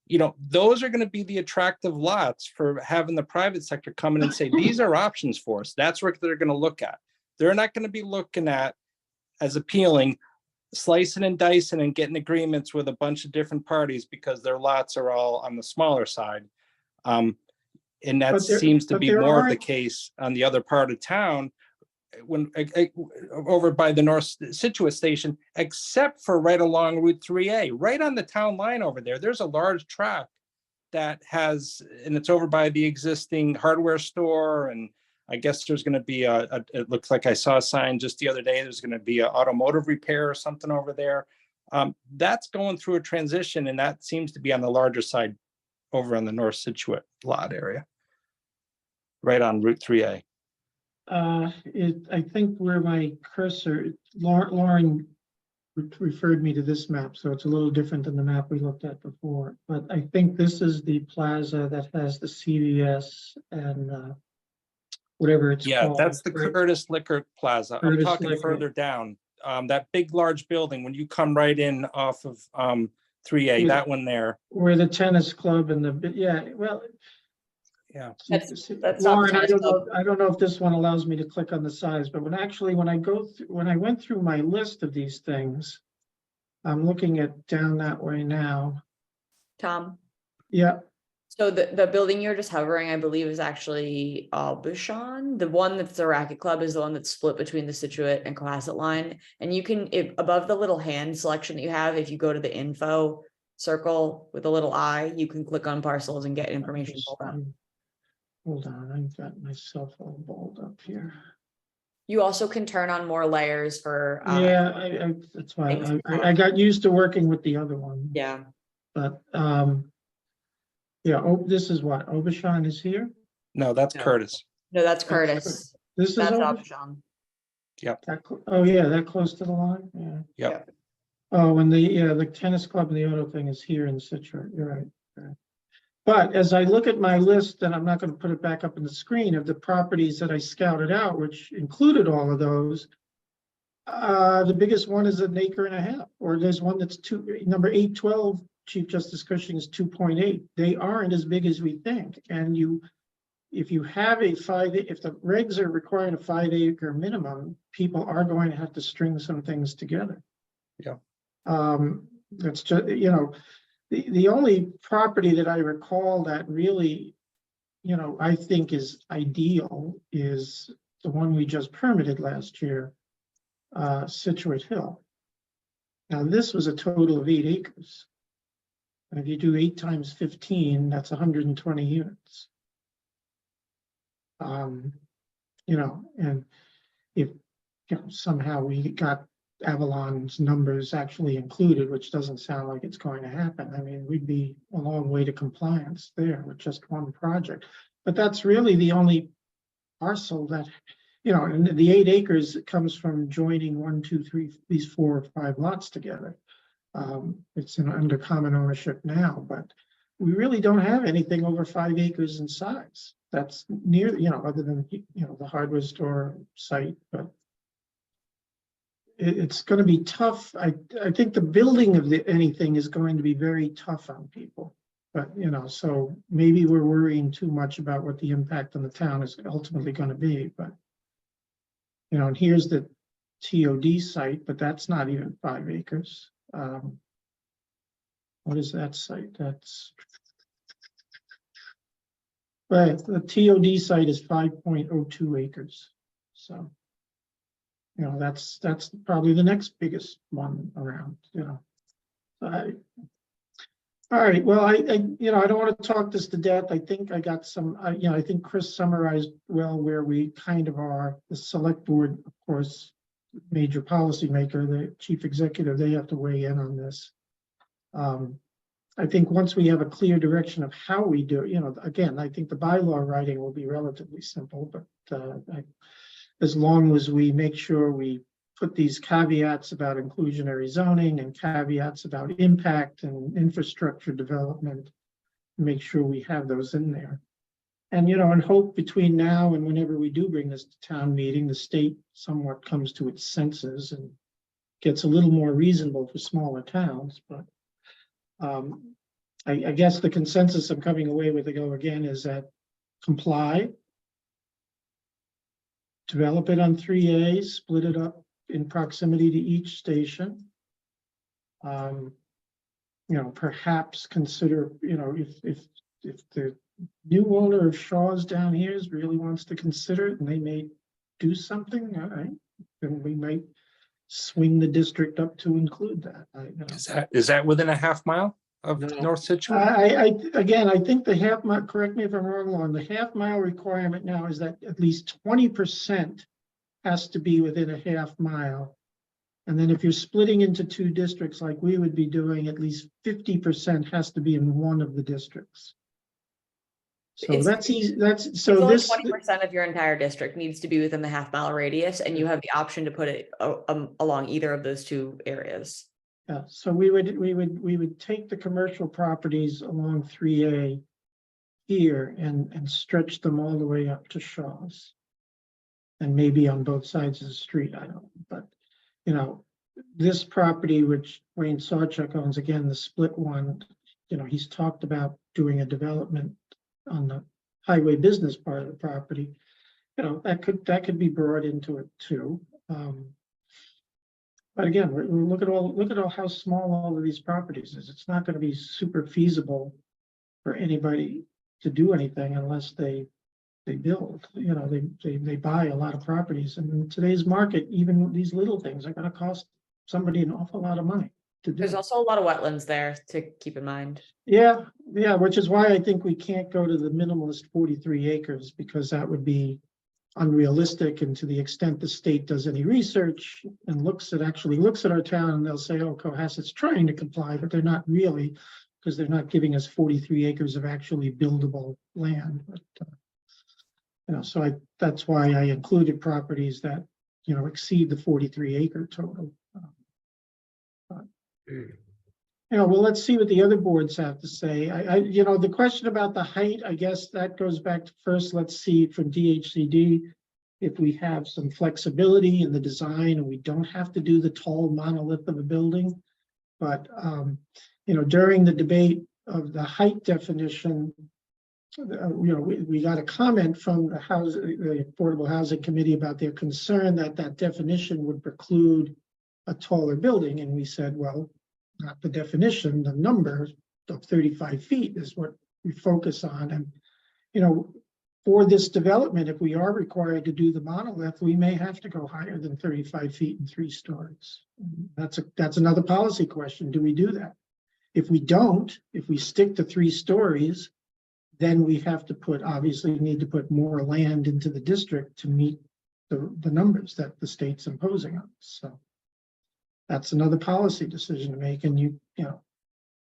You know, those are going to be the attractive lots for having the private sector come in and say, these are options for us. That's what they're going to look at. They're not going to be looking at as appealing, slicing and dicing and getting agreements with a bunch of different parties because their lots are all on the smaller side. And that seems to be more of the case on the other part of town when over by the North Situate station, except for right along Route 3A, right on the town line over there. There's a large tract that has, and it's over by the existing hardware store. And I guess there's going to be it looks like I saw a sign just the other day, there's going to be an automotive repair or something over there. That's going through a transition, and that seems to be on the larger side over on the North Situate lot area, right on Route 3A. I think where my cursor, Lauren referred me to this map, so it's a little different than the map we looked at before. But I think this is the plaza that has the CVS and whatever it's called. Yeah, that's the Curtis Liquor Plaza. I'm Curtis talking Liquor. further down. That big, large building, when you come right in off of 3A, that one there. Where the tennis club and well. Yeah. That's not Lauren, the I tennis don't know if this one allows me to click on the size, but when I went through my list of these things, I'm looking at down that way now. Tom, Yeah, so the building you're just hovering, I believe, is actually Aubuchon. The one that's the racket club is the one that's split between the Situate and Cohasset line. And you can, above the little hand selection that you have, if you go to the info, circle with a little eye, you can click on parcels and get information pulled up. Hold on, I've got myself all balled up here. You also can turn on more layers for, Yeah, that's why things I got used to working with the other one. yeah, But, yeah, oh, this is what, Obashan is here? No, that's Yeah. Curtis. no, that's Curtis. This is, That's Obashan? Obashan. Oh, yeah, that close to the line, yeah. Yep. Oh, and the tennis club and the auto thing is here in Situate, you're right. Right. But as I look at my list, and I'm not gonna put it back up on the screen of the properties that I scouted out, which included all of those. The biggest one is 1.5 acres, or there's one that's number 812, Chief Justice Cushing is 2.8. They aren't as big as we think, and if you have if the regs are requiring a 5 acre minimum, people are going to have to string some things together. Yeah. That's just, the only property that I recall that really, I think is ideal is the one we just permitted last year, Situate Hill. Now, this was a total of 8 acres. And if you do 8 times 15, that's 120 units. And if somehow we got Avalon's numbers actually included, which doesn't sound like it's going to happen, I mean, we'd be a long way to compliance there with just one project. But that's really the only parcel that, and the 8 acres comes from joining 1, 2, 3, these 4 or 5 lots together. It's under common ownership now, but we really don't have anything over 5 acres in size. That's near, other than, the hardware store site, but it's going to be tough. I think the building of anything is going to be very tough on people. But, so maybe we're worrying too much about what the impact on the town is ultimately going to be. But, and here's the TOD site, but that's not even 5 acres. What is that site? That's right. The TOD site is 5.02 acres. So, that's probably the next biggest one around, all right, well, I don't want to talk this to death. I think I got some, I think Chris summarized well where we kind of are. The select board, of course, major policymaker, the chief executive, they have to weigh in on this. I think once we have a clear direction of how we do it, again, I think the bylaw writing will be relatively simple, but as long as we make sure we put these caveats about inclusionary zoning and caveats about impact and infrastructure development, make sure we have those in there. And, and hope between now and whenever we do bring this to town meeting, the state somewhat comes to its senses and gets a little more reasonable for smaller towns. But I guess the consensus I'm coming away with again is that comply, develop it on 3A, split it up in proximity to each station. Perhaps consider, if the new owner of Shaw's down here really wants to consider it and they may do something, all right, then we might swing the district up to include that. Is that within a half mile of No. North Situate? I think the half mile, correct me if I'm wrong, Lauren, the half mile requirement now is that at least 20% has to be within a half mile. And then if you're splitting into 2 districts like we would be doing, at least 50% has to be in one of the districts. So It's- that's easy. It's only 20% of your entire district needs to be within the half-mile radius, and you have the option to put it along either of those 2 areas. Yeah, so we would take the commercial properties along 3A here and stretch them all the way up to Shaw's. And maybe on both sides of the street, I don't know, but this property, which Wayne Sawchuk owns, again, the split one, he's talked about doing a development on the highway business part of the property. That could be brought into it too. But again, look at how small all of these properties is. It's not going to be super feasible for anybody to do anything unless they build. They buy a lot of properties, and in today's market, even these little things are going to cost somebody an awful lot of money. to do. There's also a lot of wetlands there to keep in mind. Yeah, yeah, which is why I think we can't go to the minimalist 43 acres, because that would be unrealistic. And to the extent the state does any research and actually looks at our town, and they'll say, oh, Cohasset's trying to comply, but they're not really, because they're not giving us 43 acres of actually buildable land. But, so that's why I included properties that, exceed the 43 acre total. Well, let's see what the other boards have to say. The question about the height, I guess that goes back to first, let's see from DHCD if we have some flexibility in the design and we don't have to do the tall monolith of a building. But, during the debate of the height definition, we got a comment from the Affordable Housing Committee about their concern that that definition would preclude a taller building. And we said, well, not the definition, the number of 35 feet is what we focus on. And, for this development, if we are required to do the monolith, we may have to go higher than 35 feet and 3 stories. That's another policy question. Do we do that? If we don't, if we stick to 3 stories, then we have to obviously need to put more land into the district to meet the numbers that the state's imposing on us. So that's another policy decision to make. And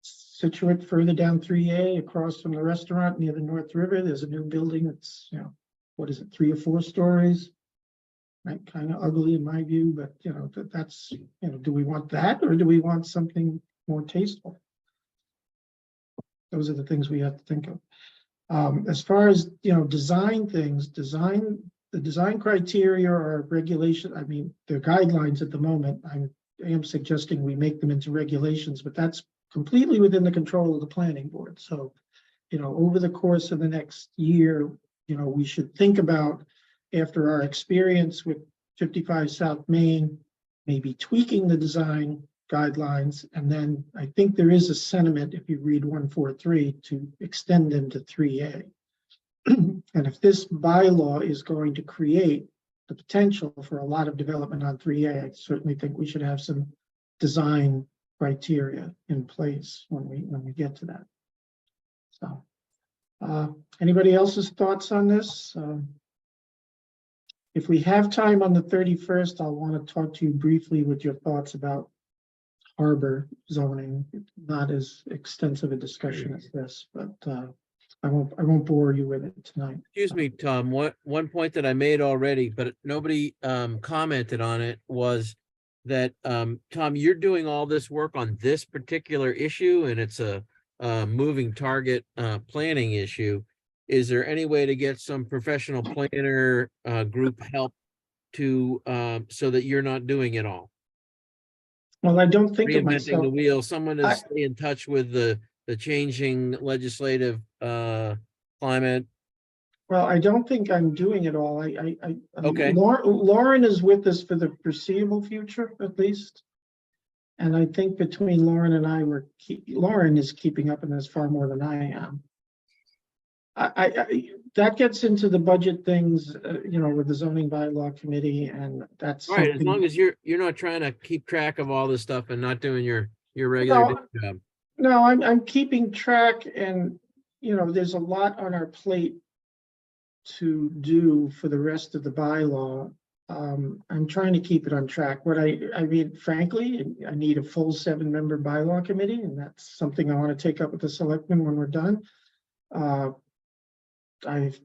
Situate further down 3A across from the restaurant near the North River, there's a new building that's, 3 or 4 stories. Right, kind of ugly in my view, but that's, do we want that or do we want something more tasteful? Those are the things we have to think of. As far as, design things, the design criteria or regulation, I mean, they're guidelines at the moment. I am suggesting we make them into regulations, but that's completely within the control of the planning board. So, over the course of the next year, we should think about, after our experience with 55 South Main, maybe tweaking the design guidelines. And then I think there is a sentiment, if you read 143, to extend them to 3A. And if this bylaw is going to create the potential for a lot of development on 3A, I certainly think we should have some design criteria in place when we get to that. So, anybody else's thoughts on this? If we have time on the 31st, I'll want to talk to you briefly with your thoughts about harbor zoning. Not as extensive a discussion as this, but I won't bore you with it tonight. Excuse me, Tom, one point that I made already, but nobody commented on it, was that, Tom, you're doing all this work on this particular issue and it's a moving target planning issue. Is there any way to get some professional planner group help to so that you're not doing it all? Well, I don't think of Reinventing myself. the wheel. Someone to stay in touch with the changing legislative climate. Well, I don't think I'm doing it all. Okay. Lauren is with us for the foreseeable future, at least. And I think between Lauren and I, Lauren is keeping up in this far more than I am. That gets into the budget things, with the zoning bylaw committee, and that's Right, as something- long as you're not trying to keep track of all this stuff and not doing your regular job. No, I'm keeping track, and there's a lot on our plate to do for the rest of the bylaw. I'm trying to keep it on track. I mean, frankly, I need a full 7-member bylaw committee, and that's something I want to take up with the selectmen when we're done. I've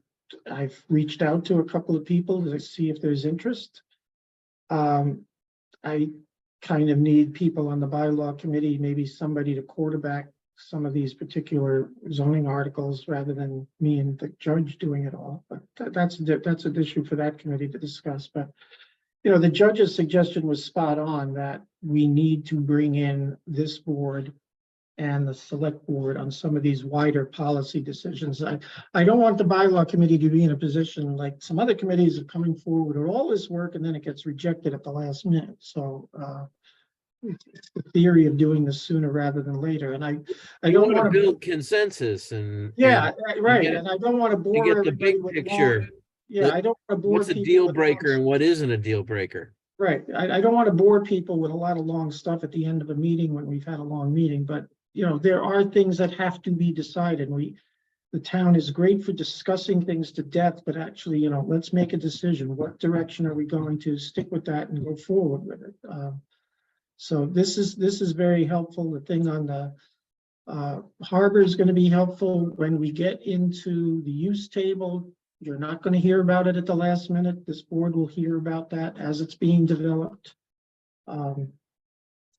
reached out to a couple of people to see if there's interest. I kind of need people on the bylaw committee, maybe somebody to quarterback some of these particular zoning articles rather than me and the judge doing it all. But that's an issue for that committee to discuss. But the judge's suggestion was spot on, that we need to bring in this board and the select board on some of these wider policy decisions. I don't want the bylaw committee to be in a position like some other committees are coming forward with all this work and then it gets rejected at the last minute. So it's the theory of doing this sooner rather than later. And I You don't want to want to build consensus and. Yeah, and right. get- And I don't want to to bore get the everybody big with picture. long- Yeah, I don't want to bore What's a people deal with breaker long- and what isn't a deal breaker? Right, I don't want to bore people with a lot of long stuff at the end of a meeting when we've had a long meeting, but, you know, there are things that have to be decided. The town is great for discussing things to death, but actually, you know, let's make a decision. What direction are we going to stick with that and go forward with it? So this is very helpful. The thing on the harbor is going to be helpful when we get into the use table. You're not going to hear about it at the last minute. This board will hear about that as it's being developed. We're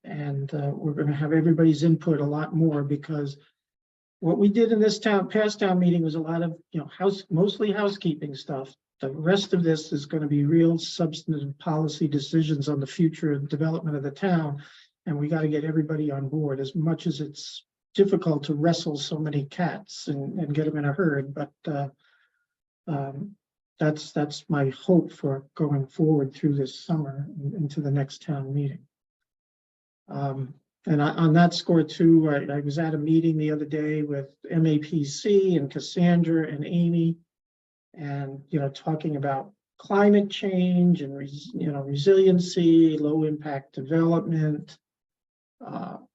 going to have everybody's input a lot more, because what we did in this past town meeting was a lot of, you know, mostly housekeeping stuff. The rest of this is going to be real substantive policy decisions on the future and development of the town. And we got to get everybody on board, as much as it's difficult to wrestle so many cats and get them in a herd. But that's my hope for going forward through this summer and into the next town meeting. And on that score too, I was at a meeting the other day with MAPC and Cassandra and Amy, and, you know, talking about climate change and, resiliency, low impact development,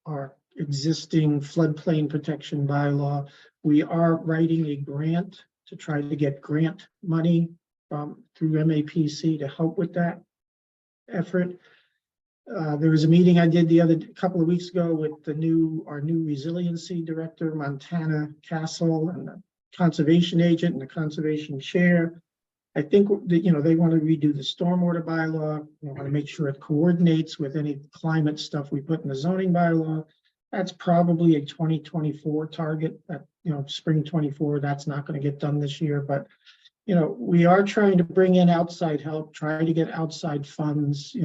our existing floodplain protection bylaw. We are writing a grant to try to get grant money through MAPC to help with that effort. There was a meeting I did a couple of weeks ago with our new resiliency director, Montana Castle, and the conservation agent and the conservation chair. I think that, you know, they want to redo the stormwater bylaw. They want to make sure it coordinates with any climate stuff we put in the zoning bylaw. That's probably a 2024 target, that, you know, spring 24. That's not going to get done this year, but, you know, we are trying to bring in outside help, try to get outside funds,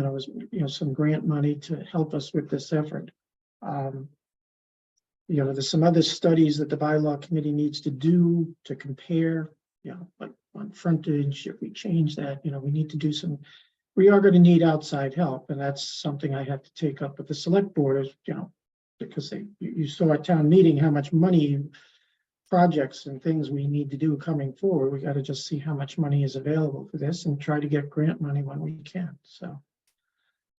some grant money to help us with this effort. There's some other studies that the bylaw committee needs to do to compare, like on frontage. If we change that, we need to do we are going to need outside help, and that's something I have to take up with the select board, because you saw at town meeting how much money, projects and things we need to do coming forward. We got to just see how much money is available for this and try to get grant money when we can. So,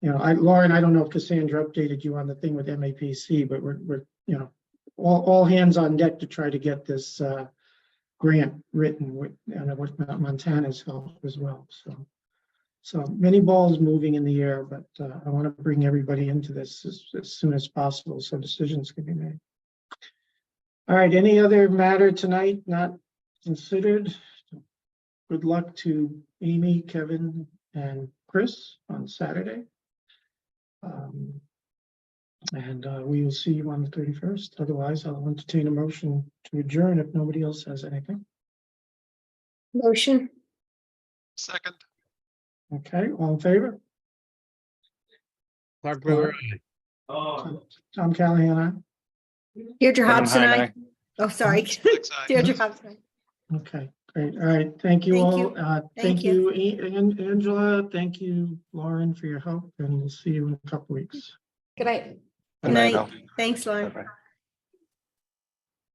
Lauren, I don't know if Cassandra updated you on the thing with MAPC, but we're all hands on deck to try to get this grant written with Montana's help as well. So many balls moving in the air, but I want to bring everybody into this as soon as possible so decisions can be made. All right, any other matter tonight not considered? Good luck to Amy, Kevin, and Chris on Saturday. We will see you on the 31st. Otherwise, I'll entertain a motion to adjourn if nobody else has anything. Motion. Second. Okay, all in favor? Clark Brewer, Tom Callahan, aye? Deirdre Adam Hobson, Hyde, aye. aye. Oh, sorry. Felix, aye. Deirdre Hobson, aye. Okay, great. All right, thank you Thank all. you. Thank you, Angela. Thank you, Lauren, for your help, and we'll see you in a couple weeks. Good night. Good night. Thanks, Lauren. Bye-bye.